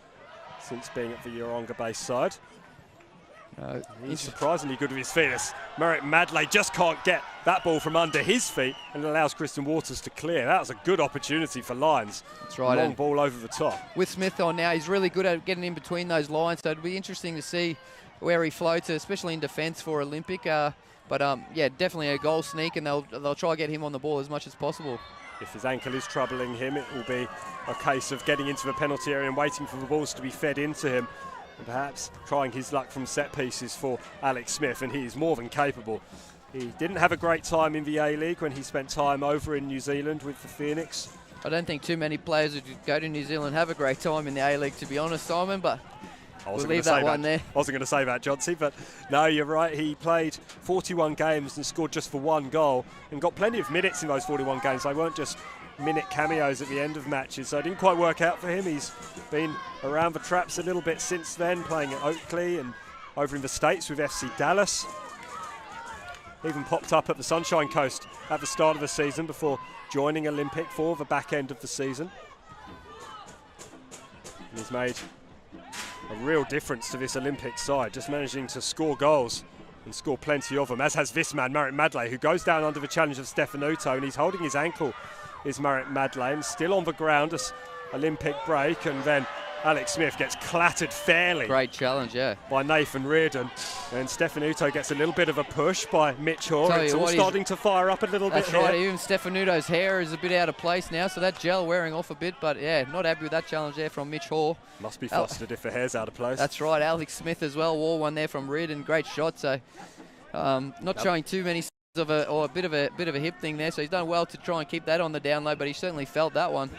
since being at the Yeronga base side. He's surprisingly good with his feet. Merrick Madley just can't get that ball from under his feet and allows Kristen Waters to clear. That was a good opportunity for Lions.
That's right.
Long ball over the top.
With Smith on now, he's really good at getting in between those lines, so it'll be interesting to see where he floats, especially in defence for Olympic. Yeah, definitely a goal sneak, and they'll try to get him on the ball as much as possible.
If his ankle is troubling him, it will be a case of getting into the penalty area and waiting for the balls to be fed into him. And perhaps trying his luck from set pieces for Alex Smith, and he is more than capable. He didn't have a great time in the A-League when he spent time over in New Zealand with the Phoenix.
I don't think too many players who go to New Zealand have a great time in the A-League, to be honest, Simon, but we'll leave that one there.
I wasn't going to say that, Johnsy, but no, you're right. He played 41 games and scored just for 1 goal and got plenty of minutes in those 41 games. They weren't just minute cameos at the end of matches, so it didn't quite work out for him. He's been around the traps a little bit since then, playing at Oakley and over in the States with FC Dallas. Even popped up at the Sunshine Coast at the start of the season before joining Olympic for the back end of the season. And he's made a real difference to this Olympic side, just managing to score goals and score plenty of them, as has this man, Merrick Madley, who goes down under the challenge of Stefanuto, and he's holding his ankle, is Merrick Madley, and still on the ground as Olympic break, and then Alex Smith gets clattered fairly.
Great challenge, yeah.
By Nathan Reardon, and Stefanuto gets a little bit of a push by Mitch Hoare. It's all starting to fire up a little bit here.
That's right, even Stefanuto's hair is a bit out of place now, so that gel wearing off a bit, but yeah, not happy with that challenge there from Mitch Hoare.
Must be flustered if the hair's out of place.
That's right, Alex Smith as well, wore one there from Reardon, great shot, so not showing too many of a bit of a hip thing there, so he's done well to try and keep that on the down low, but he certainly felt that one.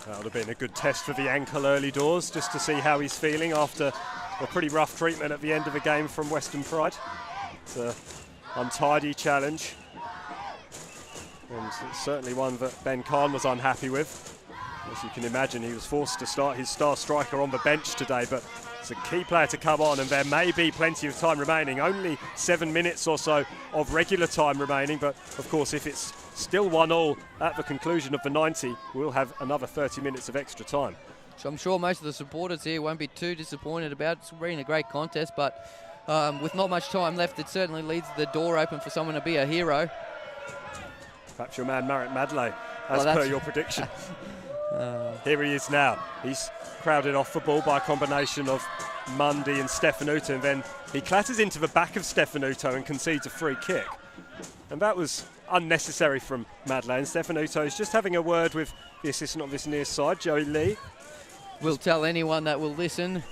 That would have been a good test for the ankle early doors, just to see how he's feeling after a pretty rough treatment at the end of the game from Western Pride. It's an untidy challenge, and it's certainly one that Ben Kahn was unhappy with. As you can imagine, he was forced to start his star striker on the bench today, but it's a key player to come on, and there may be plenty of time remaining. Only 7 minutes or so of regular time remaining, but of course if it's still 1-1 at the conclusion of the 90, we'll have another 30 minutes of extra time.
So I'm sure most of the supporters here won't be too disappointed about it. It's been a great contest, but with not much time left, it certainly leaves the door open for someone to be a hero.
Perhaps your man Merrick Madley as per your prediction. Here he is now. He's crowded off the ball by a combination of Mundy and Stefanuto, and then he clatters into the back of Stefanuto and concedes a free kick. And that was unnecessary from Madeleine. Stefanuto is just having a word with the assistant on this near side, Joey Lee.
We'll tell anyone that will listen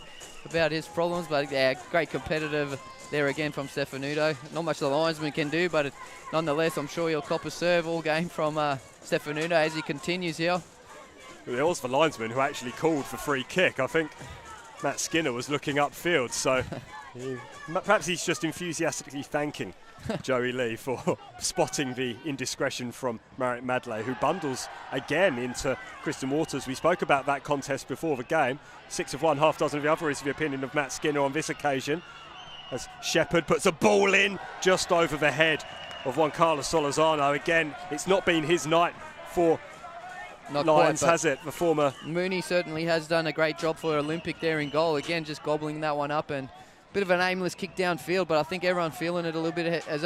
about his problems, but yeah, great competitive there again from Stefanuto. Not much the linesman can do, but nonetheless, I'm sure he'll cop a serve all game from Stefanuto as he continues here.
There was the linesman who actually called for free kick. I think Matt Skinner was looking upfield, so perhaps he's just enthusiastically thanking Joey Lee for spotting the indiscretion from Marek Madley, who bundles again into Kristen Waters. We spoke about that contest before the game. 6 of one, half dozen of the other is the opinion of Matt Skinner on this occasion, as Shepherd puts a ball in just over the head of Juan Carlos Solorzano. Again, it's not been his night for Lions, has it? The former
Mooney certainly has done a great job for Olympic there in goal. Again, just gobbling that one up, and bit of an aimless kick downfield, but I think everyone's feeling it a little bit as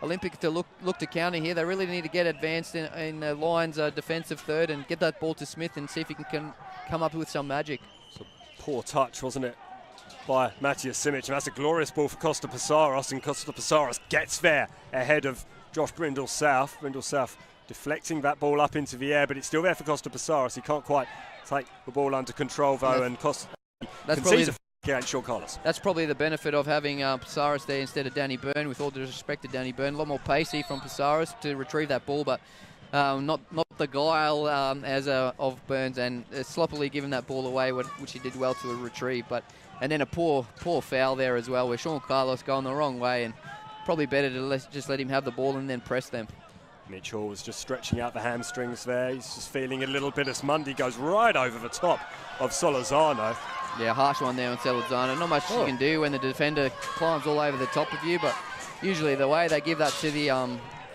Olympic to look to counter here. They really need to get advanced in the Lions' defensive third and get that ball to Smith and see if he can come up with some magic.
It's a poor touch, wasn't it, by Matthias Simic, and that's a glorious ball for Costa Passaros, and Costa Passaros gets there ahead of Josh Brindle-South. Brindle-South deflecting that ball up into the air, but it's still there for Costa Passaros. He can't quite take the ball under control, though, and Costa concedes a against Sean Carlos.
That's probably the benefit of having Passaros there instead of Danny Byrne, with all due respect to Danny Byrne. A lot more pacey from Passaros to retrieve that ball, but not the guile of Burns, and sloppily giving that ball away, which he did well to retrieve. And then a poor foul there as well, where Sean Carlos going the wrong way, and probably better to just let him have the ball and then press them.
Mitch Hall was just stretching out the hamstrings there. He's just feeling a little bit as Mundy goes right over the top of Solorzano.
Yeah, harsh one there on Solorzano. Not much you can do when the defender climbs all over the top of you, but usually the way they give that to the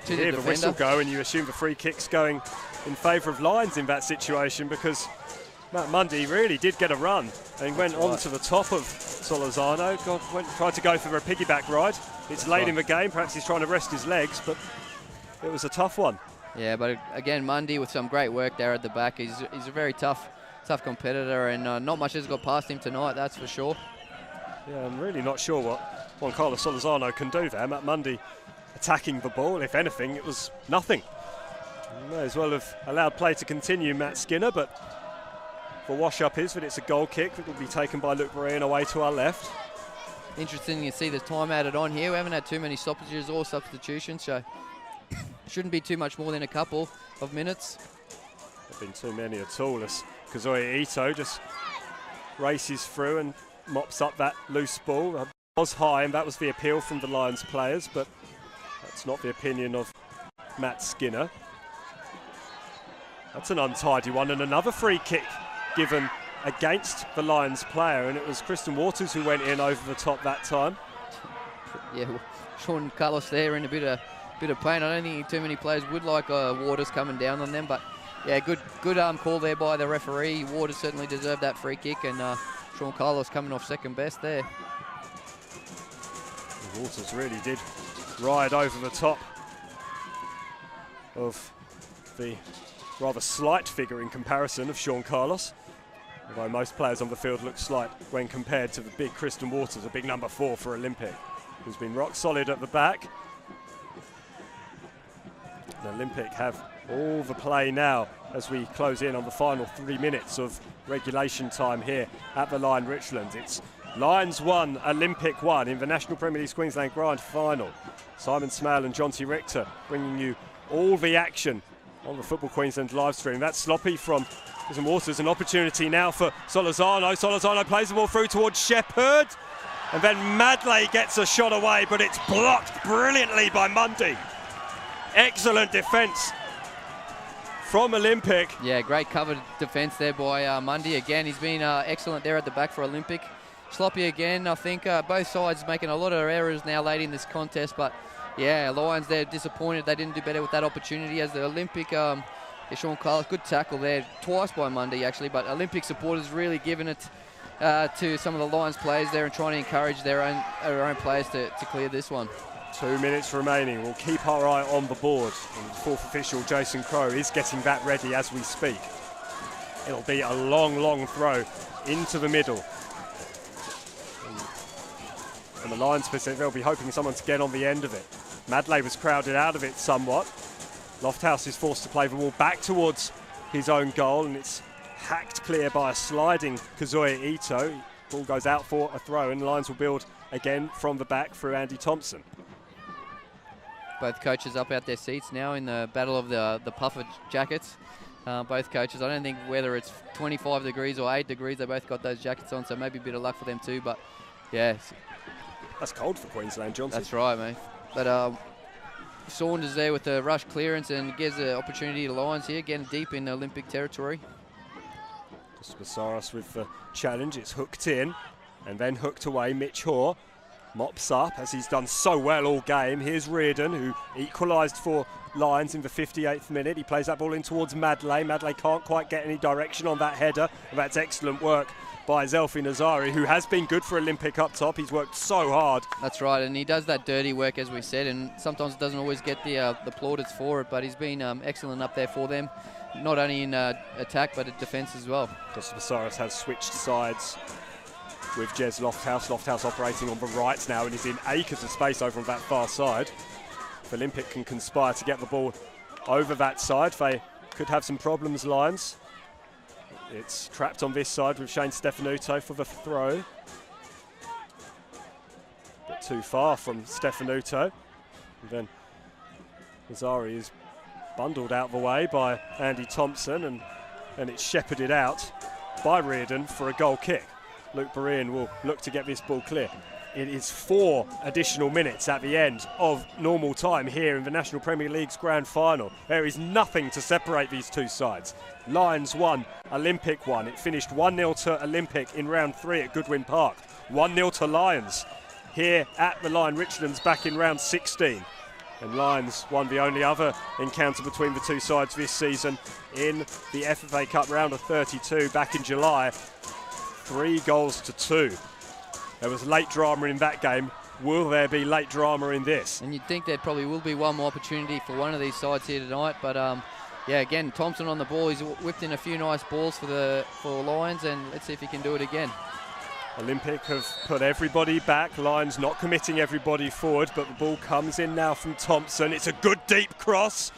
defender.
The whistle go, and you assume the free kick's going in favour of Lions in that situation, because Matt Mundy really did get a run and went on to the top of Solorzano. Tried to go for a piggyback ride. It's late in the game. Perhaps he's trying to rest his legs, but it was a tough one. Yeah,
but again, Mundy with some great work there at the back. He's a very tough competitor, and not much has got past him tonight, that's for sure.
Yeah, I'm really not sure what Juan Carlos Solorzano can do there. Matt Mundy attacking the ball. If anything, it was nothing. May as well have allowed play to continue, Matt Skinner, but the wash-up is that it's a goal kick that will be taken by Luke Moran away to our left.
Interesting to see the time added on here. We haven't had too many stoppages or substitutions, so shouldn't be too much more than a couple of minutes.
Not been too many at all, as Kazuya Ito just races through and mops up that loose ball. It was high, and that was the appeal from the Lions players, but that's not the opinion of Matt Skinner. That's an untidy one, and another free kick given against the Lions player, and it was Kristen Waters who went in over the top that time.
Yeah, Sean Carlos there in a bit of pain. I don't think too many players would like Waters coming down on them, but yeah, good call there by the referee. Waters certainly deserved that free kick, and Sean Carlos coming off second best there.
Waters really did ride over the top of the rather slight figure in comparison of Sean Carlos, although most players on the field look slight when compared to the big Kristen Waters, a big number 4 for Olympic, who's been rock solid at the back. The Olympic have all the play now as we close in on the final 3 minutes of regulation time here at the Lion Richlands. It's Lions 1, Olympic 1 in the National Premier League Queensland Grand Final. Simon Smale and Jonty Richter bringing you all the action on the Football Queensland live stream. That's sloppy from Kristen Waters. An opportunity now for Solorzano. Solorzano plays the ball through towards Shepherd, and then Madley gets a shot away, but it's blocked brilliantly by Mundy. Excellent defence from Olympic.
Yeah, great covered defence there by Mundy. Again, he's been excellent there at the back for Olympic. Sloppy again. I think both sides making a lot of errors now late in this contest, but yeah, Lions, they're disappointed they didn't do better with that opportunity as the Olympic, Sean Carlos, good tackle there, twice by Mundy actually, but Olympic supporters really giving it to some of the Lions players there and trying to encourage their own players to clear this one.
2 minutes remaining. We'll keep our eye on the board. And the fourth official, Jason Crowe, is getting that ready as we speak. It'll be a long, long throw into the middle. And the Lions percent, they'll be hoping someone to get on the end of it. Madley was crowded out of it somewhat. Lofthouse is forced to play the ball back towards his own goal, and it's hacked clear by a sliding Kazuya Ito. Ball goes out for a throw, and the Lions will build again from the back through Andy Thompson.
Both coaches up out their seats now in the battle of the puffer jackets. Both coaches, I don't think whether it's 25 degrees or 8 degrees, they both got those jackets on, so maybe a bit of luck for them too, but yeah.
That's cold for Queensland, Johnson.
That's right, mate. But Saunders there with the rush clearance and gives the opportunity to Lions here, getting deep in Olympic territory.
Just Basaris with the challenge. It's hooked in and then hooked away. Mitch Hoare mops up as he's done so well all game. Here's Reardon, who equalised for Lions in the 58th minute. He plays that ball in towards Madley. Madley can't quite get any direction on that header. And that's excellent work by Zelfi Nazari, who has been good for Olympic up top. He's worked so hard.
That's right, and he does that dirty work, as we said, and sometimes doesn't always get the plaudits for it, but he's been excellent up there for them, not only in attack but in defence as well.
Just Basaris has switched sides with Jez Lofthouse. Lofthouse operating on the right now, and he's in acres of space over on that far side. If Olympic can conspire to get the ball over that side, they could have some problems, Lions. It's trapped on this side with Shane Stefanuto for the throw. Bit too far from Stefanuto. And then Nazari is bundled out the way by Andy Thompson, and it's shepherded out by Reardon for a goal kick. Luke Berean will look to get this ball clear. It is 4 additional minutes at the end of normal time here in the National Premier League's Grand Final. There is nothing to separate these two sides. Lions 1, Olympic 1. It finished 1-0 to Olympic in round 3 at Goodwin Park. 1-0 to Lions here at the Lion Richlands back in round 16. And Lions won the only other encounter between the two sides this season in the FFA Cup round of 32 back in July. 3-2. There was late drama in that game. Will there be late drama in this?
And you'd think there probably will be one more opportunity for one of these sides here tonight. But yeah, again, Thompson on the ball. He's whipped in a few nice balls for Lions, and let's see if he can do it again.
Olympic have put everybody back. Lions not committing everybody forward, but the ball comes in now from Thompson. It's a good deep cross.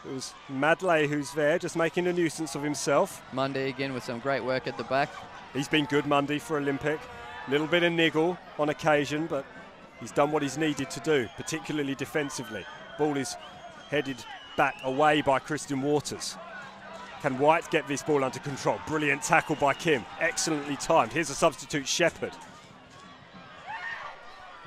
It was Madley who's there, just making a nuisance of himself.
Mundy again with some great work at the back.
He's been good, Mundy, for Olympic. A little bit of niggle on occasion, but he's done what he's needed to do, particularly defensively. Ball is headed back away by Christian Waters. Can White get this ball under control? Brilliant tackle by Kim. Excellently timed. Here's a substitute, Shepherd.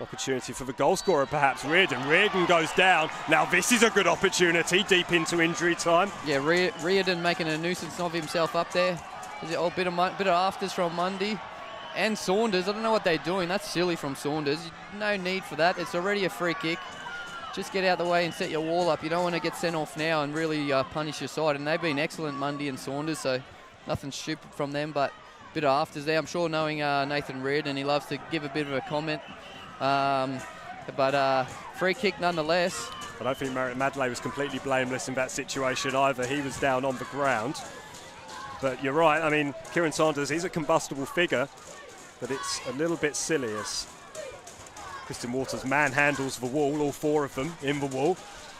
Opportunity for the goal scorer, perhaps. Reardon goes down. Now this is a good opportunity, deep into injury time.
Yeah, Reardon making a nuisance of himself up there. There's a bit of afters from Mundy and Saunders. I don't know what they're doing. That's silly from Saunders. No need for that. It's already a free kick. Just get out the way and set your wall up. You don't want to get sent off now and really punish your side. And they've been excellent, Mundy and Saunders, so nothing stupid from them, but a bit of afters there. I'm sure knowing Nathan Reardon, he loves to give a bit of a comment. But free kick nonetheless.
I don't think Madley was completely blameless in that situation either. He was down on the ground. But you're right, I mean, Kieran Saunders, he's a combustible figure, but it's a little bit silly as Christian Waters manhandles the wall, all 4 of them in the wall,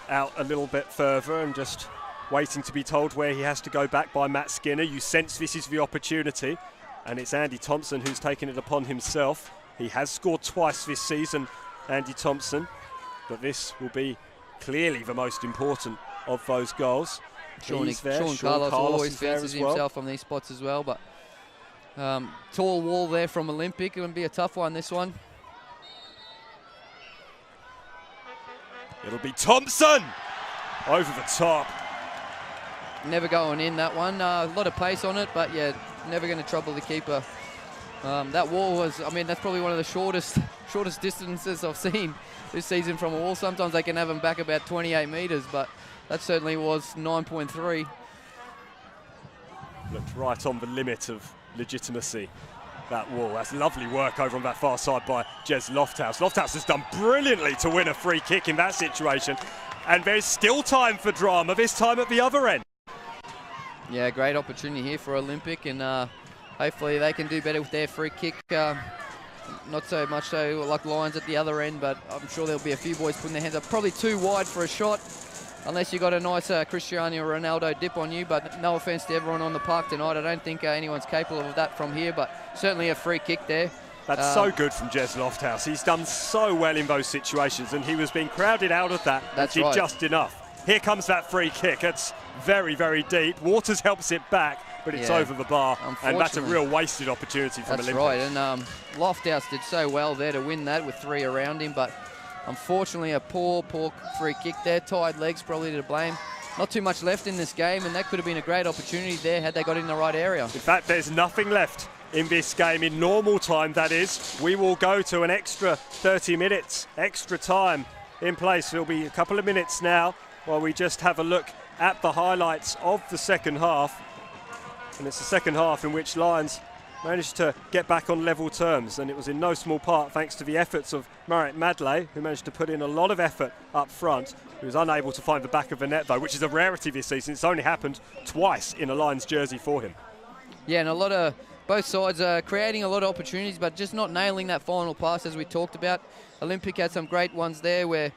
out a little bit further and just waiting to be told where he has to go back by Matt Skinner. You sense this is the opportunity, and it's Andy Thompson who's taken it upon himself. He has scored twice this season, Andy Thompson, but this will be clearly the most important of those goals.
Sean Carlos always fancies himself on these spots as well, but tall wall there from Olympic. It would be a tough one, this one.
It'll be Thompson over the top.
Never going in, that one. A lot of pace on it, but yeah, never going to trouble the keeper. That wall was, I mean, that's probably one of the shortest distances I've seen this season from a wall. Sometimes they can have them back about 28 metres, but that certainly was 9.3.
Looked right on the limit of legitimacy. that wall. That's lovely work over on that far side by Jez Lofthouse. Lofthouse has done brilliantly to win a free kick in that situation. And there's still time for drama, this time at the other end.
Yeah, great opportunity here for Olympic, and hopefully they can do better with their free kick. Not so much so like Lions at the other end, but I'm sure there'll be a few boys putting their hands up. Probably too wide for a shot, unless you got a nice Cristiano Ronaldo dip on you. But no offence to everyone on the park tonight. I don't think anyone's capable of that from here, but certainly a free kick there.
That's so good from Jez Lofthouse. He's done so well in those situations, and he was being crowded out of that.
That's
did
right.
Just enough. Here comes that free kick. It's very, very deep. Waters helps it back, but it's over the bar, and that's a real wasted opportunity from Olympic.
That's right, and Lofthouse did so well there to win that with 3 around him, but unfortunately a poor free kick there. Tired legs probably to blame. Not too much left in this game, and that could have been a great opportunity there had they got in the right area.
In fact, there's nothing left in this game in normal time, that is. We will go to an extra 30 minutes, extra time in place. It'll be a couple of minutes now while we just have a look at the highlights of the second half. And it's the second half in which Lions managed to get back on level terms, and it was in no small part thanks to the efforts of Marek Madley, who managed to put in a lot of effort up front. He was unable to find the back of the net though, which is a rarity this season. It's only happened twice in a Lions jersey for him.
Yeah, and a lot of both sides are creating a lot of opportunities, but just not nailing that final pass as we talked about. Olympic had some great ones there where,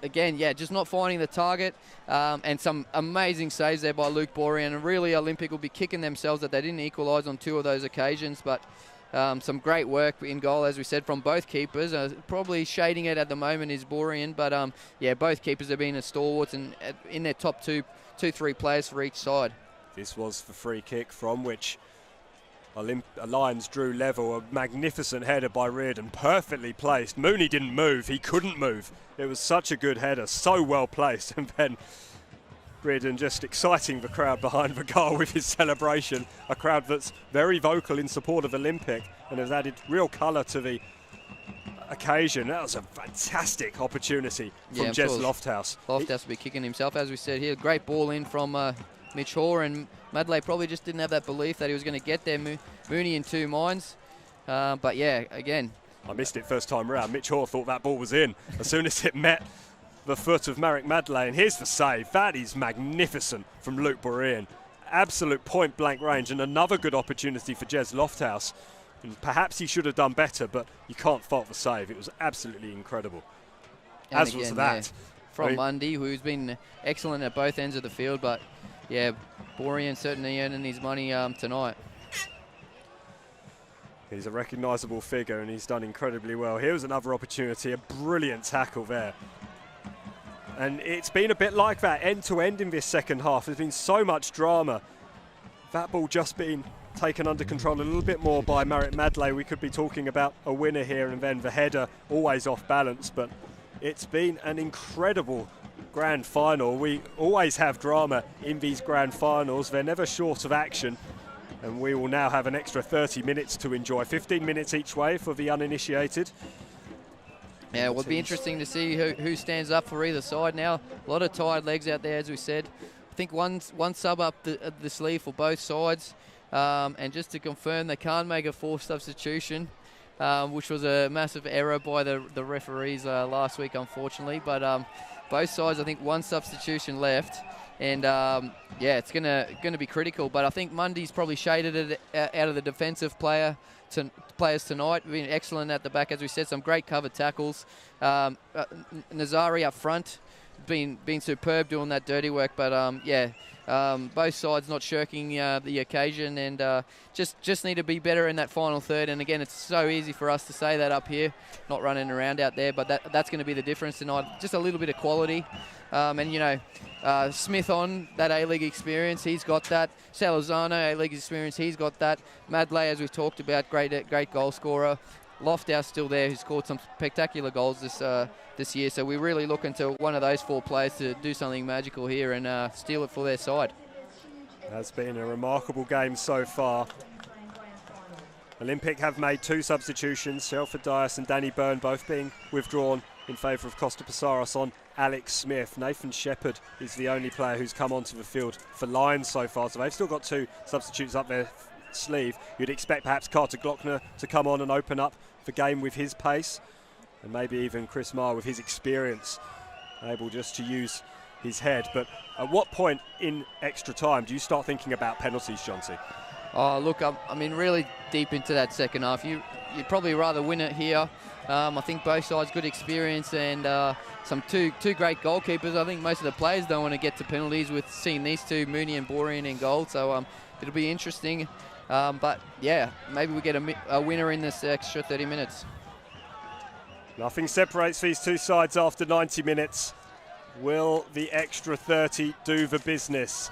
again, just not finding the target, and some amazing saves there by Luke Borean. And really, Olympic will be kicking themselves that they didn't equalise on 2 of those occasions, but some great work in goal, as we said, from both keepers. Probably shading it at the moment is Borean, but both keepers have been stalwarts and in their top 2-3 players for each side.
This was the free kick from which Lions drew level. A magnificent header by Reardon, perfectly placed. Mooney didn't move, he couldn't move. It was such a good header, so well placed. And then Reardon just exciting the crowd behind the goal with his celebration. A crowd that's very vocal in support of Olympic and has added real colour to the occasion. That was a fantastic opportunity from Jez Lofthouse.
Lofthouse will be kicking himself, as we said here. Great ball in from Mitch Hoare, and Madley probably just didn't have that belief that he was going to get there. Mooney in 2 minds. But yeah, again,
I missed it first time round. Mitch Hoare thought that ball was in as soon as it met the foot of Marek Madley. And here's the save. That is magnificent from Luke Borean. Absolute point blank range, and another good opportunity for Jez Lofthouse. And perhaps he should have done better, but you can't fault the save. It was absolutely incredible.
And
as again, was that.
From Mundy, who's been excellent at both ends of the field, but yeah, Borean certainly earning his money tonight.
He's a recognisable figure and he's done incredibly well. Here was another opportunity, a brilliant tackle there. And it's been a bit like that end to end in this second half. There's been so much drama. That ball just being taken under control a little bit more by Marek Madley. We could be talking about a winner here, and then the header always off balance, but it's been an incredible grand final. We always have drama in these grand finals. They're never short of action. And we will now have an extra 30 minutes to enjoy. 15 minutes each way for the uninitiated.
Yeah, it will be interesting to see who stands up for either side now. A lot of tired legs out there, as we said. I think one sub up the sleeve for both sides. And just to confirm, they can't make a 4th substitution, which was a massive error by the referees last week, unfortunately. But both sides, I think, 1 substitution left. And it's gonna be critical. But I think Mundy's probably shaded it out of the defensive players tonight. Been excellent at the back, as we said. Some great covered tackles. Nazari up front, been superb doing that dirty work. But both sides not shirking the occasion, and just need to be better in that final third. And again, it's so easy for us to say that up here, not running around out there. But that's going to be the difference tonight. Just a little bit of quality. Smith on that A-League experience, he's got that. Salazano, A-League experience, he's got that. Madley, as we've talked about, great goal scorer. Lofthouse still there, who's scored some spectacular goals this year. So we're really looking to one of those 4 players to do something magical here and steal it for their side.
It has been a remarkable game so far. Olympic have made 2 substitutions, Shelford Dias and Danny Byrne both being withdrawn in favour of Costa Passaros on Alex Smith. Nathan Shepherd is the only player who's come onto the field for Lions so far, so they've still got 2 substitutes up there sleeve. You'd expect perhaps Carter Glockner to come on and open up the game with his pace, and maybe even Chris Marr with his experience, able just to use his head. But at what point in extra time do you start thinking about penalties, Jonty?
Oh, look, I mean, really deep into that second half. You'd probably rather win it here. I think both sides good experience and some two great goalkeepers. I think most of the players don't want to get to penalties with seeing these two, Mooney and Borean, in goal. So it'll be interesting. But yeah, maybe we get a winner in this extra 30 minutes.
Nothing separates these two sides after 90 minutes. Will the extra 30 do the business?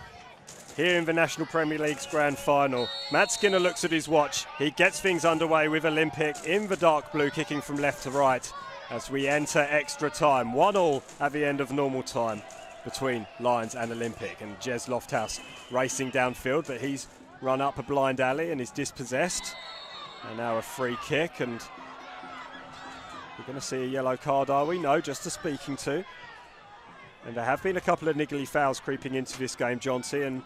Here in the National Premier League's Grand Final, Matt Skinner looks at his watch. He gets things underway with Olympic in the dark blue, kicking from left to right as we enter extra time. 1-1 at the end of normal time between Lions and Olympic. And Jez Lofthouse racing downfield, but he's run up a blind alley and is dispossessed. And now a free kick, and we're going to see a yellow card, are we? No, just a speaking to. And there have been a couple of niggly fouls creeping into this game, Jonty, and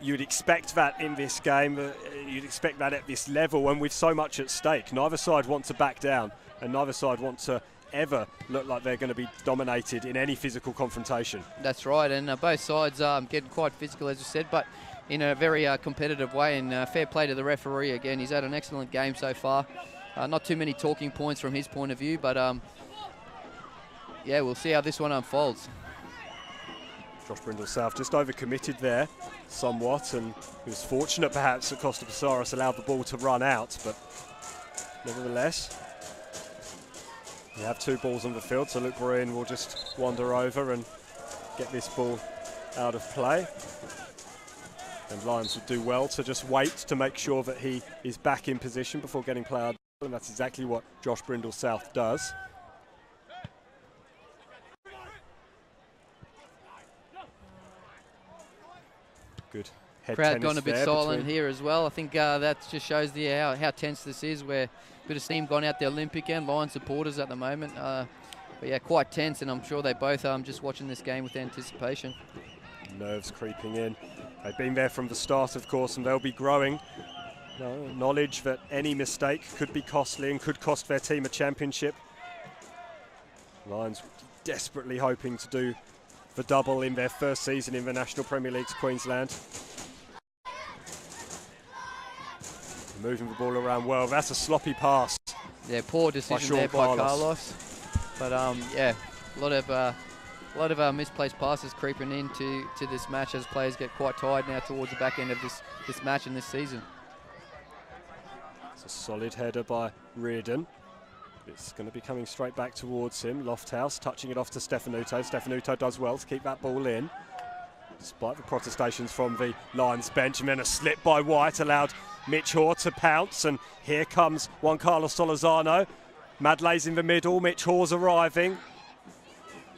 you'd expect that in this game. You'd expect that at this level, and with so much at stake. Neither side want to back down, and neither side want to ever look like they're going to be dominated in any physical confrontation.
That's right, and both sides getting quite physical, as you said, but in a very competitive way, and fair play to the referee again. He's had an excellent game so far. Not too many talking points from his point of view, but yeah, we'll see how this one unfolds.
Josh Brindle South just overcommitted there somewhat, and he was fortunate perhaps that Costa Pasaris allowed the ball to run out, but nevertheless, we have two balls on the field, so Luke Breen will just wander over and get this ball out of play. And Lions would do well to just wait to make sure that he is back in position before getting play out, and that's exactly what Josh Brindle South does. Good head
Crowd gone a bit silent
between
here as well. I think that just shows how tense this is, where a bit of steam gone out the Olympic end, Lions supporters at the moment. But yeah, quite tense, and I'm sure they both are just watching this game with anticipation.
Nerves creeping in. They've been there from the start, of course, and they'll be growing. Knowledge that any mistake could be costly and could cost their team a championship. Lions desperately hoping to do the double in their first season in the National Premier League's Queensland. Moving the ball around well. That's a sloppy pass.
Yeah, poor decision there by Carlos. But yeah, a lot of misplaced passes creeping into this match as players get quite tired now towards the back end of this match and this season.
It's a solid header by Reardon. It's going to be coming straight back towards him. Lofthouse touching it off to Stefanuto. Stefanuto does well to keep that ball in, despite the protestations from the Lions bench. And then a slip by White allowed Mitch Hoare to pounce. And here comes Juan Carlos Solozano. Madley's in the middle. Mitch Hoare's arriving.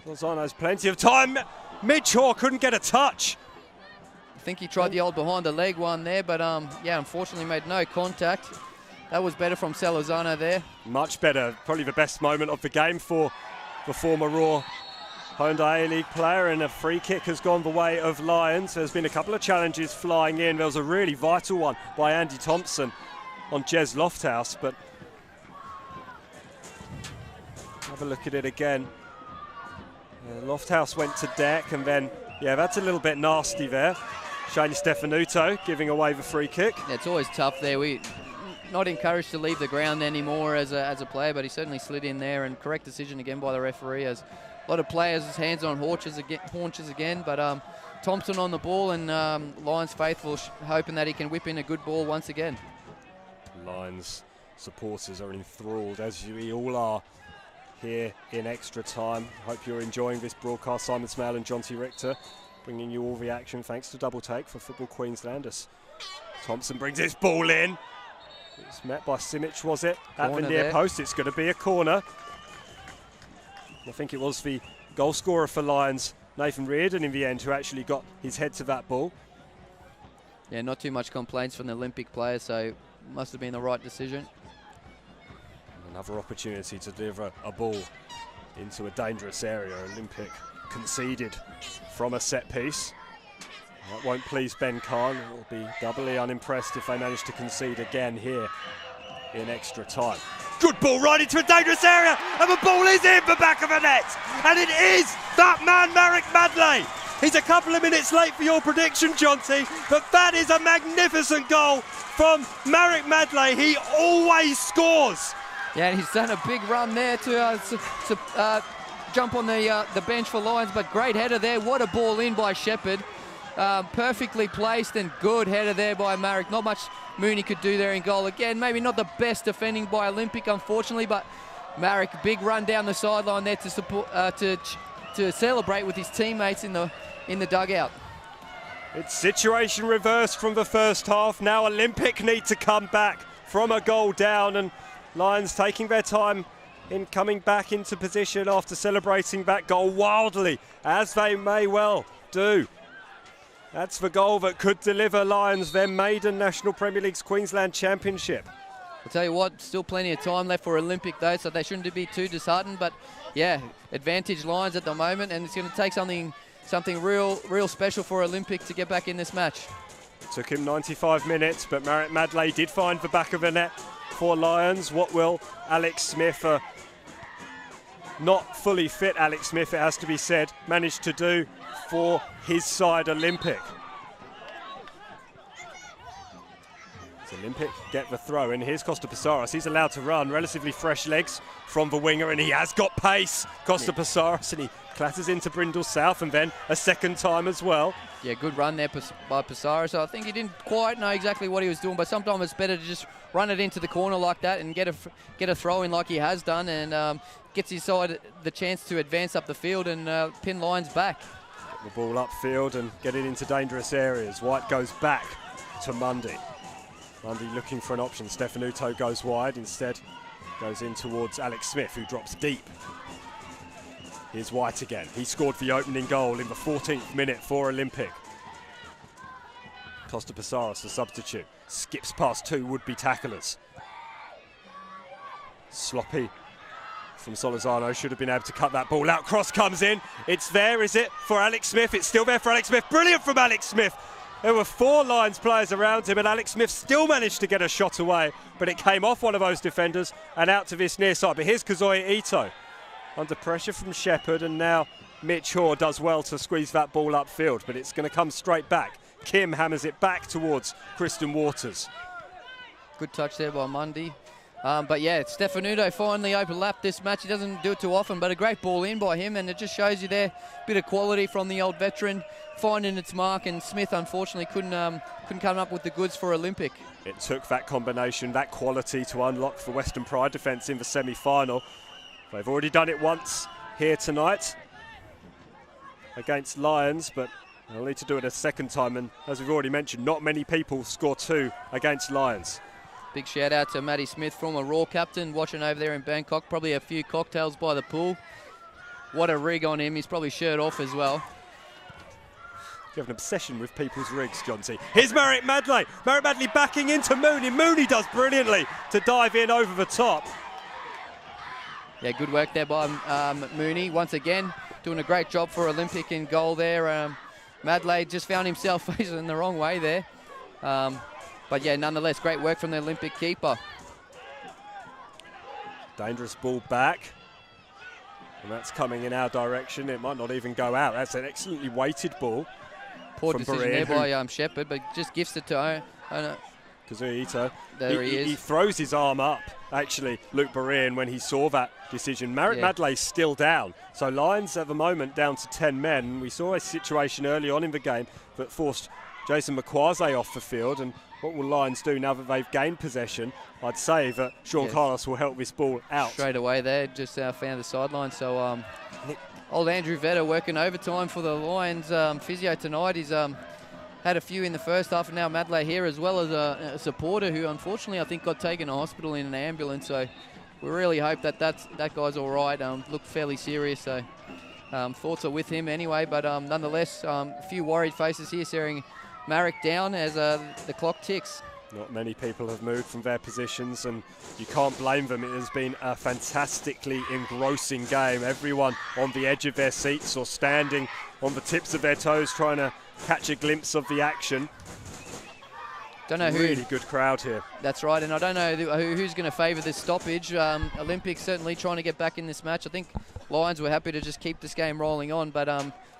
Solozano's plenty of time. Mitch Hoare couldn't get a touch.
I think he tried the old behind the leg one there, but yeah, unfortunately made no contact. That was better from Salazano there.
Much better. Probably the best moment of the game for the former Raw Hyundai A-League player, and a free kick has gone the way of Lions. There's been a couple of challenges flying in. There was a really vital one by Andy Thompson on Jez Lofthouse, but have a look at it again. Lofthouse went to deck, and then, yeah, that's a little bit nasty there. Shane Stefanuto giving away the free kick.
Yeah, it's always tough there. Not encouraged to leave the ground anymore as a player, but he certainly slid in there, and correct decision again by the referee, as a lot of players' hands on haunches again, but Thompson on the ball, and Lions faithful hoping that he can whip in a good ball once again.
Lions supporters are enthralled, as we all are here in extra time. Hope you're enjoying this broadcast. Simon Smale and Jonty Richter bringing you all the action, thanks to Double Take for Football Queensland, as Thompson brings his ball in. It's met by Simic, was it? At the near post. It's going to be a corner. I think it was the goal scorer for Lions, Nathan Reardon, in the end, who actually got his head to that ball.
Yeah, not too much complaints from the Olympic players, so must have been the right decision.
Another opportunity to deliver a ball into a dangerous area. Olympic conceded from a set piece. That won't please Ben Khan. Will be doubly unimpressed if they manage to concede again here in extra time. Good ball right into a dangerous area, and the ball is in the back of the net, and it is that man Marek Madley. He's a couple of minutes late for your prediction, Jonty, but that is a magnificent goal from Marek Madley. He always scores.
Yeah, and he's done a big run there to jump on the bench for Lions, but great header there. What a ball in by Shepherd. Perfectly placed and good header there by Marek. Not much Mooney could do there in goal. Again, maybe not the best defending by Olympic, unfortunately, but Marek, big run down the sideline there to support, to celebrate with his teammates in the dugout.
It's situation reversed from the first half. Now Olympic need to come back from a goal down, and Lions taking their time in coming back into position after celebrating that goal wildly, as they may well do. That's the goal that could deliver Lions their maiden National Premier League's Queensland Championship.
I'll tell you what, still plenty of time left for Olympic though, so they shouldn't be too disheartened. But yeah, advantage Lions at the moment, and it's going to take something real special for Olympic to get back in this match.
Took him 95 minutes, but Marek Madley did find the back of the net for Lions. What will Alex Smith, not fully fit Alex Smith, it has to be said, manage to do for his side Olympic? Does Olympic get the throw in? Here's Costa Passaris. He's allowed to run, relatively fresh legs from the winger, and he has got pace, Costa Passaris, and he clatters into Brindle South, and then a second time as well.
Yeah, good run there by Passaris. I think he didn't quite know exactly what he was doing, but sometimes it's better to just run it into the corner like that and get a throw in like he has done, and gets his side the chance to advance up the field and pin Lions back.
The ball upfield and get it into dangerous areas. White goes back to Mundy. Mundy looking for an option. Stefanuto goes wide. Instead goes in towards Alex Smith, who drops deep. Here's White again. He scored the opening goal in the 14th minute for Olympic. Costa Passaris, the substitute, skips past two would-be tacklers. Sloppy from Solizano, should have been able to cut that ball out. Cross comes in. It's there, is it, for Alex Smith? It's still there for Alex Smith. Brilliant from Alex Smith. There were 4 Lions players around him, and Alex Smith still managed to get a shot away, but it came off one of those defenders and out to this near side. But here's Kazuya Ito under pressure from Shepherd, and now Mitch Hoare does well to squeeze that ball upfield, but it's going to come straight back. Kim hammers it back towards Kristen Waters.
Good touch there by Mundy. But yeah, Stefanuto finally overlapped this match. He doesn't do it too often, but a great ball in by him, and it just shows you there a bit of quality from the old veteran finding its mark, and Smith unfortunately couldn't come up with the goods for Olympic.
It took that combination, that quality, to unlock the Western Pride defence in the semi-final. They've already done it once here tonight against Lions, but they'll need to do it a second time, and as we've already mentioned, not many people score 2 against Lions.
Big shout out to Matty Smith, former Raw captain, watching over there in Bangkok. Probably a few cocktails by the pool. What a rig on him. He's probably shirt off as well.
You have an obsession with people's rigs, John T. Here's Marek Madley. Marek Madley backing into Mooney. Mooney does brilliantly to dive in over the top.
Yeah, good work there by Mooney. Once again, doing a great job for Olympic in goal there. Madley just found himself facing the wrong way there. But yeah, nonetheless, great work from the Olympic keeper.
Dangerous ball back. And that's coming in our direction. It might not even go out. That's an excellently weighted ball.
Poor decision there by Shepherd, but just gifts it to
Kazuya Ito.
There he is.
He throws his arm up, actually, Luke Berean, when he saw that decision. Marek Madley's still down. So Lions at the moment down to 10 men. We saw a situation early on in the game that forced Jason McQuarze off the field, and what will Lions do now that they've gained possession? I'd say that Sean Carlos will help this ball out.
Straight away there, just found the sideline. So old Andrew Vetter working overtime for the Lions physio tonight. He's had a few in the first half, and now Madley here, as well as a supporter who unfortunately I think got taken to hospital in an ambulance. So we really hope that that guy's all right. Looked fairly serious, so thoughts are with him anyway. But nonetheless, a few worried faces here staring Marek down as the clock ticks.
Not many people have moved from their positions, and you can't blame them. It has been a fantastically engrossing game. Everyone on the edge of their seats or standing on the tips of their toes, trying to catch a glimpse of the action.
Don't know who.
Really good crowd here.
That's right, and I don't know who's going to favour this stoppage. Olympics certainly trying to get back in this match. I think Lions were happy to just keep this game rolling on, but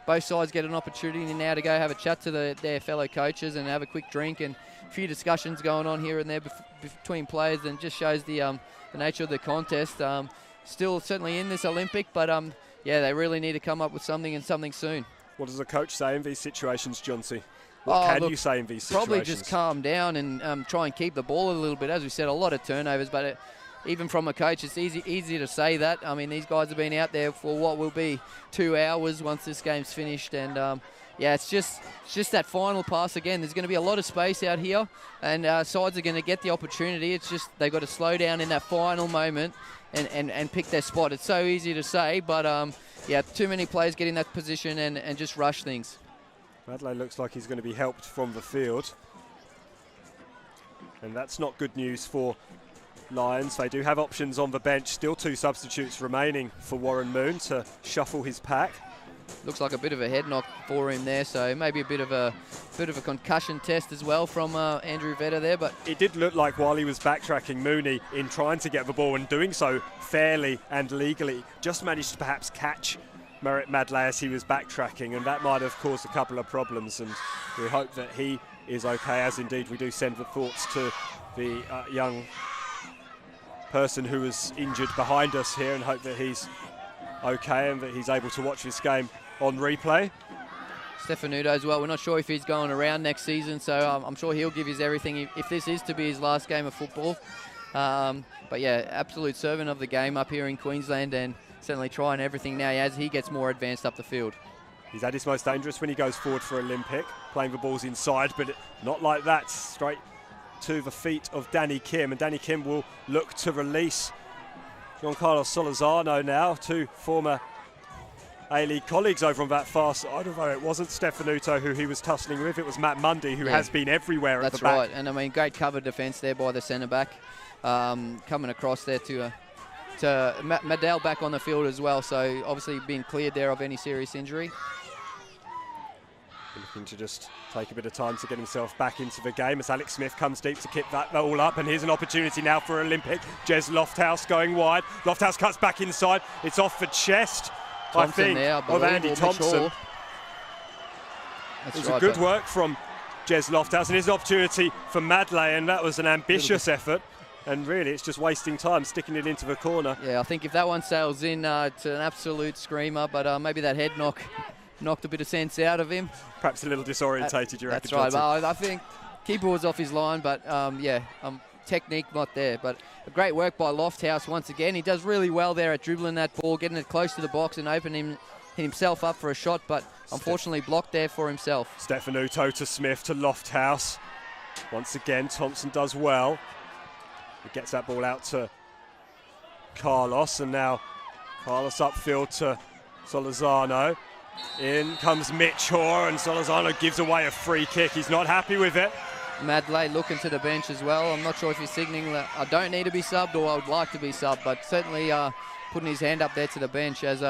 both sides get an opportunity now to go have a chat to their fellow coaches and have a quick drink, and a few discussions going on here and there between players, and just shows the nature of the contest. Still certainly in this Olympic, but yeah, they really need to come up with something, and something soon.
What does a coach say in these situations, Johnsy? What can you say in these situations?
Probably just calm down and try and keep the ball a little bit. As we said, a lot of turnovers, but even from a coach, it's easy to say that. I mean, these guys have been out there for what will be 2 hours once this game's finished, and yeah, it's just that final pass again. There's going to be a lot of space out here, and sides are going to get the opportunity. It's just they've got to slow down in that final moment and pick their spot. It's so easy to say, but yeah, too many players get in that position and just rush things.
Madley looks like he's going to be helped from the field, and that's not good news for Lions. They do have options on the bench. Still 2 substitutes remaining for Warren Moon to shuffle his pack.
Looks like a bit of a head knock for him there, so maybe a bit of a concussion test as well from Andrew Vedder there. But
it did look like while he was backtracking, Mooney, in trying to get the ball and doing so fairly and legally, just managed to perhaps catch Merritt Madley as he was backtracking, and that might have caused a couple of problems, and we hope that he is okay, as indeed we do send the thoughts to the young person who was injured behind us here, and hope that he's okay and that he's able to watch this game on replay.
Stefanuto as well. We're not sure if he's going around next season, so I'm sure he'll give his everything if this is to be his last game of football. But yeah, absolute servant of the game up here in Queensland, and certainly trying everything now as he gets more advanced up the field.
He's at his most dangerous when he goes forward for Olympic, playing the balls inside, but not like that. Straight to the feet of Danny Kim, and Danny Kim will look to release Giancarlo Solorzano now, 2 former A-League colleagues over on that far side, although it wasn't Stefanuto who he was tussling with, it was Matt Mundy, who has been everywhere at the back.
That's right, and I mean, great cover defence there by the centre-back, coming across there to Madell back on the field as well, so obviously being cleared there of any serious injury.
Looking to just take a bit of time to get himself back into the game as Alex Smith comes deep to kick that all up, and here's an opportunity now for Olympic. Jez Lofthouse going wide. Lofthouse cuts back inside. It's off the chest,
Thompson
I think,
there,
of Andy Thompson. It was a good work from Jez Lofthouse, and here's an opportunity for Madley, and that was an ambitious effort. And really, it's just wasting time, sticking it into the corner.
Yeah, I think if that one sails in, it's an absolute screamer, but maybe that head knock knocked a bit of sense out of him.
Perhaps a little disorientated, you reckon?
That's right. Well, I think keeper was off his line, but yeah, technique not there. But a great work by Lofthouse once again. He does really well there at dribbling that ball, getting it close to the box and opening himself up for a shot, but unfortunately blocked there for himself.
Stefanuto to Smith to Lofthouse. Once again, Thompson does well. He gets that ball out to Carlos, and now Carlos upfield to Solorzano. In comes Mitch Hoare, and Solorzano gives away a free kick. He's not happy with it.
Madley looking to the bench as well. I'm not sure if he's signalling that I don't need to be subbed or I would like to be subbed, but certainly putting his hand up there to the bench as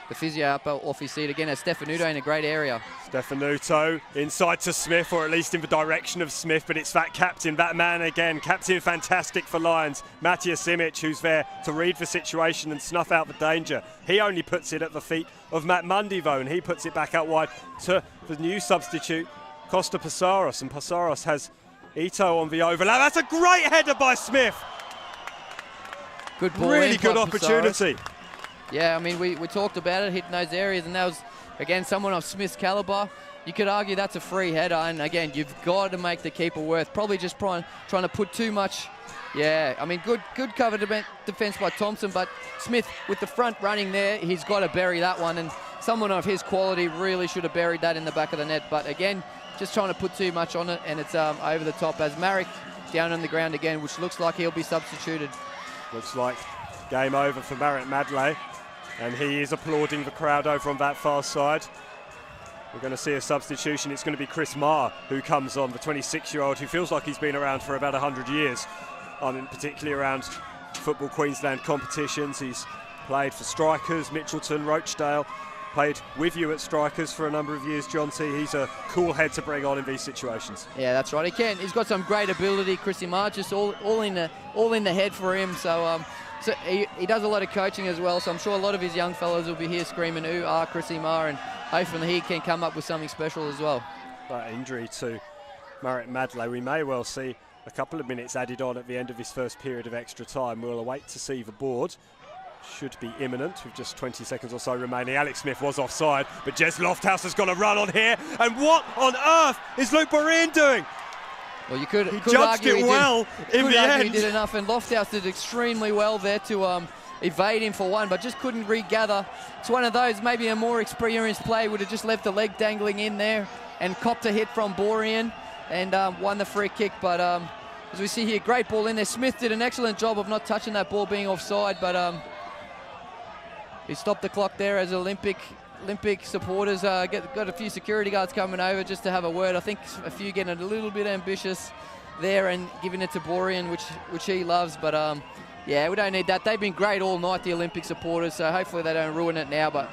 the physio up off his seat again, as Stefanuto in a great area.
Stefanuto inside to Smith, or at least in the direction of Smith, but it's that captain, that man again, captain fantastic for Lions, Matija Simic, who's there to read the situation and snuff out the danger. He only puts it at the feet of Matt Mundy though, and he puts it back out wide to the new substitute, Costa Passaros, and Passaros has Ito on the overlap. That's a great header by Smith.
Good ball.
Really good opportunity.
Yeah, I mean, we talked about it, hitting those areas, and that was, again, someone of Smith's calibre. You could argue that's a free header, and again, you've got to make the keeper worth. Probably just trying to put too much. Yeah, I mean, good cover defence by Thompson, but Smith with the front running there, he's got to bury that one, and someone of his quality really should have buried that in the back of the net. But again, just trying to put too much on it, and it's over the top as Marek down on the ground again, which looks like he'll be substituted.
Looks like game over for Merritt Madley. And he is applauding the crowd over on that far side. We're going to see a substitution. It's going to be Chris Marr who comes on, the 26-year-old who feels like he's been around for about 100 years, particularly around Football Queensland competitions. He's played for Strikers, Mitchelton, Rochdale, played with you at Strikers for a number of years, John T. He's a cool head to bring on in these situations.
Yeah, that's right. He's got some great ability, Chrissy Marr, just all in the head for him. So he does a lot of coaching as well. So I'm sure a lot of his young fellows will be here screaming, "Ooh, Chrissy Marr," and hopefully he can come up with something special as well.
That injury to Marek Madley, we may well see a couple of minutes added on at the end of his first period of extra time. We'll await to see the board. Should be imminent with just 20 seconds or so remaining. Alex Smith was offside, but Jez Lofthouse has got a run on here. And what on earth is Luke Boreen doing?
Well, you could
judged
argue
it well in the end.
He did enough, and Lofthouse did extremely well there to evade him for one, but just couldn't regather. It's one of those, maybe a more experienced player would have just left the leg dangling in there and copped a hit from Boreen and won the free kick. But as we see here, great ball in there. Smith did an excellent job of not touching that ball being offside, but he stopped the clock there as Olympic supporters got a few security guards coming over just to have a word. I think a few getting a little bit ambitious there and giving it to Boreen, which he loves. But yeah, we don't need that. They've been great all night, the Olympic supporters, so hopefully they don't ruin it now. But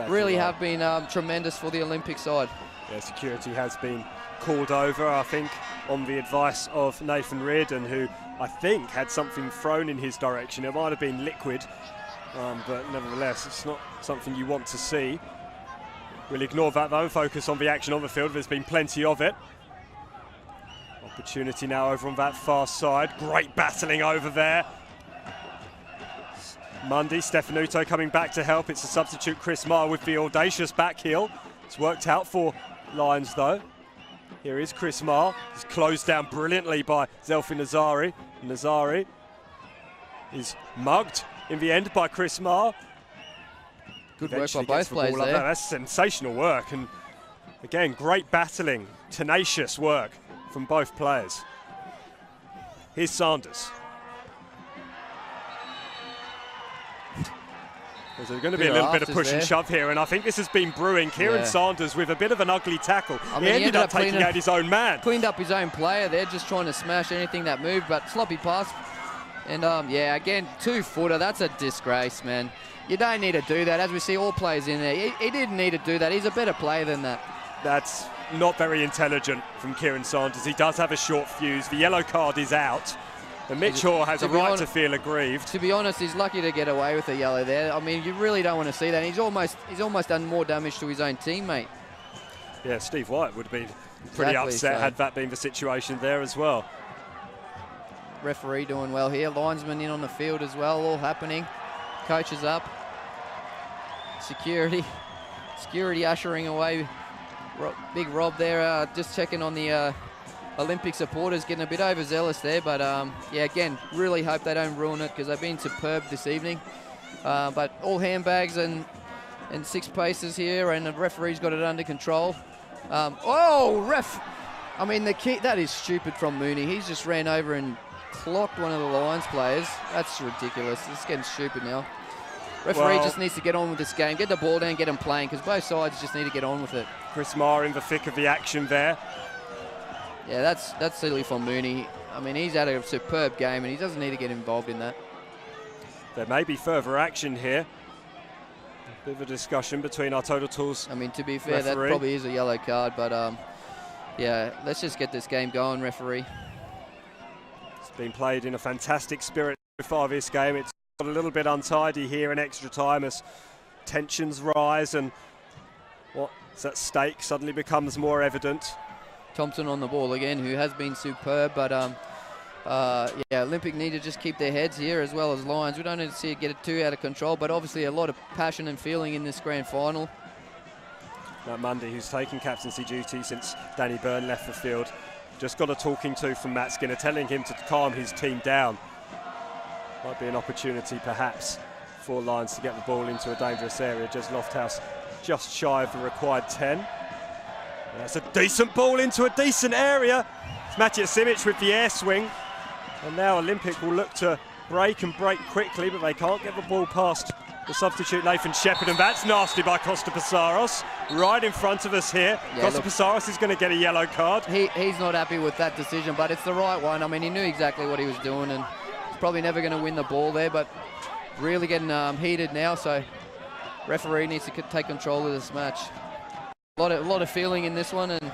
really have been tremendous for the Olympic side.
Yeah, security has been called over, I think, on the advice of Nathan Reardon, who I think had something thrown in his direction. It might have been liquid. But nevertheless, it's not something you want to see. We'll ignore that though and focus on the action on the field. There's been plenty of it. Opportunity now over on that far side. Great battling over there. Mundy, Stefanuto coming back to help. It's a substitute Chris Marr with the audacious back heel. It's worked out for Lions though. Here is Chris Marr. He's closed down brilliantly by Zelfi Nazari. Nazari is mugged in the end by Chris Marr.
Good work by both players there.
That's sensational work, and again, great battling, tenacious work from both players. Here's Sanders. There's going to be a little bit of push and shove here, and I think this has been brewing. Kieran Sanders with a bit of an ugly tackle. He ended up taking out his own man.
Cleaned up his own player there, just trying to smash anything that moved, but sloppy pass. And yeah, again, 2-footer, that's a disgrace, man. You don't need to do that. As we see all players in there, he didn't need to do that. He's a better player than that.
That's not very intelligent from Kieran Sanders. He does have a short fuse. The yellow card is out. And Mitch Hoare has a right to feel aggrieved.
To be honest, he's lucky to get away with a yellow there. I mean, you really don't want to see that. He's almost done more damage to his own teammate.
Yeah, Steve White would have been pretty upset had that been the situation there as well.
Referee doing well here. Linesman in on the field as well, all happening. Coaches up. Security ushering away. Big Rob there, just checking on the Olympic supporters, getting a bit overzealous there. But yeah, again, really hope they don't ruin it because they've been superb this evening. But all handbags and 6 paces here, and the referee's got it under control. Oh, ref! I mean, that is stupid from Mooney. He's just ran over and clocked one of the Lions players. That's ridiculous. It's getting stupid now. Referee just needs to get on with this game, get the ball down, get them playing, because both sides just need to get on with it.
Chris Marr in the thick of the action there.
Yeah, that's silly from Mooney. I mean, he's had a superb game, and he doesn't need to get involved in that.
There may be further action here. A bit of a discussion between our Total Tools.
I mean, to be fair, that probably is a yellow card, but yeah, let's just get this game going, referee.
It's been played in a fantastic spirit so far this game. It's got a little bit untidy here in extra time as tensions rise and what's at stake suddenly becomes more evident.
Thompson on the ball again, who has been superb, but yeah, Olympic need to just keep their heads here as well as Lions. We don't need to see it get it too out of control, but obviously a lot of passion and feeling in this grand final.
Matt Mundy, who's taken captaincy duty since Danny Byrne left the field, just got a talking to from Matt Skinner, telling him to calm his team down. Might be an opportunity perhaps for Lions to get the ball into a dangerous area. Jez Lofthouse just shy of the required 10. That's a decent ball into a decent area. It's Matija Simic with the air swing. And now Olympic will look to break quickly, but they can't get the ball past the substitute Nathan Shepherd, and that's nasty by Costa Passaros. Right in front of us here. Yeah, Costa Passaros is going to get a yellow card.
He's not happy with that decision, but it's the right one. I mean, he knew exactly what he was doing, and he's probably never going to win the ball there, but really getting heated now, so referee needs to take control of this match. A lot of feeling in this one, and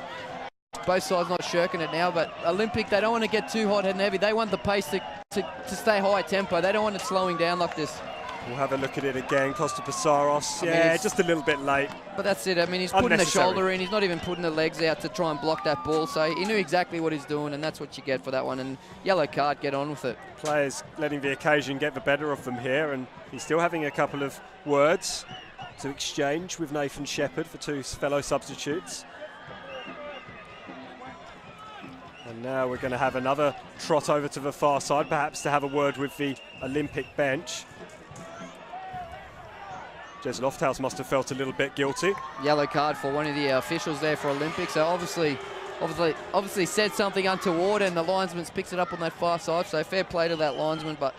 both sides not shirking it now. But Olympic, they don't want to get too hot and heavy. They want the pace to stay high tempo. They don't want it slowing down like this.
We'll have a look at it again. Costa Pizarros, yeah, just a little bit late.
But that's it. I mean, he's putting the shoulder in. He's not even putting the legs out to try and block that ball. So he knew exactly what he's doing, and that's what you get for that one. And yellow card, get on with it.
Players letting the occasion get the better of them here, and he's still having a couple of words to exchange with Nathan Shepherd for two fellow substitutes. And now we're going to have another trot over to the far side, perhaps to have a word with the Olympic bench. Jez Lofthouse must have felt a little bit guilty.
Yellow card for one of the officials there for Olympic. So obviously said something untoward, and the linesman picks it up on that far side. So fair play to that linesman. But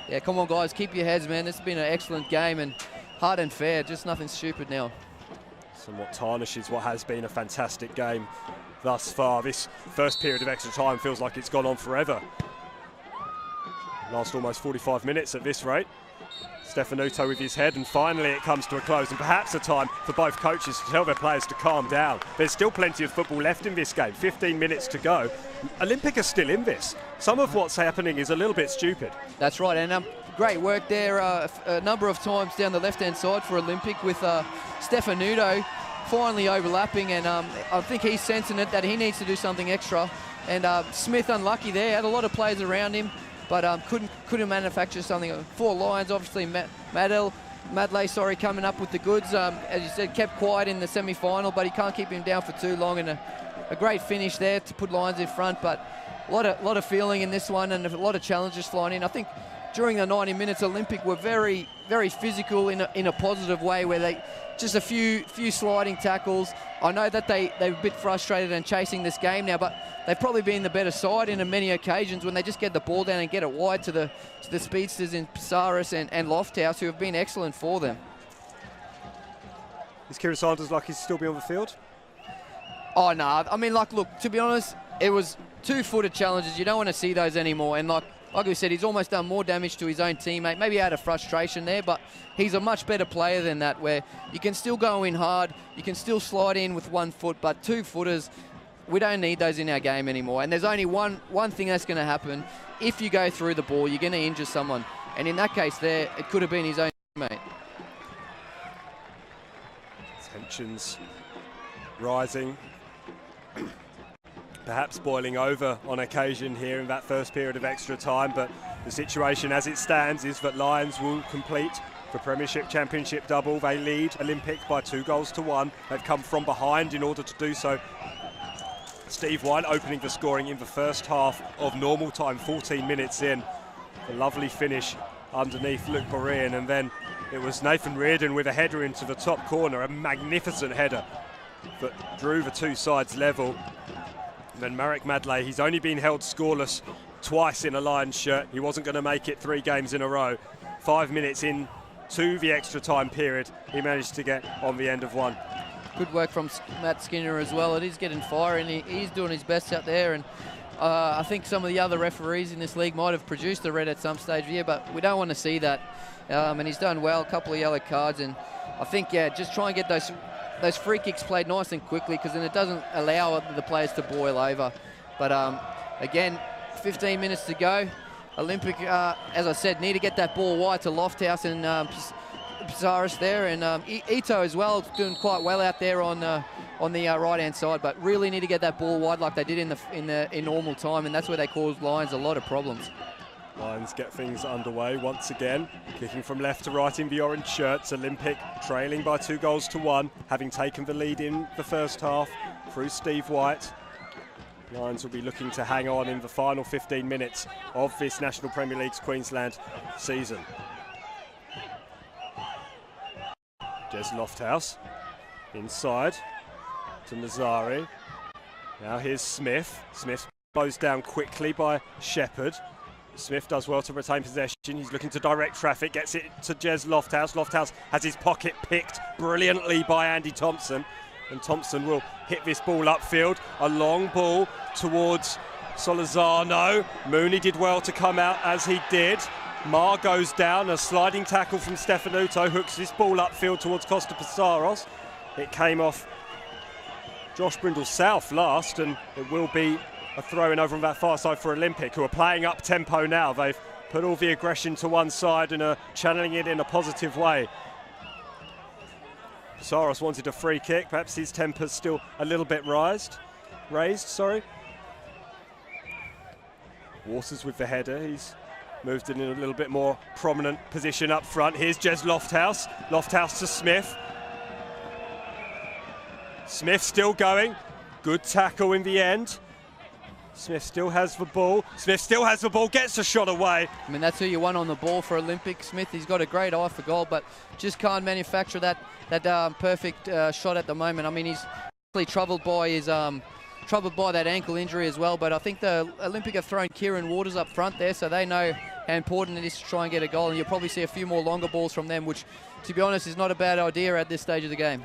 yeah, come on guys, keep your heads, man. This has been an excellent game and hard and fair. Just nothing stupid now.
Somewhat tarnishes what has been a fantastic game thus far. This first period of extra time feels like it's gone on forever. Last almost 45 minutes at this rate. Stefanuto with his head, and finally it comes to a close, and perhaps a time for both coaches to tell their players to calm down. There's still plenty of football left in this game, 15 minutes to go. Olympic are still in this. Some of what's happening is a little bit stupid.
That's right, and great work there a number of times down the left-hand side for Olympic with Stefanuto finally overlapping, and I think he's sensing it that he needs to do something extra. And Smith unlucky there, had a lot of players around him, but couldn't manufacture something. For Lions, obviously, Madley, coming up with the goods. As you said, kept quiet in the semi-final, but he can't keep him down for too long. And a great finish there to put Lions in front. But a lot of feeling in this one, and a lot of challenges flying in. I think during the 90 minutes, Olympic were very, very physical in a positive way, where they just a few sliding tackles. I know that they're a bit frustrated and chasing this game now, but they've probably been the better side in many occasions when they just get the ball down and get it wide to the speedsters in Pizarros and Lofthouse, who have been excellent for them.
Is Kieran Sanders lucky to still be on the field?
Oh, no. I mean, look, to be honest, it was two-footed challenges. You don't want to see those anymore. And like we said, he's almost done more damage to his own teammate. Maybe out of frustration there, but he's a much better player than that, where you can still go in hard, you can still slide in with 1 foot, but two-footers, we don't need those in our game anymore. And there's only one thing that's going to happen. If you go through the ball, you're going to injure someone. And in that case there, it could have been his own teammate.
Tensions rising. Perhaps boiling over on occasion here in that first period of extra time, but the situation as it stands is that Lions will complete the Premiership Championship double. They lead Olympic by 2-1. They've come from behind in order to do so. Steve White opening the scoring in the first half of normal time, 14 minutes in. A lovely finish underneath Luke Borean, and then it was Nathan Reardon with a header into the top corner, a magnificent header that drew the two sides level. Then Marek Madley, he's only been held scoreless twice in a Lions shirt. He wasn't going to make it 3 games in a row. 5 minutes into the extra time period, he managed to get on the end of one.
Good work from Matt Skinner as well. It is getting fire, and he's doing his best out there. And I think some of the other referees in this league might have produced a red at some stage here, but we don't want to see that. And he's done well, a couple of yellow cards, and I think, just try and get those free kicks played nice and quickly, because then it doesn't allow the players to boil over. But again, 15 minutes to go. Olympic, as I said, need to get that ball wide to Lofthouse and Pizarros there, and Ito as well, doing quite well out there on the right-hand side. But really need to get that ball wide like they did in normal time, and that's where they caused Lions a lot of problems.
Lions get things underway once again, kicking from left to right in the orange shirts. Olympic trailing by 2-1, having taken the lead in the first half through Steve White. Lions will be looking to hang on in the final 15 minutes of this National Premier League's Queensland season. Jez Lofthouse inside to Nazari. Now here's Smith. Smith closed down quickly by Shepherd. Smith does well to retain possession. He's looking to direct traffic, gets it to Jez Lofthouse. Lofthouse has his pocket picked brilliantly by Andy Thompson, and Thompson will hit this ball upfield. A long ball towards Solorzano. Mooney did well to come out as he did. Mar goes down, a sliding tackle from Stefanuto, hooks this ball upfield towards Costa Pizarros. It came off Josh Brindle South last, and it will be a throw in over on that far side for Olympic, who are playing up tempo now. They've put all the aggression to one side and are channeling it in a positive way. Pizarros wanted a free kick, perhaps his temper's still a little bit raised. Waters with the header, he's moved in a little bit more prominent position up front. Here's Jez Lofthouse. Lofthouse to Smith. Smith still going. Good tackle in the end. Smith still has the ball. Gets a shot away.
I mean, that's who you want on the ball for Olympic. Smith, he's got a great eye for goal, but just can't manufacture that perfect shot at the moment. I mean, he's really troubled by that ankle injury as well, but I think the Olympic have thrown Kieran Waters up front there, so they know how important it is to try and get a goal, and you'll probably see a few more longer balls from them, which, to be honest, is not a bad idea at this stage of the game.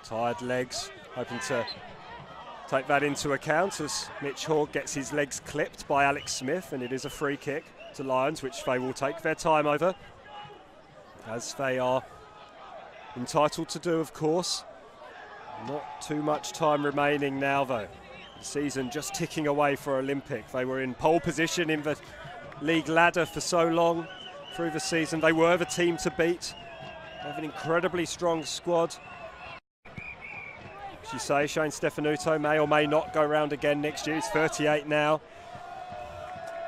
Tired legs, hoping to take that into account as Mitch Hawke gets his legs clipped by Alex Smith, and it is a free kick to Lions, which they will take their time over, as they are entitled to do, of course. Not too much time remaining now, though. The season just ticking away for Olympic. They were in pole position in the league ladder for so long through the season. They were the team to beat. They have an incredibly strong squad. As you say, Shane Stefanuto may or may not go round again next year. He's 38 now.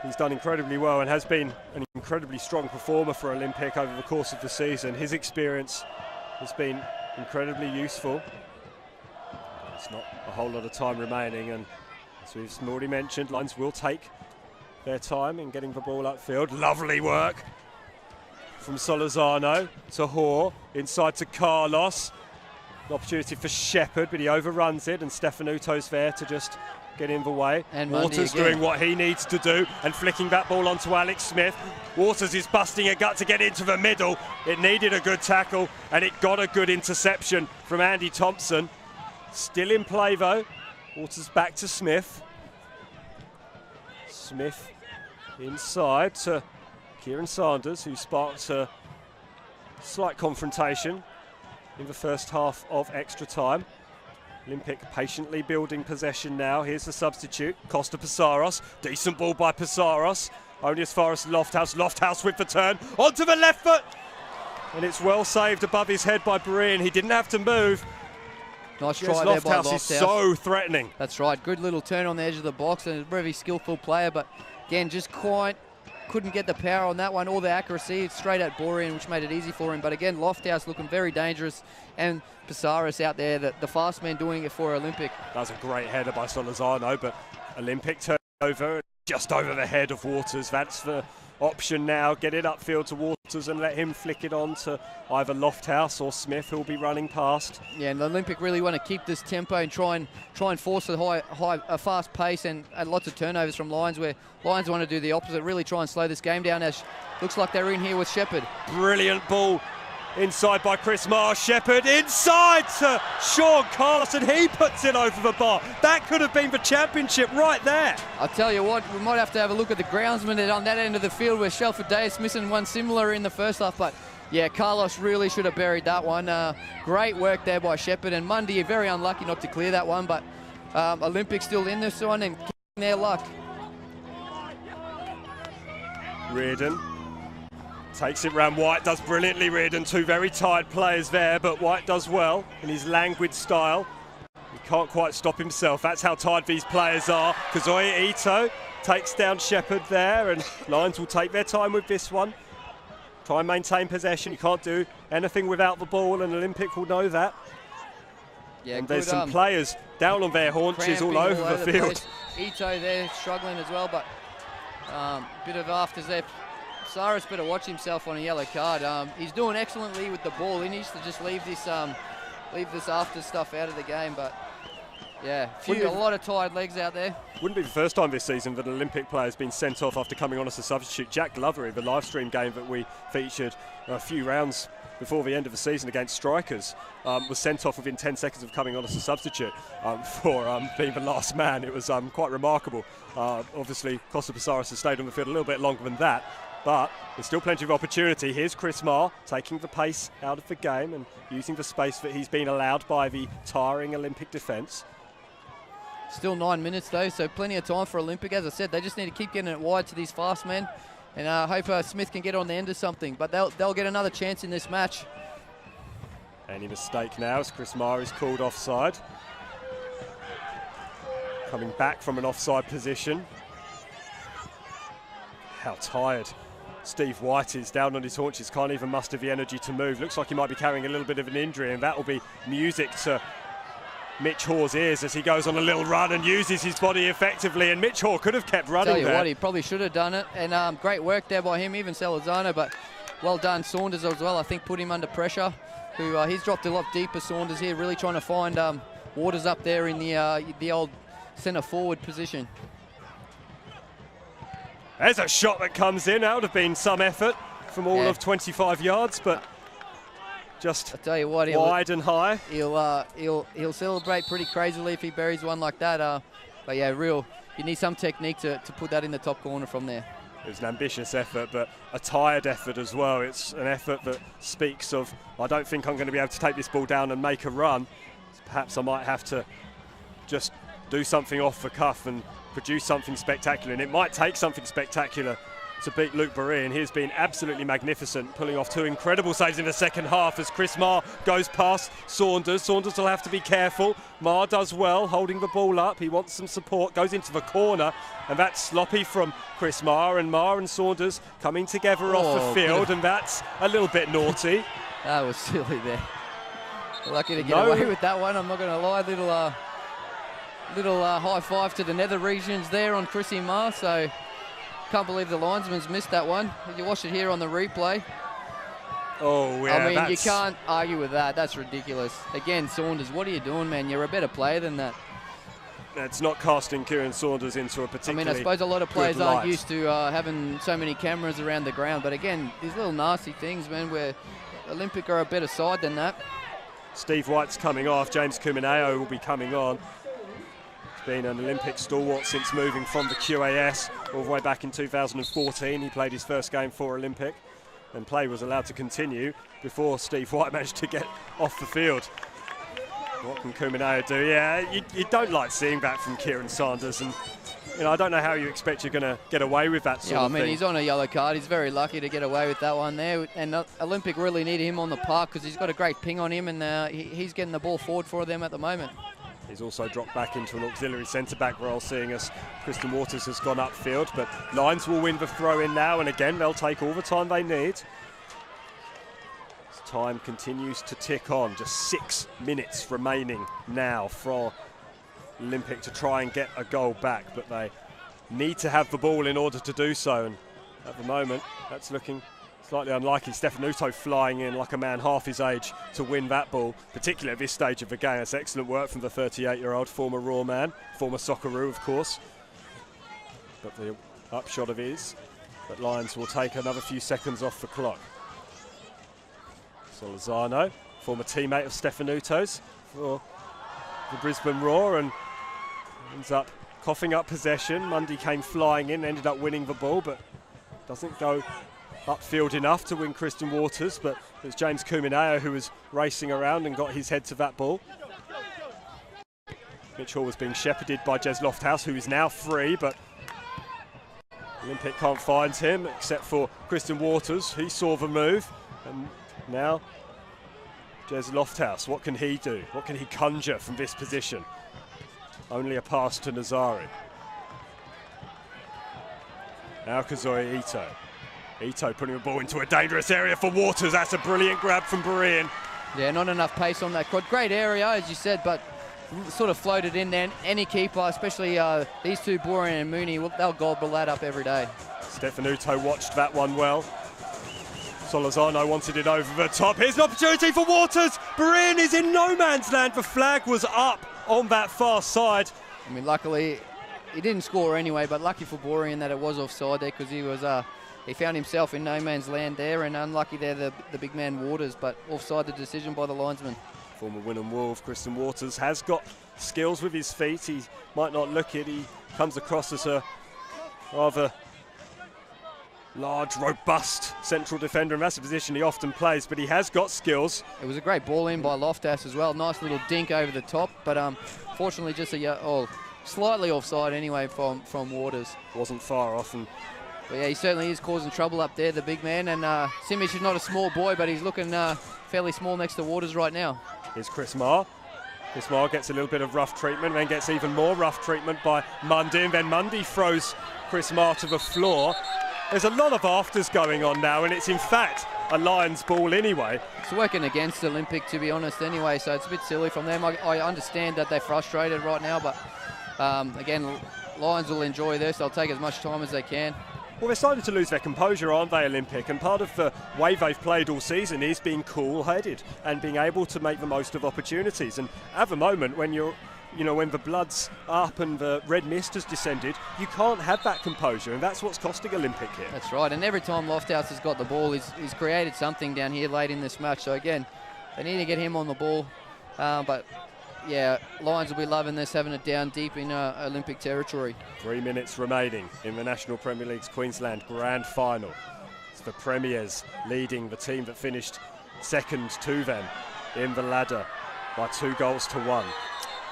He's done incredibly well and has been an incredibly strong performer for Olympic over the course of the season. His experience has been incredibly useful. It's not a whole lot of time remaining, and as we've already mentioned, Lions will take their time in getting the ball upfield. Lovely work from Solorzano to Hoare, inside to Carlos. An opportunity for Shepherd, but he overruns it, and Stefanuto's there to just get in the way.
And
Waters doing what he needs to do and flicking that ball onto Alex Smith. Waters is busting a gut to get into the middle. It needed a good tackle, and it got a good interception from Andy Thompson. Still in play though. Waters back to Smith. Smith inside to Kieran Sanders, who sparked a slight confrontation in the first half of extra time. Olympic patiently building possession now. Here's the substitute, Costa Pizarros. Decent ball by Pizarros. Only as far as Lofthouse. Lofthouse with the turn. Onto the left foot. And it's well saved above his head by Berean. He didn't have to move.
Nice try there by Lofthouse.
Is so threatening.
That's right. Good little turn on the edge of the box, and a very skillful player, but again, just couldn't get the power on that one or the accuracy. It's straight at Berean, which made it easy for him. But again, Lofthouse looking very dangerous, and Pizarros out there, the fast man doing it for Olympic.
That was a great header by Solorzano, but Olympic turnover just over the head of Waters. That's the option now. Get it upfield to Waters and let him flick it on to either Lofthouse or Smith, who'll be running past.
Yeah, and the Olympic really want to keep this tempo and try and force a fast pace and lots of turnovers from Lions, where Lions want to do the opposite, really try and slow this game down, as looks like they're in here with Shepherd.
Brilliant ball inside by Chris Marsh. Shepherd inside to Sean Carlos, and he puts it over the bar. That could have been the championship right there.
I'll tell you what, we might have to have a look at the groundsman on that end of the field, where Shelford Davis missing one similar in the first half, but yeah, Carlos really should have buried that one. Great work there by Shepherd, and Mundy very unlucky not to clear that one, but Olympic still in this one and keeping their luck.
Reardon takes it round. White does brilliantly. Reardon, two very tired players there, but White does well in his languid style. He can't quite stop himself. That's how tired these players are. Kazuya Ito takes down Shepherd there, and Lions will take their time with this one. Try and maintain possession. You can't do anything without the ball, and Olympic will know that.
Yeah,
and there's some players down on their haunches all over the field.
Ito there struggling as well, but bit of afters there. Cyrus better watch himself on a yellow card. He's doing excellently with the ball. He needs to just leave this after stuff out of the game. But yeah, a lot of tired legs out there.
Wouldn't be the first time this season that an Olympic player has been sent off after coming on as a substitute. Jack Glover, in the live stream game that we featured a few rounds before the end of the season against Strikers, was sent off within 10 seconds of coming on as a substitute for being the last man. It was quite remarkable. Obviously, Costa Pizarros has stayed on the field a little bit longer than that, But there's still plenty of opportunity. Here's Chris Marr taking the pace out of the game and using the space that he's been allowed by the tiring Olympic defence.
Still 9 minutes though, so plenty of time for Olympic. As I said, they just need to keep getting it wide to these fast men, and I hope Smith can get on the end of something. But they'll get another chance in this match.
Any mistake now as Chris Marr is called offside. Coming back from an offside position. How tired Steve White is, down on his haunches, can't even muster the energy to move. Looks like he might be carrying a little bit of an injury, and that will be music to Mitch Haw's ears as he goes on a little run and uses his body effectively, and Mitch Haw could have kept running there.
Tell you what, he probably should have done it, and great work there by him, even Salazano, but well done Saunders as well. I think put him under pressure. He's dropped a lot deeper, Saunders here, really trying to find Waters up there in the old centre forward position.
There's a shot that comes in. That would have been some effort from all of 25 yards, but just
I tell you what,
wide and high.
He'll celebrate pretty crazily if he buries one like that. But yeah, you need some technique to put that in the top corner from there.
It was an ambitious effort, but a tired effort as well. It's an effort that speaks of, I don't think I'm going to be able to take this ball down and make a run. Perhaps I might have to just do something off the cuff and produce something spectacular, and it might take something spectacular to beat Luke Barry, and he's been absolutely magnificent, pulling off two incredible saves in the second half as Chris Marr goes past Saunders. Saunders will have to be careful. Marr does well, holding the ball up. He wants some support, goes into the corner, and that's sloppy from Chris Marr, and Saunders coming together off the field, and that's a little bit naughty.
That was silly there. Lucky to get away with that one, I'm not going to lie. Little high five to the nether regions there on Chrissy Marr, so can't believe the linesman's missed that one. You watch it here on the replay.
Oh, yeah.
I mean, you can't argue with that. That's ridiculous. Again, Saunders, what are you doing, man? You're a better player than that.
It's not casting Kieran Saunders into a particularly
I suppose a lot of players
aren't
used to having so many cameras around the ground, but again, these little nasty things, man, where Olympic are a better side than that.
Steve White's coming off. James Kumineo will be coming on. Been an Olympic stalwart since moving from the QAS all the way back in 2014. He played his first game for Olympic, and play was allowed to continue before Steve White managed to get off the field. What can Kumineo do? Yeah, you don't like seeing that from Kieran Saunders, and I don't know how you expect you're going to get away with that sort of thing.
He's on a yellow card. He's very lucky to get away with that one there, and Olympic really need him on the park because he's got a great ping on him, and he's getting the ball forward for them at the moment.
He's also dropped back into an auxiliary centre-back role, seeing as Kristen Waters has gone upfield. But Lions will win the throw-in now, and again, they'll take all the time they need. As time continues to tick on, just 6 minutes remaining now for Olympic to try and get a goal back, but they need to have the ball in order to do so. And at the moment, that's looking slightly unlikely. Stefanuto flying in like a man half his age to win that ball, particularly at this stage of the game. That's excellent work from the 38-year-old former Raw man, former Socceroo, of course. But the upshot of it is that Lions will take another few seconds off the clock. Solazano, former teammate of Stefanuto's for the Brisbane Raw, and ends up coughing up possession. Mundy came flying in, ended up winning the ball, but doesn't go upfield enough to win Kristen Waters, but it was James Kumineo who was racing around and got his head to that ball. Mitchell was being shepherded by Jez Lofthouse, who is now free, but Olympic can't find him except for Kristen Waters. He saw the move, and now Jez Lofthouse, what can he do? What can he conjure from this position? Only a pass to Nazari. Now Kazuya Ito. Ito putting the ball into a dangerous area for Waters. That's a brilliant grab from Berean.
Yeah, not enough pace on that quad. Great area, as you said, but sort of floated in there. Any keeper, especially these two, Borean and Mooney, they'll gobble that up every day.
Stefanuto watched that one well. Solazano wanted it over the top. Here's an opportunity for Waters. Berean is in no man's land. The flag was up on that far side.
I mean, luckily, he didn't score anyway, but lucky for Borean that it was offside there, because he was... he found himself in no man's land there, and unlucky there, the big man Waters, but offside the decision by the linesman.
Former Wynnum Wolf, Kristen Waters, has got skills with his feet. He might not look it. He comes across as a rather large, robust central defender, and that's a position he often plays, but he has got skills.
It was a great ball in by Loftus as well. Nice little dink over the top, but fortunately just slightly offside anyway from Waters.
Wasn't far off.
But yeah, he certainly is causing trouble up there, the big man. And Simic is not a small boy, but he's looking fairly small next to Waters right now.
Here's Chris Marr. Chris Marr gets a little bit of rough treatment, then gets even more rough treatment by Mundy, and then Mundy throws Chris Marr to the floor. There's a lot of afters going on now, and it's in fact a Lions ball anyway.
It's working against Olympic, to be honest, anyway, so it's a bit silly from them. I understand that they're frustrated right now, but again, Lions will enjoy this. They'll take as much time as they can.
Well, they're starting to lose their composure, aren't they, Olympic? And part of the way they've played all season is being cool-headed and being able to make the most of opportunities. And at the moment, when when the blood's up and the red mist has descended, you can't have that composure, and that's what's costing Olympic here.
That's right, and every time Lofthouse has got the ball, he's created something down here late in this match. So again, they need to get him on the ball. But yeah, Lions will be loving this, having it down deep in Olympic territory.
3 minutes remaining in the National Premier League's Queensland Grand Final. It's the Premiers leading the team that finished second to them in the ladder by 2-1.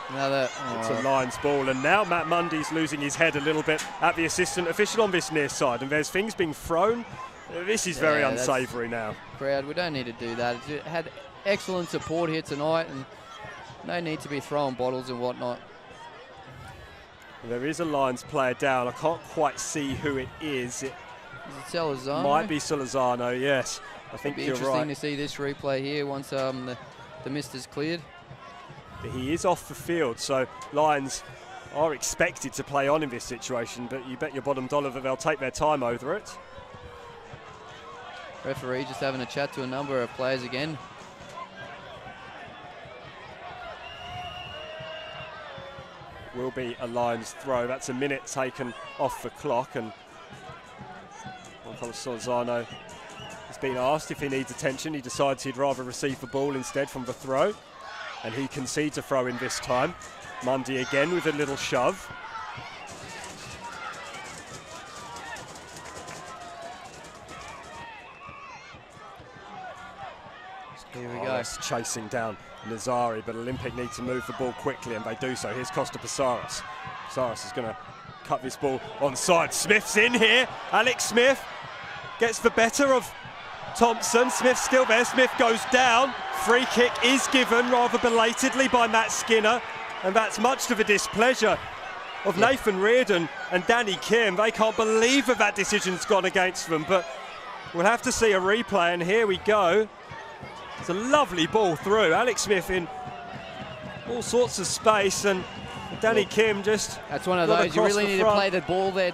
It's a Lions ball, and now Matt Mundy's losing his head a little bit at the assistant official on this near side, and there's things being thrown. This is very unsavoury now.
Crowd, we don't need to do that. It had excellent support here tonight, and no need to be throwing bottles and whatnot.
There is a Lions player down. I can't quite see who it is.
Is it Salazar?
Might be Salazano, yes. I think you're right.
It'll be interesting to see this replay here once the mist is cleared.
But he is off the field, so Lions are expected to play on in this situation, but you bet your bottom dollar that they'll take their time over it.
Referee just having a chat to a number of players again.
Will be a Lions throw. That's a minute taken off the clock, and Juan Solzano has been asked if he needs attention. He decides he'd rather receive the ball instead from the throw, and he concedes a throw in this time. Mundy again with a little shove.
Here we go.
Chasing down Nazari, but Olympic need to move the ball quickly, and they do so. Here's Costa Psaros. Psaros is going to cut this ball onside. Smith's in here. Alex Smith gets the better of Thompson. Smith's still there. Smith goes down. Free kick is given rather belatedly by Matt Skinner, and that's much to the displeasure of Nathan Reardon and Danny Kim. They can't believe that decision's gone against them, but we'll have to see a replay, and here we go. It's a lovely ball through. Alex Smith in all sorts of space, and Danny Kim just...
That's one of those. You really need to play the ball there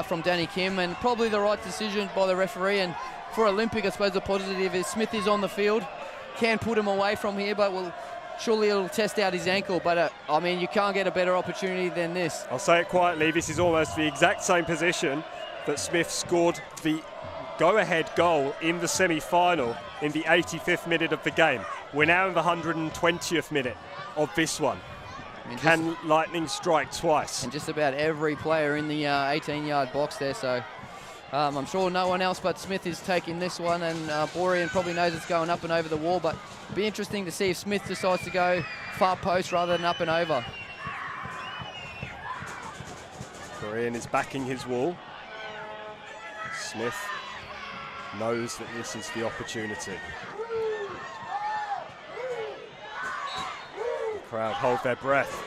from Danny Kim, and probably the right decision by the referee. And for Olympic, I suppose the positive is Smith is on the field. Can put him away from here, but surely it'll test out his ankle. But, I mean, you can't get a better opportunity than this.
I'll say it quietly. This is almost the exact same position that Smith scored the go-ahead goal in the semi-final in the 85th minute of the game. We're now in the 120th minute of this one.
I mean,
can lightning strike twice?
And just about every player in the 18-yard box there, so I'm sure no one else but Smith is taking this one, and Borean probably knows it's going up and over the wall, but it'll be interesting to see if Smith decides to go far post rather than up and over.
Borean is backing his wall. Smith knows that this is the opportunity. The crowd hold their breath.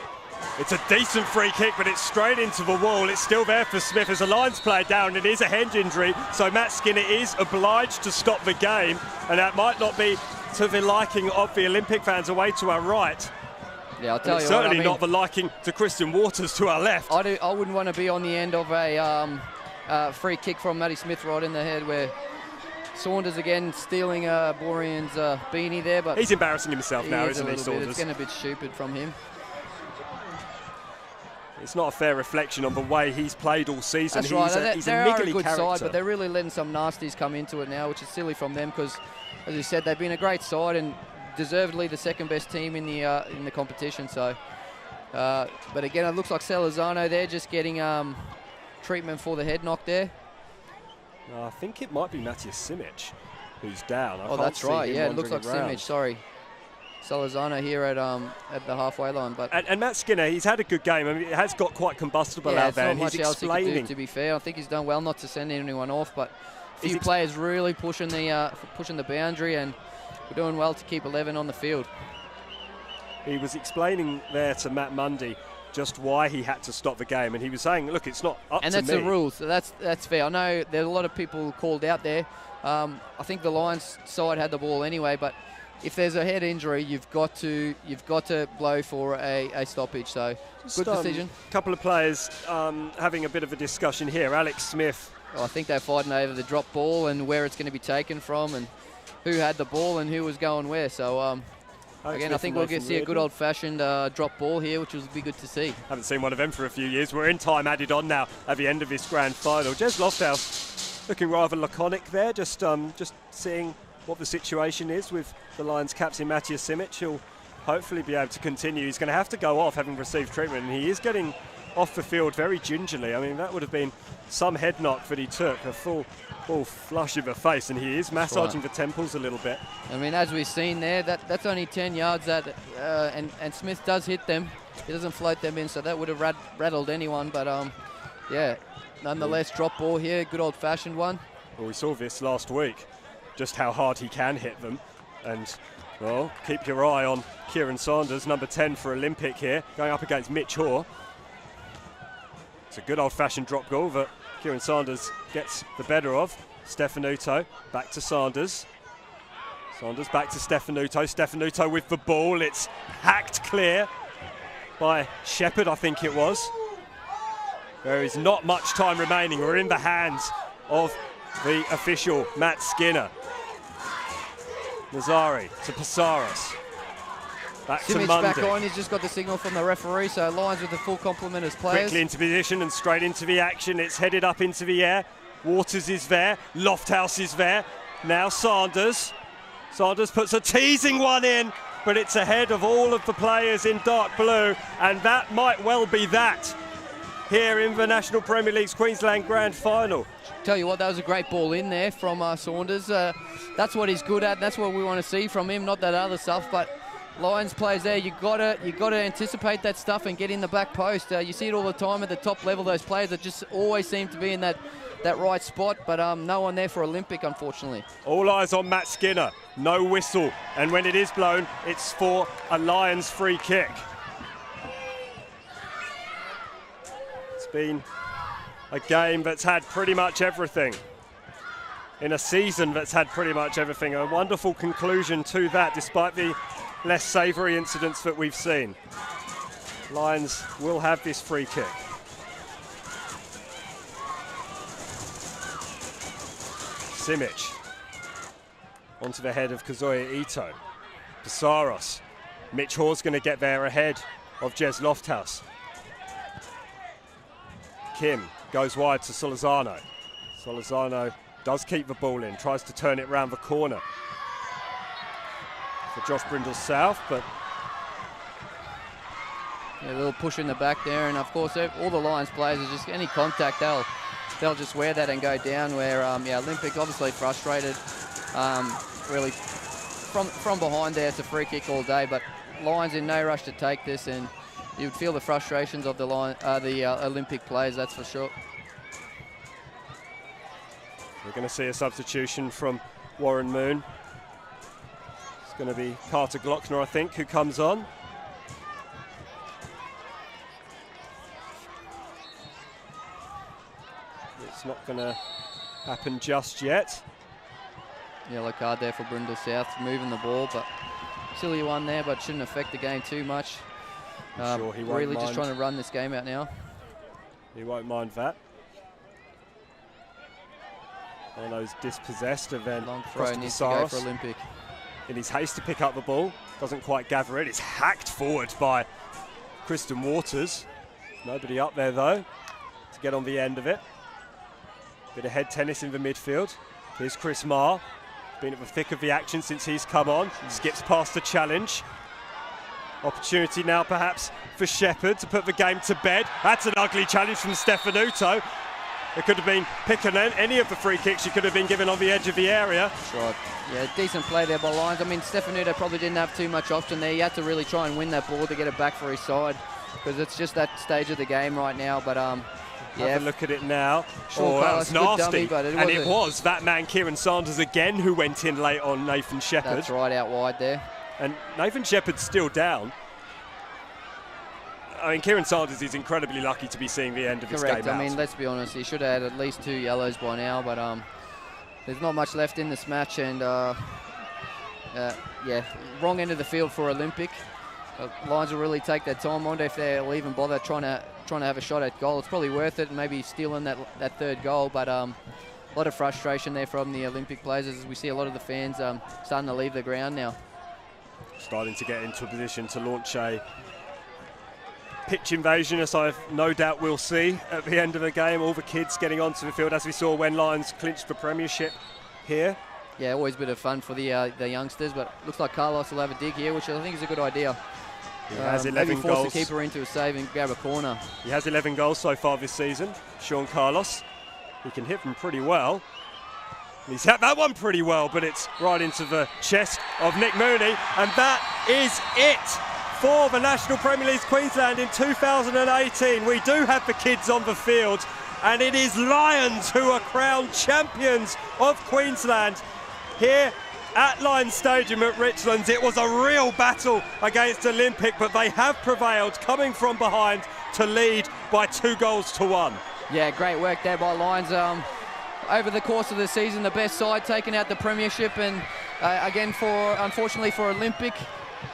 It's a decent free kick, but it's straight into the wall. It's still there for Smith as a Lions player down. It is a head injury, so Matt Skinner is obliged to stop the game, and that might not be to the liking of the Olympic fans away to our right.
Yeah, I'll tell you
certainly
what, I mean,
not the liking to Christian Waters to our left.
I wouldn't want to be on the end of a free kick from Matty Smith right in the head, where Saunders again stealing Borean's beanie there, but
he's embarrassing himself now, isn't he, Saunders?
It's getting a bit stupid from him.
It's not a fair reflection on the way he's played all season.
That's right.
He's
they
a
are
niggly
a good
character.
side, but they're really letting some nasties come into it now, which is silly from them because, as you said, they've been a great side and deservedly the second best team in the competition. So, but again, it looks like Salazano there just getting treatment for the head knock there.
I think it might be Matthias Simic who's down. I
Oh,
can't
that's
see
right.
him
Yeah, it looks like
wandering around.
Simic. Sorry. Salazano here at the halfway line, but
and Matt Skinner, he's had a good game. I mean, it has got quite combustible
yeah,
out there,
not
and
much
he's
else he can do,
explaining.
to be fair, I think he's done well not to send anyone off, but a few players really pushing the boundary, and we're doing well to keep 11 on the field.
He was explaining there to Matt Mundy just why he had to stop the game, and he was saying, "Look, it's not up to me."
And that's the rules, so that's fair. I know there's a lot of people called out there. I think the Lions side had the ball anyway, but if there's a head injury, you've got to blow for a stoppage. So good decision.
A couple of players having a bit of a discussion here. Alex Smith.
I think they're fighting over the drop ball and where it's going to be taken from, and who had the ball and who was going where. So again, I think we'll get to see a good old-fashioned drop ball here, which will be good to see.
Haven't seen one of them for a few years. We're in time added on now at the end of this grand final. Jez Lofthouse looking rather laconic there, just seeing what the situation is with the Lions captain Matthias Simic. He'll hopefully be able to continue. He's going to have to go off having received treatment, and he is getting off the field very gingerly. I mean, that would have been some head knock that he took, a full flush of the face, and he is massaging the temples a little bit.
I mean, as we've seen there, that's only 10 yards, and Smith does hit them. He doesn't float them in, so that would have rattled anyone, but yeah, nonetheless, drop ball here, good old-fashioned one.
Well, we saw this last week, just how hard he can hit them, and well, keep your eye on Kieran Sanders, number 10 for Olympic here, going up against Mitch Hoare. It's a good old-fashioned drop goal that Kieran Sanders gets the better of. Stefanuto back to Sanders. Sanders back to Stefanuto. Stefanuto with the ball. It's hacked clear by Shepherd, I think it was. There is not much time remaining. We're in the hands of the official, Matt Skinner. Nazari to Passaros. Back
Simic
to Mundy.
back on, he's just got the signal from the referee, so Lions with the full complement as players.
Quickly into position and straight into the action. It's headed up into the air. Waters is there. Lofthouse is there. Now Sanders. Sanders puts a teasing one in, but it's ahead of all of the players in dark blue, and that might well be that here in the National Premier League's Queensland Grand Final.
Tell you what, that was a great ball in there from Saunders. That's what he's good at. That's what we want to see from him, not that other stuff, but Lions players there, you got to anticipate that stuff and get in the back post. You see it all the time at the top level, those players that just always seem to be in that right spot, but no one there for Olympic, unfortunately.
All eyes on Matt Skinner, no whistle, and when it is blown, it's for a Lions free kick. It's been a game that's had pretty much everything. In a season that's had pretty much everything. A wonderful conclusion to that, despite the less savoury incidents that we've seen. Lions will have this free kick. Simic onto the head of Kazuya Ito. Passaros. Mitch Hoare's going to get there ahead of Jez Lofthouse. Kim goes wide to Solizano. Solizano does keep the ball in, tries to turn it round the corner for Josh Brindle South, but
yeah, a little push in the back there, and of course all the Lions players are just any contact, they'll just wear that and go down. Where Olympic obviously frustrated, really from behind there. It's a free kick all day, but Lions in no rush to take this, and you would feel the frustrations of the Olympic players, that's for sure.
We're going to see a substitution from Warren Moon. It's going to be Carter Glockner, I think, who comes on. It's not going to happen just yet.
Yellow card there for Brindle South, moving the ball, but silly one there, but shouldn't affect the game too much.
Sure, he won't
really
mind.
just trying to run this game out now.
He won't mind that. Arno's dispossessed, and then
long throw needs to go for
Passaros.
Olympic.
In his haste to pick up the ball, doesn't quite gather it. It's hacked forward by Kristen Waters. Nobody up there though to get on the end of it. Bit of head tennis in the midfield. Here's Chris Marr, been at the thick of the action since he's come on. Skips past the challenge. Opportunity now perhaps for Shepherd to put the game to bed. That's an ugly challenge from Stefanuto. It could have been picking any of the free kicks she could have been given on the edge of the area.
That's right. Yeah, decent play there by Lyons. I mean, Stefanuto probably didn't have too much option there. He had to really try and win that ball to get it back for his side, because it's just that stage of the game right now. But yeah,
have a look at it now.
Sure,
that was nasty.
Dummy, but
it was that man Kieran Sanders again who went in late on Nathan Shepherd.
That's right, out wide there.
And Nathan Shepherd's still down. I mean, Kieran Sanders is incredibly lucky to be seeing the end of this game out.
I mean, let's be honest, he should have had at least 2 yellows by now, but there's not much left in this match, and yeah, wrong end of the field for Olympic. Lions will really take their time. I wonder if they'll even bother trying to have a shot at goal. It's probably worth it, and maybe stealing that third goal, but a lot of frustration there from the Olympic players, as we see a lot of the fans starting to leave the ground now.
Starting to get into a position to launch a pitch invasion, as I've no doubt we'll see at the end of the game. All the kids getting onto the field, as we saw when Lions clinched the premiership here.
Yeah, always a bit of fun for the youngsters, but looks like Carlos will have a dig here, which I think is a good idea.
He has 11
maybe force
goals.
the keeper into a save and grab a corner.
He has 11 goals so far this season, Sean Carlos. He can hit them pretty well. He's hit that one pretty well, but it's right into the chest of Nick Mooney, and that is it for the National Premier League Queensland in 2018. We do have the kids on the field, and it is Lions who are crowned champions of Queensland here at Lions Stadium at Richlands. It was a real battle against Olympic, but they have prevailed, coming from behind to lead by 2-1.
Yeah, great work there by Lions. Over the course of the season, the best side taking out the premiership, and again, unfortunately for Olympic,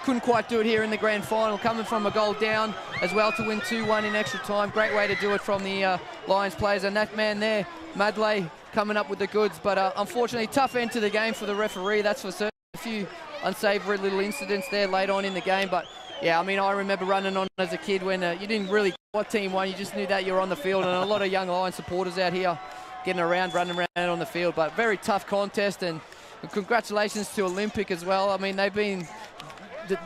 couldn't quite do it here in the grand final, coming from a goal down as well to win 2-1 in extra time. Great way to do it from the Lions players, and that man there, Madley, coming up with the goods, but unfortunately tough end to the game for the referee, that's for certain. A few unsavoury little incidents there late on in the game, but yeah, I mean, I remember running on as a kid when you didn't really know what team won, you just knew that you were on the field, and a lot of young Lions supporters out here getting around, running around on the field, but very tough contest, and congratulations to Olympic as well. I mean, they've been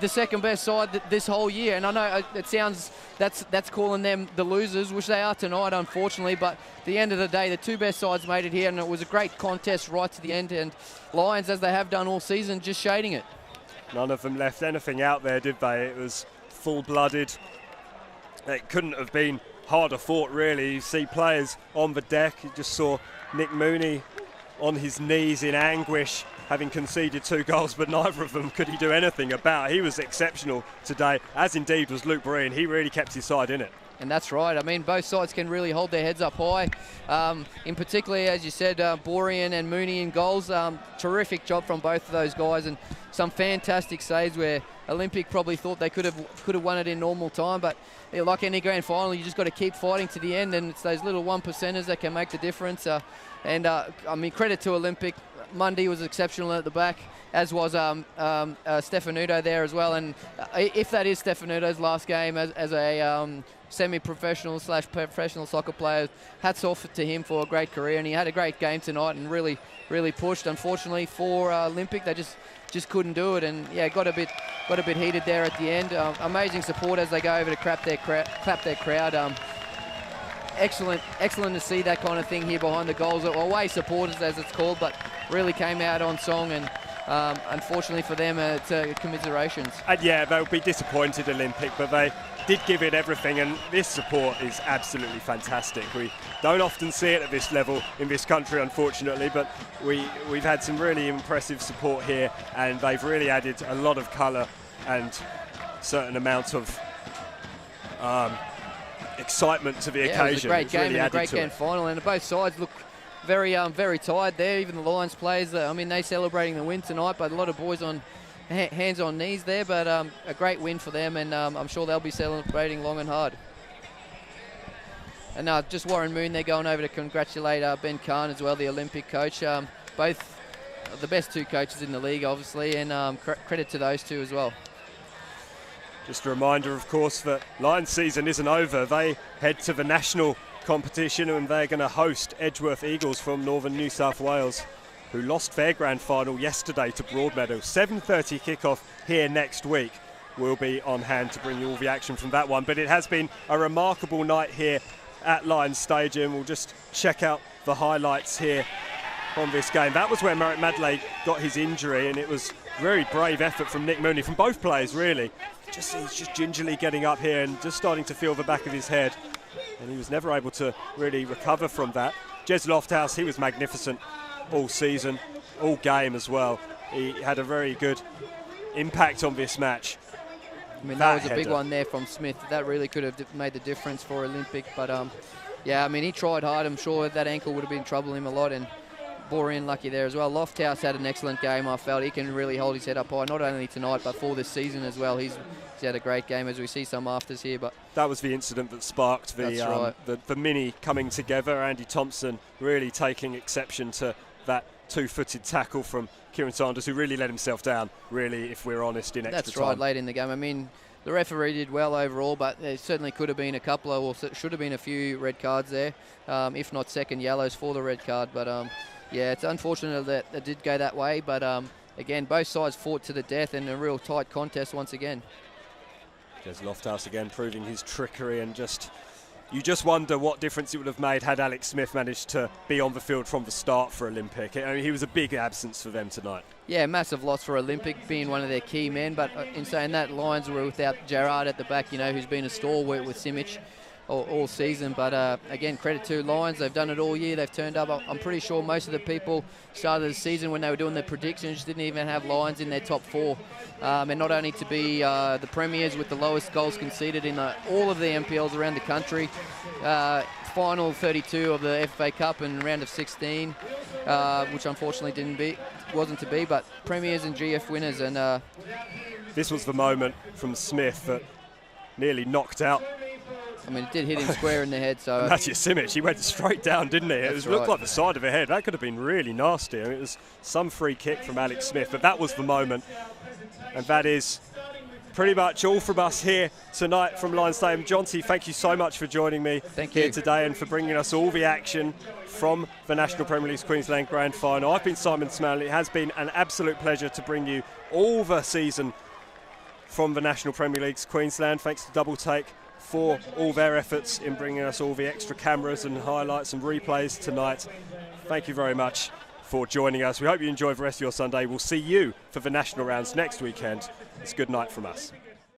the second best side this whole year, and I know it sounds that's calling them the losers, which they are tonight, unfortunately, but at the end of the day, the 2 best sides made it here, and it was a great contest right to the end, and Lions, as they have done all season, just shading it.
None of them left anything out there, did they? It was full-blooded. It couldn't have been harder fought, really. You see players on the deck. You just saw Nick Mooney on his knees in anguish, having conceded 2 goals, but neither of them could he do anything about. He was exceptional today, as indeed was Luke Breen. He really kept his side in it.
And that's right. I mean, both sides can really hold their heads up high. In particular, as you said, Borean and Mooney in goals. Terrific job from both of those guys, and some fantastic saves where Olympic probably thought they could have won it in normal time. But like any grand final, you just got to keep fighting to the end, and it's those little 1%ers that can make the difference. I mean, credit to Olympic. Mundy was exceptional at the back, as was Stefanuto there as well. And if that is Stefanuto's last game as a semi-professional / professional soccer player, hats off to him for a great career. And he had a great game tonight and really pushed. Unfortunately for Olympic, they just couldn't do it, and yeah, got a bit heated there at the end. Amazing support as they go over to clap their crowd. Excellent to see that kind of thing here behind the goals. Away supporters, as it's called, but really came out on song, and unfortunately for them, it's commiserations.
And yeah, they'll be disappointed, Olympic, but they did give it everything, and this support is absolutely fantastic. We don't often see it at this level in this country, unfortunately, but we've had some really impressive support here, and they've really added a lot of colour and certain amounts of excitement to the occasion.
It was a great game
really
and a great grand final, and both sides look very tired there. Even the Lions players, I mean, they celebrating the win tonight, but a lot of boys on hands on knees there, but a great win for them, and I'm sure they'll be celebrating long and hard. And just Warren Moon, they're going over to congratulate Ben Kahn as well, the Olympic coach. Both the best 2 coaches in the league, obviously, and credit to those 2 as well.
Just a reminder, of course, that Lions season isn't over. They head to the national competition, and they're going to host Edgeworth Eagles from northern New South Wales, who lost their grand final yesterday to Broadmeadow. 7:30 kickoff here next week. We'll be on hand to bring you all the action from that one. But it has been a remarkable night here at Lions Stadium. We'll just check out the highlights here from this game. That was where Merritt Madley got his injury, and it was very brave effort from Nick Mooney, from both players really. He's just gingerly getting up here and just starting to feel the back of his head, and he was never able to really recover from that. Jez Lofthouse, he was magnificent all season, all game as well. He had a very good impact on this match.
I mean, that was a big one there from Smith. That really could have made the difference for Olympic. But, yeah, I mean, he tried hard. I'm sure that ankle would have been troubling him a lot, and Boreen lucky there as well. Lofthouse had an excellent game. I felt he can really hold his head up high, not only tonight, but for this season as well. He's had a great game, as we see some afters here. But
that was the incident that sparked the mini coming together. Andy Thompson really taking exception to that two-footed tackle from Kieran Sanders, who really let himself down, really, if we're honest, in extra time.
That's right, late in the game. I mean, the referee did well overall, but there certainly could have been a couple of, or should have been a few red cards there, if not second yellows for the red card. But, yeah, it's unfortunate that it did go that way. But, again, both sides fought to the death in a real tight contest once again.
There's Lofthouse again proving his trickery, and you just wonder what difference it would have made had Alex Smith managed to be on the field from the start for Olympic. I mean, he was a big absence for them tonight.
Yeah, massive loss for Olympic, being one of their key men. But in saying that, Lions were without Gerard at the back, you know, who's been a stalwart with Simic all season. But again, credit to Lions. They've done it all year. They've turned up. I'm pretty sure most of the people started the season when they were doing their predictions didn't even have Lions in their top four. And not only to be the premiers with the lowest goals conceded in all of the NPLs around the country. Final 32 of the FA Cup and round of 16, which unfortunately wasn't to be, but premiers and GF winners. And
this was the moment from Smith that nearly knocked out.
I mean, it did hit him square in the head. So
Matthew Simic, he went straight down, didn't he? It looked like the side of a head. That could have been really nasty. I mean, it was some free kick from Alex Smith, but that was the moment. And that is pretty much all from us here tonight from Lions Stadium. Jonty, thank you so much for joining me here today and for bringing us all the action from the National Premier League's Queensland Grand Final. I've been Simon Smanley. It has been an absolute pleasure to bring you all the season from the National Premier League's Queensland. Thanks to Double Take for all their efforts in bringing us all the extra cameras and highlights and replays tonight. Thank you very much for joining us. We hope you enjoy the rest of your Sunday. We'll see you for the national rounds next weekend. It's good night from us.